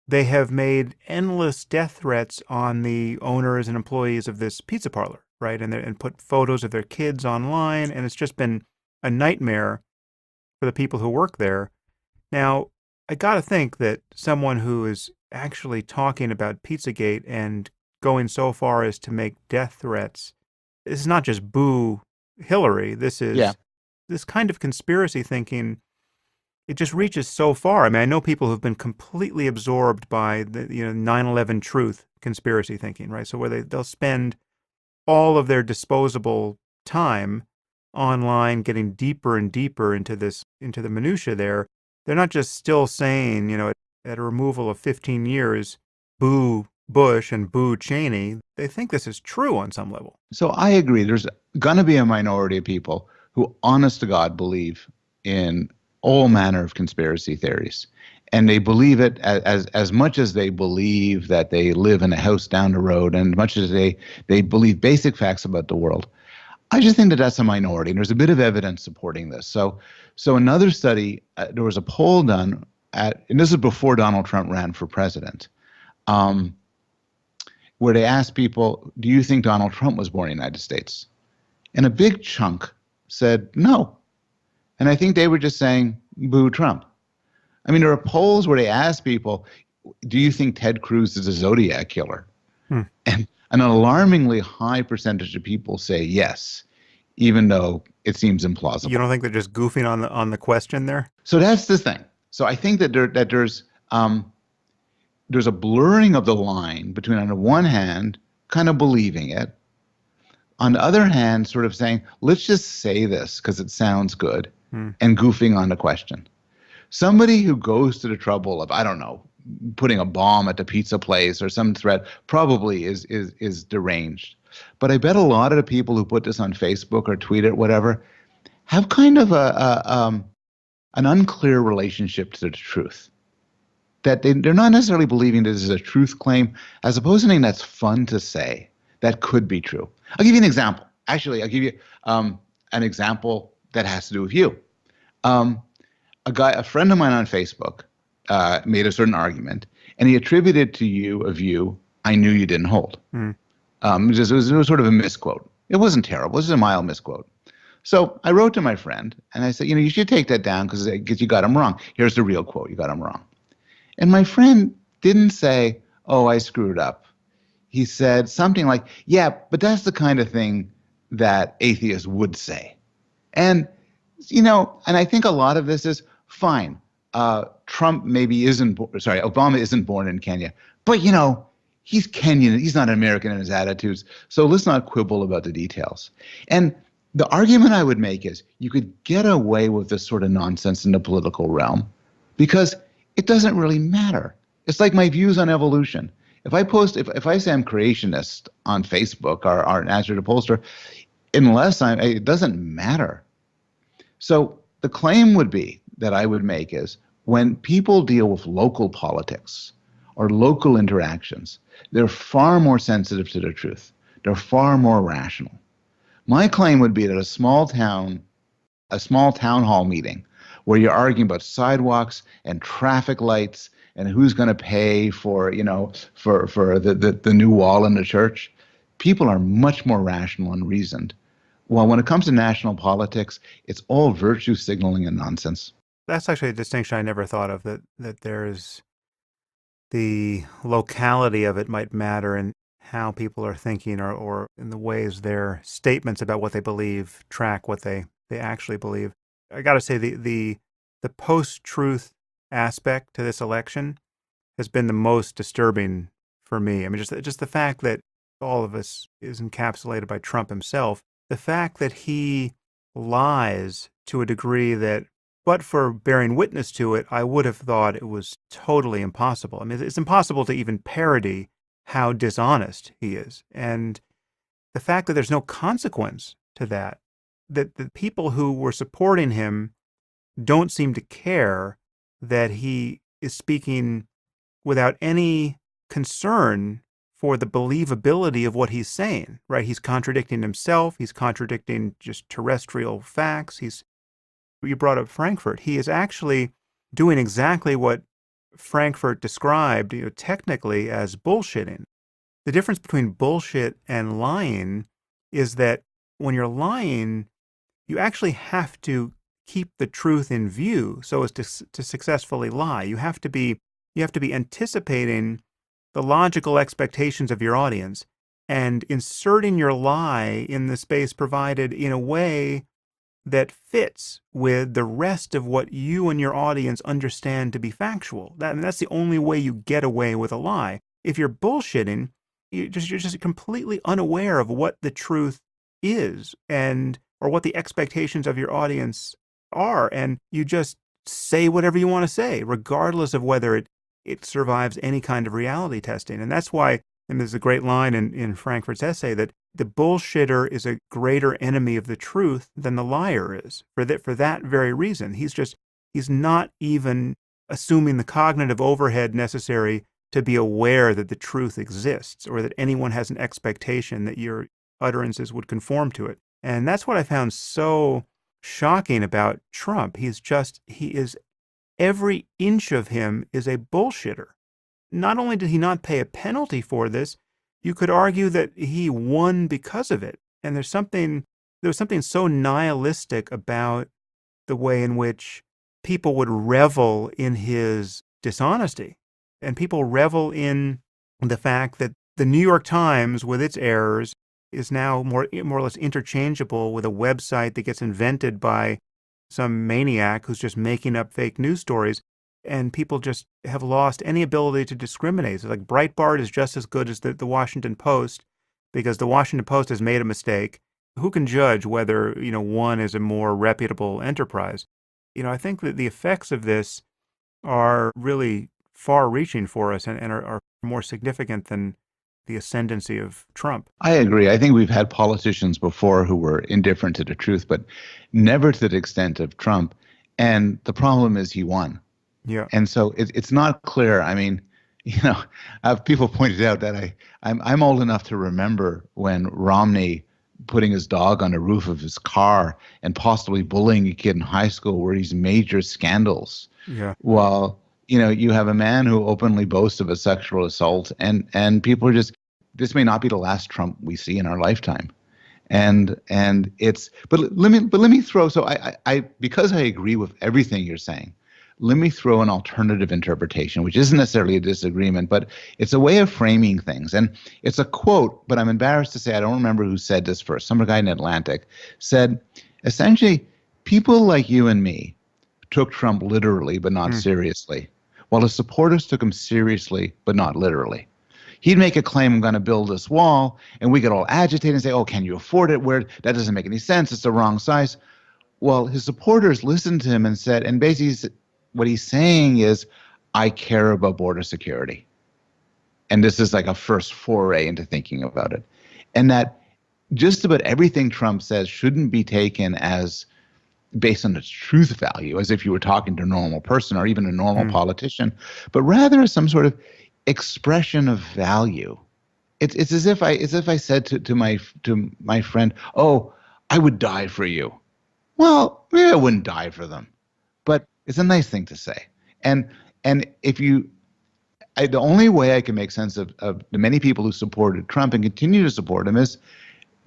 A: they have made endless death threats on the owners and employees of this pizza parlor, right? And put photos of their kids online, and it's just been a nightmare for the people who work there. Now, I got to think that someone who is actually talking about Pizzagate and going so far as to make death threats, this is not just boo Hillary. This is this kind of conspiracy thinking. It just reaches so far. I mean, I know people who've been completely absorbed by the 9/11 truth conspiracy thinking, right? So where they'll spend all of their disposable time online getting deeper and deeper into the minutia there. They're not just still saying, at a removal of 15 years, boo Bush and boo Cheney. They think this is true on some level.
B: So I agree. There's going to be a minority of people who, honest to God, believe in all manner of conspiracy theories. And they believe it as much as they believe that they live in a house down the road, and as much as they believe basic facts about the world. I just think that that's a minority, and there's a bit of evidence supporting this. So another study, there was a poll done and this is before Donald Trump ran for president, where they asked people, do you think Donald Trump was born in the United States? And a big chunk said no. And I think they were just saying, boo Trump. I mean, there are polls where they ask people, do you think Ted Cruz is a Zodiac killer? And an alarmingly high percentage of people say yes, even though it seems implausible.
A: You don't think they're just goofing on the question there?
B: So that's the thing. So I think that there's a blurring of the line between, on the one hand, kind of believing it, on the other hand, sort of saying, let's just say this because it sounds good, and goofing on the question. Somebody who goes to the trouble of, I don't know, putting a bomb at the pizza place or some threat probably is deranged. But I bet a lot of the people who put this on Facebook or tweet it, whatever, have kind of an unclear relationship to the truth. That they're not necessarily believing this is a truth claim, as opposed to something that's fun to say that could be true. I'll give you an example. Actually, I'll give you an example that has to do with you. A friend of mine on Facebook made a certain argument, and he attributed to you a view I knew you didn't hold. It was sort of a misquote. It wasn't terrible. It was a mild misquote. So I wrote to my friend, and I said, you should take that down because you got him wrong. Here's the real quote. You got him wrong. And my friend didn't say, oh, I screwed up. He said something like, yeah, but that's the kind of thing that atheists would say. And, and I think a lot of this is fine. Obama isn't born in Kenya. But, he's Kenyan. He's not American in his attitudes. So let's not quibble about the details. And the argument I would make is you could get away with this sort of nonsense in the political realm because it doesn't really matter. It's like my views on evolution. If I say I'm creationist on Facebook or answer to pollster, it doesn't matter. So the claim would be that I would make is when people deal with local politics or local interactions, they're far more sensitive to the truth. They're far more rational. My claim would be that a small town hall meeting where you're arguing about sidewalks and traffic lights and who's going to pay for the new wall in the church, people are much more rational and reasoned. Well, when it comes to national politics, it's all virtue signaling and nonsense.
A: That's actually a distinction I never thought of, that there's the locality of it might matter in how people are thinking or in the ways their statements about what they believe track what they actually believe. I got to say, the post-truth aspect to this election has been the most disturbing for me. I mean, just the fact that all of us is encapsulated by Trump himself, the fact that he lies to a degree that, but for bearing witness to it, I would have thought it was totally impossible. I mean, it's impossible to even parody how dishonest he is. And the fact that there's no consequence to that, that the people who were supporting him don't seem to care that he is speaking without any concern for the believability of what he's saying, right? He's contradicting himself. He's contradicting just terrestrial facts. You brought up Frankfurt. He is actually doing exactly what Frankfurt described, technically as bullshitting. The difference between bullshit and lying is that when you're lying, you actually have to keep the truth in view so as to successfully lie. You have to be anticipating the logical expectations of your audience and inserting your lie in the space provided in a way that fits with the rest of what you and your audience understand to be factual. That's the only way you get away with a lie. If you're bullshitting, you're just completely unaware of what the truth is or what the expectations of your audience are, and you just say whatever you want to say, regardless of whether it survives any kind of reality testing. And that's why, and there's a great line in Frankfurt's essay, that the bullshitter is a greater enemy of the truth than the liar is. For that very reason, he's not even assuming the cognitive overhead necessary to be aware that the truth exists or that anyone has an expectation that your utterances would conform to it. And that's what I found so shocking about Trump. Every inch of him is a bullshitter. Not only did he not pay a penalty for this, you could argue that he won because of it. And there was something so nihilistic about the way in which people would revel in his dishonesty. And people revel in the fact that the New York Times, with its errors, is now more or less interchangeable with a website that gets invented by some maniac who's just making up fake news stories. And people just have lost any ability to discriminate. So like Breitbart is just as good as the Washington Post because the Washington Post has made a mistake. Who can judge whether, one is a more reputable enterprise? I think that the effects of this are really far-reaching for us and are more significant than the ascendancy of Trump.
B: I agree. I think we've had politicians before who were indifferent to the truth, but never to the extent of Trump. And the problem is he won.
A: Yeah.
B: And so it's not clear. I mean, people pointed out that I'm old enough to remember when Romney putting his dog on the roof of his car and possibly bullying a kid in high school were these major scandals.
A: Yeah.
B: While, you have a man who openly boasts of a sexual assault and people are just, this may not be the last Trump we see in our lifetime. And but let me throw, so I because I agree with everything you're saying, let me throw an alternative interpretation, which isn't necessarily a disagreement, but it's a way of framing things. And it's a quote, but I'm embarrassed to say I don't remember who said this first. Some guy in Atlantic said, essentially, people like you and me took Trump literally, but not seriously, while his supporters took him seriously, but not literally. He'd make a claim, I'm going to build this wall, and we get all agitated and say, oh, can you afford it? That doesn't make any sense. It's the wrong size. Well, his supporters listened to him and said, and basically what he's saying is, I care about border security. And this is like a first foray into thinking about it. And that just about everything Trump says shouldn't be taken as based on its truth value, as if you were talking to a normal person or even a normal politician, but rather as some sort of expression of value. It's as if I said to my friend, oh, I would die for you. Well, maybe I wouldn't die for them, but it's a nice thing to say. And if the only way I can make sense of the many people who supported Trump and continue to support him is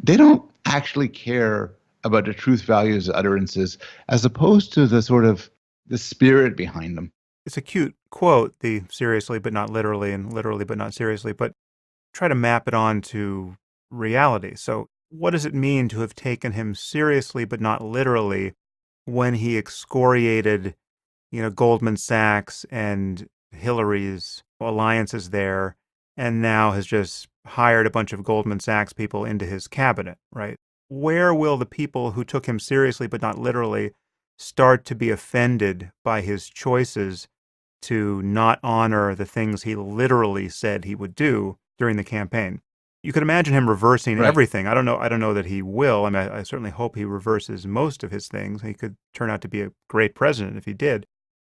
B: they don't actually care about the truth values utterances as opposed to the sort of the spirit behind them.
A: It's a cute quote, the seriously but not literally and literally but not seriously, but try to map it on to reality. So what does it mean to have taken him seriously but not literally when he excoriated, Goldman Sachs and Hillary's alliances there, and now has just hired a bunch of Goldman Sachs people into his cabinet, right? Where will the people who took him seriously but not literally start to be offended by his choices to not honor the things he literally said he would do during the campaign? You could imagine him reversing
B: Right.
A: everything. I don't know that he will. I mean, I certainly hope he reverses most of his things. He could turn out to be a great president if he did.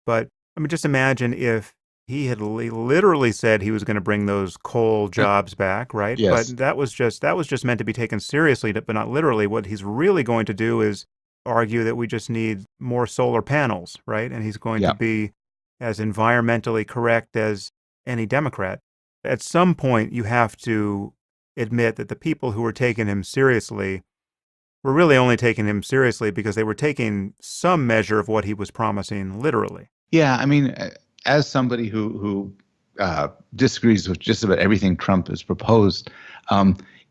A: But I mean, just imagine if he had literally said he was going to bring those coal jobs back, right?
B: Yes.
A: But that was just meant to be taken seriously, but not literally. What he's really going to do is argue that we just need more solar panels, right? And he's going to
B: Yeah.
A: be as environmentally correct as any Democrat. At some point, you have to admit that the people who were taking him seriously were really only taking him seriously because they were taking some measure of what he was promising literally.
B: Yeah, I mean, as somebody who disagrees with just about everything Trump has proposed,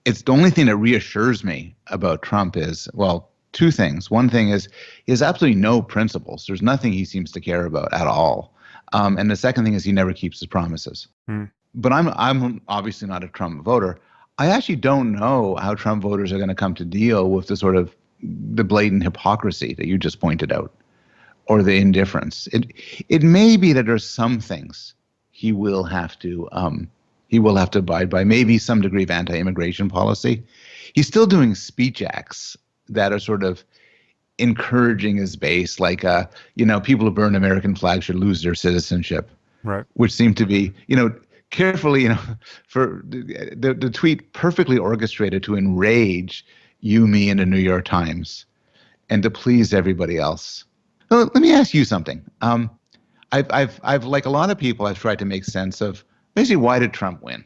B: it's the only thing that reassures me about Trump is, well, two things. One thing is he has absolutely no principles. There's nothing he seems to care about at all. And the second thing is he never keeps his promises. But I'm obviously not a Trump voter. I actually don't know how Trump voters are going to come to deal with the blatant hypocrisy that you just pointed out, or the indifference. It may be that there's some things he will have to abide by, maybe some degree of anti-immigration policy. He's still doing speech acts that are sort of encouraging his base, like people who burn American flags should lose their citizenship,
A: right?
B: Which seem to be carefully, for the tweet perfectly orchestrated to enrage you, me, and the New York Times, and to please everybody else. So let me ask you something. I've like a lot of people, I've tried to make sense of basically why did Trump win?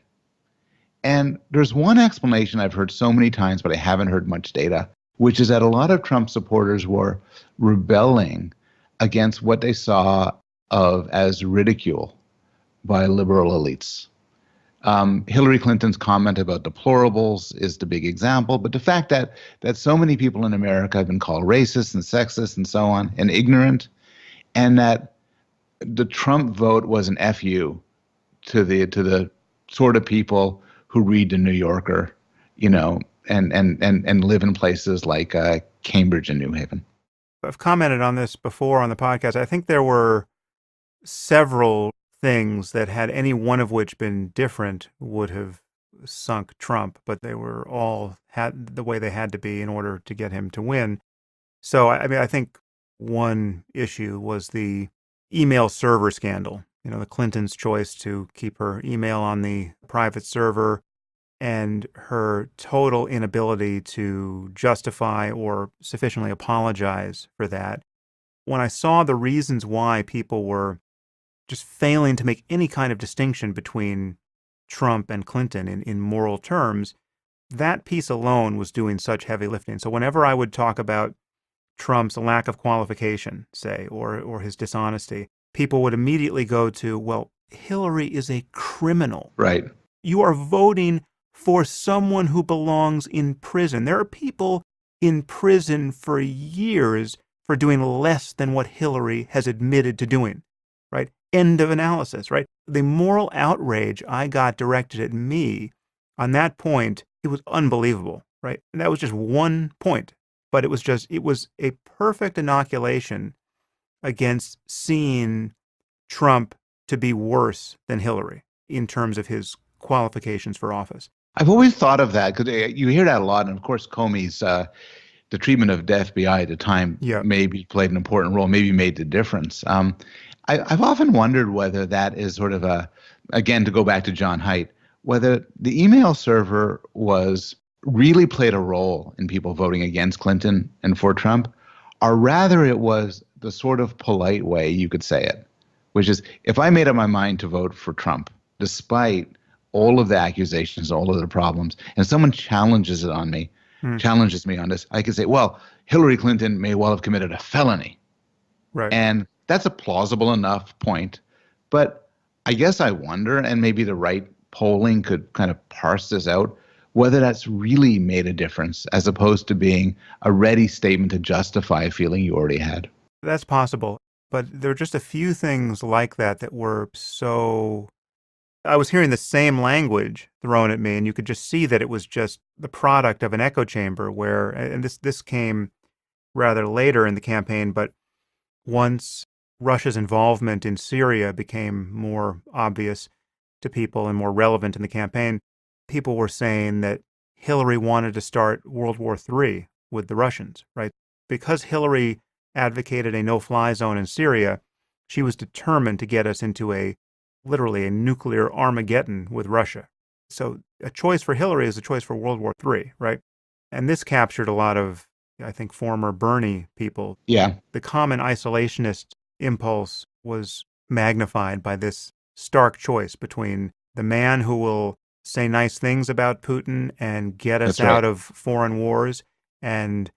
B: And there's one explanation I've heard so many times, but I haven't heard much data, which is that a lot of Trump supporters were rebelling against what they saw of as ridicule by liberal elites. Hillary Clinton's comment about deplorables is the big example, but the fact that so many people in America have been called racist and sexist and so on, and ignorant, and that the Trump vote was an FU to the sort of people who read the New Yorker, and live in places like Cambridge and New Haven.
A: I've commented on this before on the podcast. I think there were several things that, had any one of which been different, would have sunk Trump, but they were all had the way they had to be in order to get him to win. So, I mean, I think one issue was the email server scandal. The Clinton's choice to keep her email on the private server, and her total inability to justify or sufficiently apologize for that. When I saw the reasons why people were just failing to make any kind of distinction between Trump and Clinton in moral terms, that piece alone was doing such heavy lifting. So whenever I would talk about Trump's lack of qualification, say, or his dishonesty, people would immediately go to, well, Hillary is a criminal.
B: Right.
A: You are voting for someone who belongs in prison. There are people in prison for years for doing less than what Hillary has admitted to doing, right? End of analysis, right? The moral outrage I got directed at me on that point, it was unbelievable, right? And that was just one point, but it was a perfect inoculation against seeing Trump to be worse than Hillary in terms of his qualifications for office.
B: I've always thought of that because you hear that a lot. And of course, Comey's, the treatment of the FBI at the time maybe played an important role, maybe made the difference. I've often wondered whether that is sort of again, to go back to John Haidt, whether the email server really played a role in people voting against Clinton and for Trump, or rather it was the sort of polite way you could say it, which is, if I made up my mind to vote for Trump, despite all of the accusations, all of the problems, and someone challenges me on this, I could say, well, Hillary Clinton may well have committed a felony.
A: Right.
B: And that's a plausible enough point. But I guess I wonder, and maybe the right polling could kind of parse this out, whether that's really made a difference as opposed to being a ready statement to justify a feeling you already had.
A: That's possible. but there are just a few things like that that were so... I was hearing the same language thrown at me, and you could just see that it was just the product of an echo chamber where, and this came rather later in the campaign, but once Russia's involvement in Syria became more obvious to people and more relevant in the campaign, people were saying that Hillary wanted to start World War III with the Russians, right? Because Hillary advocated a no-fly zone in Syria, she was determined to get us into literally a nuclear Armageddon with Russia. So a choice for Hillary is a choice for World War III, right? And this captured a lot of, I think, former Bernie people.
B: Yeah.
A: The common isolationist impulse was magnified by this stark choice between the man who will say nice things about Putin and get us out of foreign wars and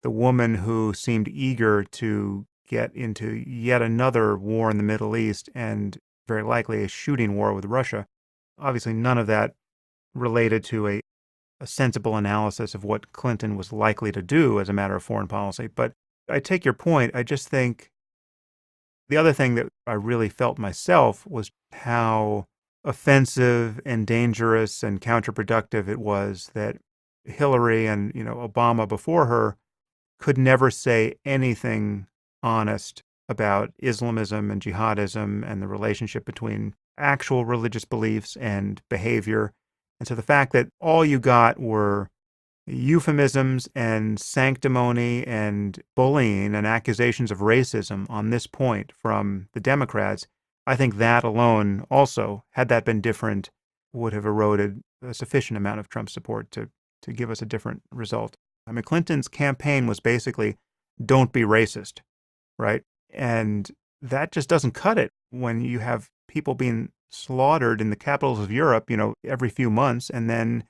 A: the woman who seemed eager to get into yet another war in the Middle East and very likely a shooting war with Russia. Obviously, none of that related to a sensible analysis of what Clinton was likely to do as a matter of foreign policy. But I take your point. I just think the other thing that I really felt myself was how offensive and dangerous and counterproductive it was that Hillary and, Obama before her could never say anything honest about Islamism and jihadism and the relationship between actual religious beliefs and behavior. And so the fact that all you got were euphemisms and sanctimony and bullying and accusations of racism on this point from the Democrats, I think that alone also, had that been different, would have eroded a sufficient amount of Trump's support to give us a different result. I mean, Clinton's campaign was basically, don't be racist, right? And that just doesn't cut it when you have people being slaughtered in the capitals of Europe, every few months, and then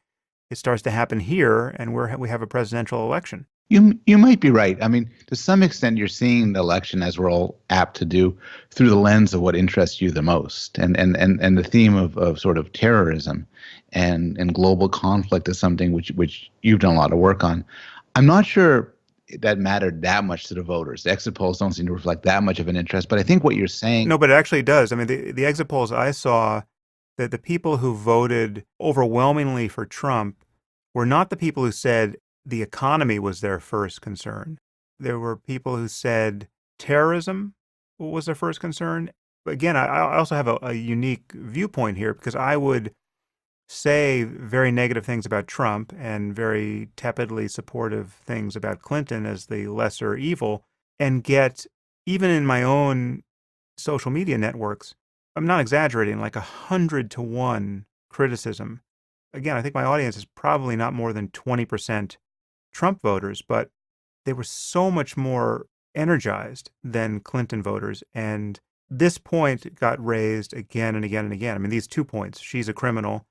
A: it starts to happen here, and we have a presidential election.
B: You might be right. I mean, to some extent, you're seeing the election, as we're all apt to do, through the lens of what interests you the most, and the theme of sort of terrorism and global conflict is something which you've done a lot of work on. I'm not sure that mattered that much to the voters. The exit polls don't seem to reflect that much of an interest, but I think what you're saying...
A: No, but it actually does. I mean, the exit polls I saw, that the people who voted overwhelmingly for Trump were not the people who said the economy was their first concern. There were people who said terrorism was their first concern. Again, I also have a unique viewpoint here because I would say very negative things about Trump and very tepidly supportive things about Clinton as the lesser evil, and get, even in my own social media networks, I'm not exaggerating, like 100-to-1 criticism. Again, I think my audience is probably not more than 20% Trump voters, but they were so much more energized than Clinton voters. And this point got raised again and again and again. I mean, these 2 points, she's a criminal,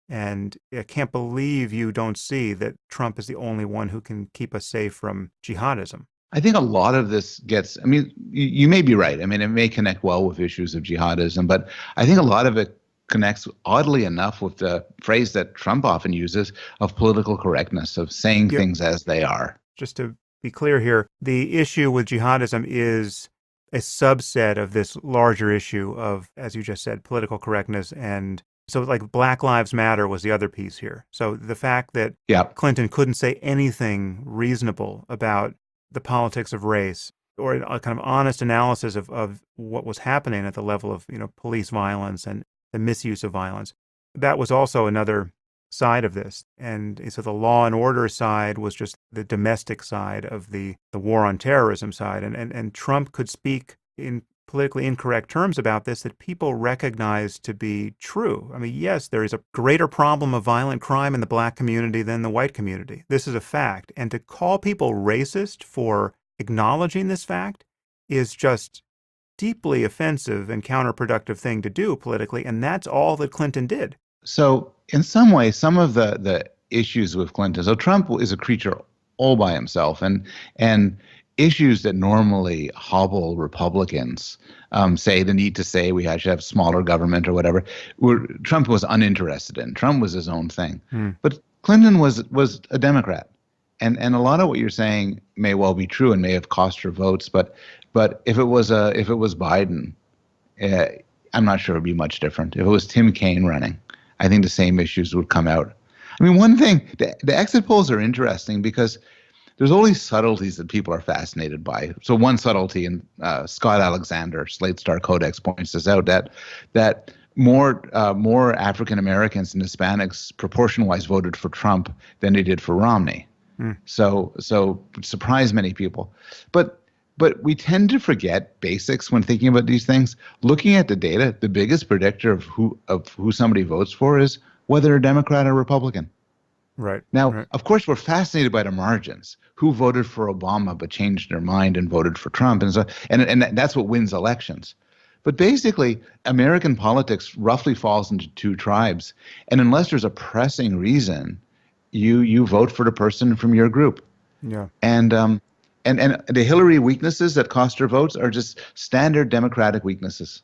A: and I can't believe you don't see that Trump is the only one who can keep us safe from jihadism.
B: I think a lot of this gets, I mean, you may be right. I mean, it may connect well with issues of jihadism, but I think a lot of it connects, oddly enough, with the phrase that Trump often uses of political correctness, of saying things as they are.
A: Just to be clear here, the issue with jihadism is a subset of this larger issue of, as you just said, political correctness. And so like Black Lives Matter was the other piece here. So the fact that Clinton couldn't say anything reasonable about the politics of race or a kind of honest analysis of what was happening at the level of, police violence and the misuse of violence, that was also another side of this. And so the law and order side was just the domestic side of the war on terrorism side. And Trump could speak in politically incorrect terms about this that people recognize to be true. I mean, yes, there is a greater problem of violent crime in the Black community than the white community. This is a fact. And to call people racist for acknowledging this fact is just deeply offensive and counterproductive thing to do politically. And that's all that Clinton did.
B: So in some ways, some of the issues with Clinton, so Trump is a creature all by himself, and issues that normally hobble Republicans, say the need to say we should have smaller government or whatever, Trump was uninterested in. Trump was his own thing. But Clinton was a Democrat. And a lot of what you're saying may well be true and may have cost her votes, but But if it was Biden, uh, I'm not sure it would be much different. If it was Tim Kaine running, I think the same issues would come out. I mean, one thing, the exit polls are interesting because there's all these subtleties that people are fascinated by. So one subtlety, and Scott Alexander, Slate Star Codex, points this out, that more African Americans and Hispanics proportion-wise voted for Trump than they did for Romney. So it surprised many people. But we tend to forget basics when thinking about these things. Looking at the data, the biggest predictor of who somebody votes for is whether they're Democrat or Republican.
A: Right.
B: Now,
A: right.
B: Of course, we're fascinated by the margins. Who voted for Obama but changed their mind and voted for Trump, and that's what wins elections. But basically, American politics roughly falls into two tribes, and unless there's a pressing reason, you vote for the person from your group.
A: Yeah.
B: And the Hillary weaknesses that cost her votes are just standard Democratic weaknesses.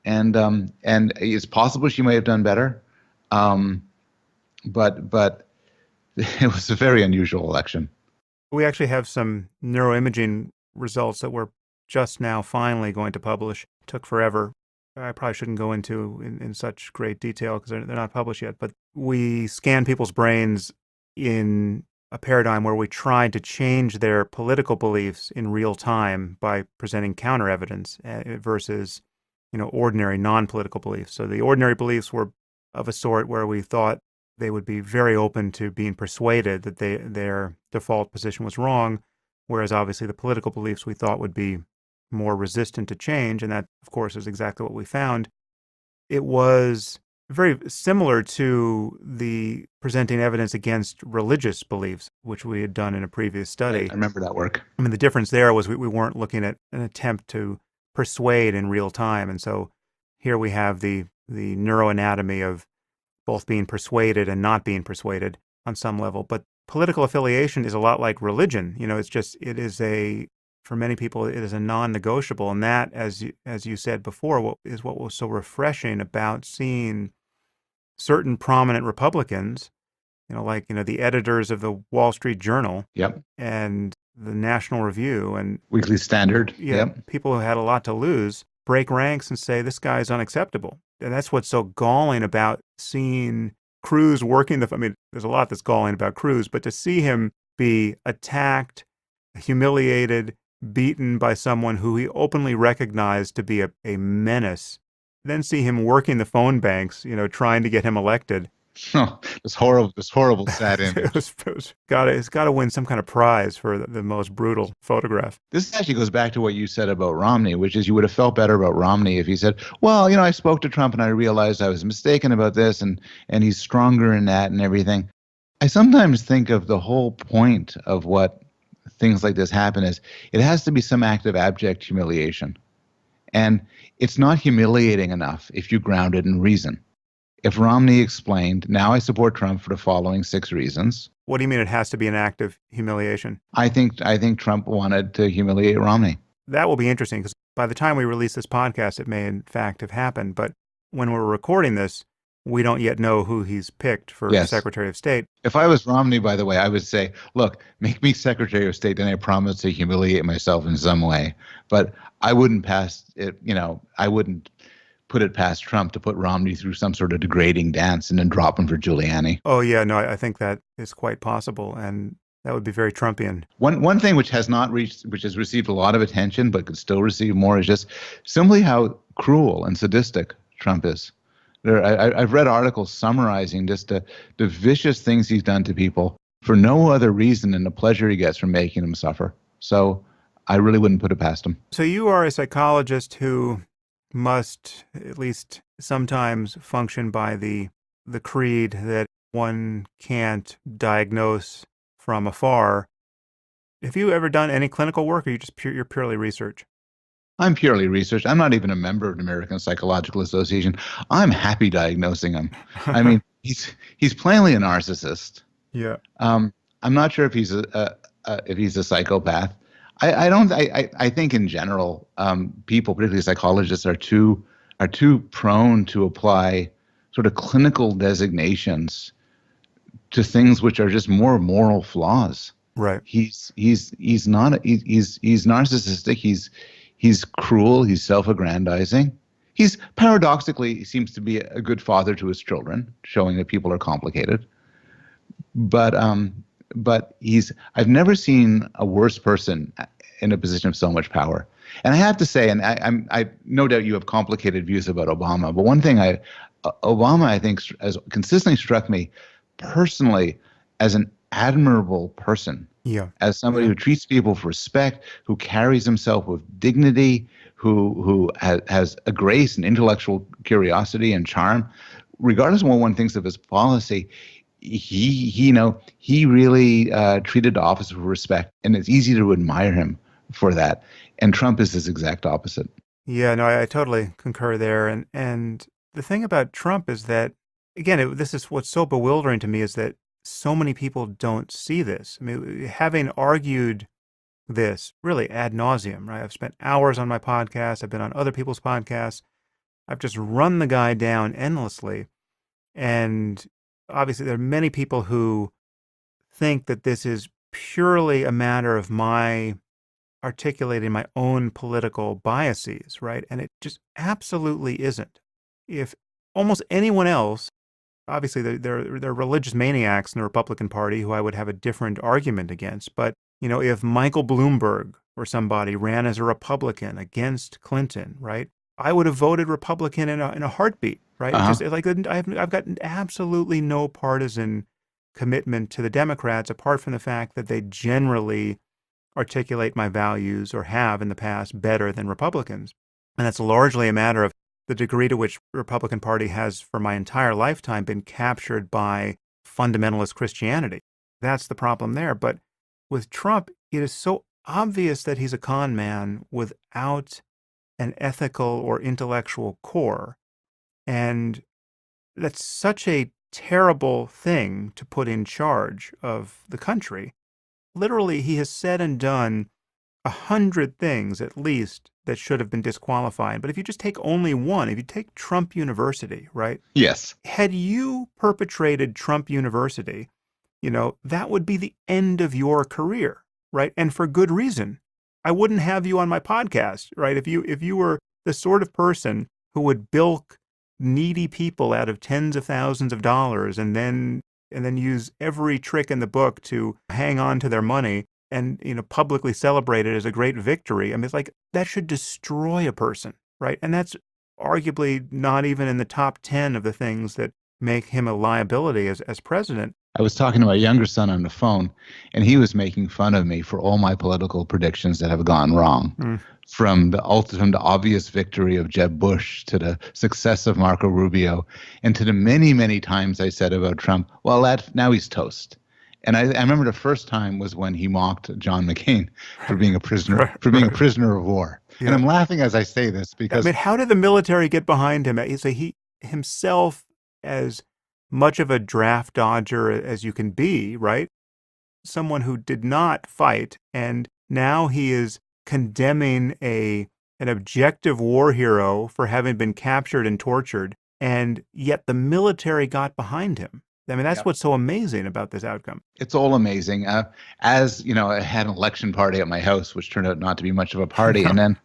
B: And it's possible she may have done better, but it was a very unusual election.
A: We actually have some neuroimaging results that we're just now finally going to publish. It took forever. I probably shouldn't go into in such great detail because they're not published yet. But we scan people's brains in a paradigm where we tried to change their political beliefs in real time by presenting counter evidence versus, ordinary non-political beliefs. So the ordinary beliefs were of a sort where we thought they would be very open to being persuaded that their default position was wrong, whereas obviously the political beliefs we thought would be more resistant to change, and that, of course, is exactly what we found. It was very similar to the presenting evidence against religious beliefs, which we had done in a previous study.
B: I remember that work.
A: I mean, the difference there was we weren't looking at an attempt to persuade in real time, and so here we have the neuroanatomy of both being persuaded and not being persuaded on some level. But political affiliation is a lot like religion. For many people, it is a non-negotiable. And that, as you said before, what was so refreshing about seeing certain prominent Republicans, the editors of the Wall Street Journal,
B: yep,
A: and the National Review and
B: Weekly Standard,
A: yep, people who had a lot to lose, break ranks and say, this guy is unacceptable. And that's what's so galling about seeing Cruz working there's a lot that's galling about Cruz, but to see him be attacked, humiliated, beaten by someone who he openly recognized to be a menace, then see him working the phone banks, trying to get him elected.
B: Oh, this horrible, sad image.
A: It's got to win some kind of prize for the most brutal photograph.
B: This actually goes back to what you said about Romney, which is you would have felt better about Romney if he said, well, I spoke to Trump and I realized I was mistaken about this and he's stronger in that and everything. I sometimes think of the whole point of what things like this happen is it has to be some act of abject humiliation. And it's not humiliating enough if you ground it in reason. If Romney explained, now I support Trump for the following 6 reasons.
A: What do you mean it has to be an act of humiliation?
B: I think Trump wanted to humiliate Romney.
A: That will be interesting because by the time we release this podcast, it may in fact have happened. But when we're recording this, we don't yet know who he's picked for Secretary of State.
B: If I was Romney, by the way, I would say, look, make me Secretary of State, then I promise to humiliate myself in some way. But I wouldn't pass it, I wouldn't put it past Trump to put Romney through some sort of degrading dance and then drop him for Giuliani.
A: Oh, yeah, no, I think that is quite possible, and that would be very Trumpian.
B: One thing which has received a lot of attention but could still receive more is just simply how cruel and sadistic Trump is. I've read articles summarizing just the vicious things he's done to people for no other reason than the pleasure he gets from making them suffer. So I really wouldn't put it past him.
A: So you are a psychologist who must at least sometimes function by the creed that one can't diagnose from afar. Have you ever done any clinical work, or you're purely research?
B: I'm purely research. I'm not even a member of the American Psychological Association. I'm happy diagnosing him. I mean, he's plainly a narcissist.
A: Yeah.
B: I'm not sure if he's a psychopath. I think in general, people, particularly psychologists, are too prone to apply sort of clinical designations to things which are just more moral flaws.
A: Right.
B: He's not he's narcissistic. He's cruel. He's self-aggrandizing. He's paradoxically he seems to be a good father to his children, showing that people are complicated. But I've never seen a worse person in a position of so much power. And I have to say, and I no doubt you have complicated views about Obama, but one thing Obama I think has consistently struck me personally as an admirable person.
A: Yeah.
B: As somebody who treats people with respect, who carries himself with dignity, who has a grace and intellectual curiosity and charm, regardless of what one thinks of his policy. He really treated office with respect, and it's easy to admire him for that. And Trump is his exact opposite.
A: Yeah, no, I totally concur there. And the thing about Trump is that, again, this is what's so bewildering to me is that so many people don't see this. I mean, having argued this really ad nauseum, right? I've spent hours on my podcast. I've been on other people's podcasts. I've just run the guy down endlessly. And obviously, there are many people who think that this is purely a matter of my articulating my own political biases, right? And it just absolutely isn't. If almost anyone else, obviously there are religious maniacs in the Republican Party who I would have a different argument against, but if Michael Bloomberg or somebody ran as a Republican against Clinton, right? I would have voted Republican in a heartbeat, right? Just like I've got absolutely no partisan commitment to the Democrats apart from the fact that they generally articulate my values or have in the past better than Republicans. And that's largely a matter of the degree to which the Republican Party has for my entire lifetime been captured by fundamentalist Christianity. That's the problem there. But with Trump, it is so obvious that he's a con man without an ethical or intellectual core. And that's such a terrible thing to put in charge of the country. Literally, he has said and done 100 things at least that should have been disqualifying. But if you just take only one, if you take Trump University, right?
B: Yes.
A: Had you perpetrated Trump University, that would be the end of your career, right? And for good reason. I wouldn't have you on my podcast, right? If you were the sort of person who would bilk needy people out of tens of thousands of dollars and then use every trick in the book to hang on to their money and publicly celebrate it as a great victory. I mean, it's like that should destroy a person, right? And that's arguably not even in the top 10 of the things that make him a liability as president.
B: I was talking to my younger son on the phone, and he was making fun of me for all my political predictions that have gone wrong. From the obvious victory of Jeb Bush to the success of Marco Rubio, and to the many, many times I said about Trump, well, now he's toast. And I remember the first time was when he mocked John McCain for being a prisoner, a prisoner of war. Yeah. And I'm laughing as I say this because,
A: I mean, how did the military get behind him? He himself, as much of a draft dodger as you can be, right? Someone who did not fight, and now he is condemning an objective war hero for having been captured and tortured, and yet the military got behind him. I mean, that's what's so amazing about this outcome.
B: It's all amazing. As I had an election party at my house, which turned out not to be much of a party, and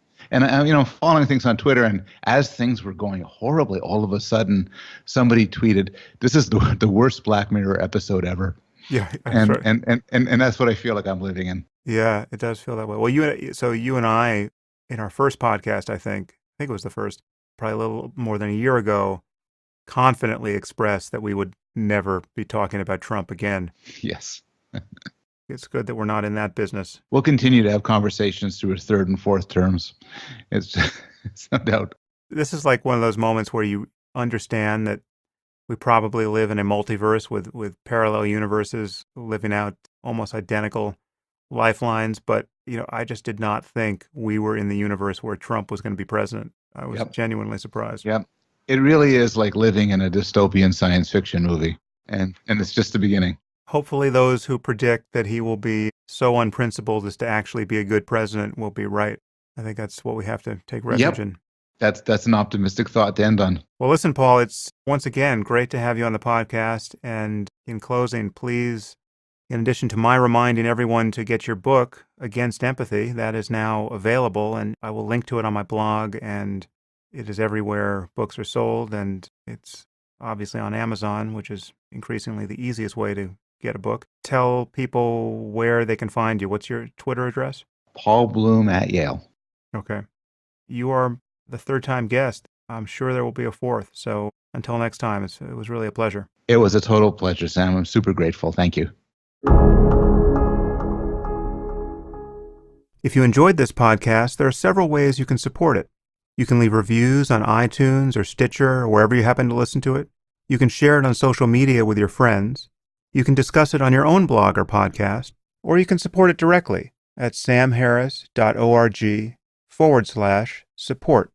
B: following things on Twitter, and as things were going horribly, all of a sudden somebody tweeted, "This is the worst Black Mirror episode ever."
A: Yeah,
B: and that's what I feel like I'm living in.
A: Yeah, it does feel that way. Well, you and I, in our first podcast, I think it was the first, probably a little more than a year ago, confidently expressed that we would never be talking about Trump again.
B: Yes.
A: It's good that we're not in that business.
B: We'll continue to have conversations through his third and fourth terms. It's no doubt.
A: This is like one of those moments where you understand that we probably live in a multiverse with parallel universes living out almost identical lifelines. But, I just did not think we were in the universe where Trump was going to be president. I was genuinely surprised.
B: Yep. It really is like living in a dystopian science fiction movie. And it's just the beginning.
A: Hopefully those who predict that he will be so unprincipled as to actually be a good president will be right. I think that's what we have to take refuge in.
B: That's an optimistic thought to end on.
A: Well, listen, Paul, it's once again great to have you on the podcast. And in closing, please, In addition to my reminding everyone to get your book, Against Empathy, that is now available, and I will link to it on my blog, and it is everywhere books are sold, and it's obviously on Amazon, which is increasingly the easiest way to get a book. Tell people where they can find you. What's your Twitter address?
B: Paul Bloom at Yale.
A: Okay. You are the third-time guest. I'm sure there will be a fourth. So until next time, it was really a pleasure.
B: It was a total pleasure, Sam. I'm super grateful. Thank you.
A: If you enjoyed this podcast, there are several ways you can support it. You can leave reviews on iTunes or Stitcher or wherever you happen to listen to it. You can share it on social media with your friends. You can discuss it on your own blog or podcast, or you can support it directly at samharris.org/support.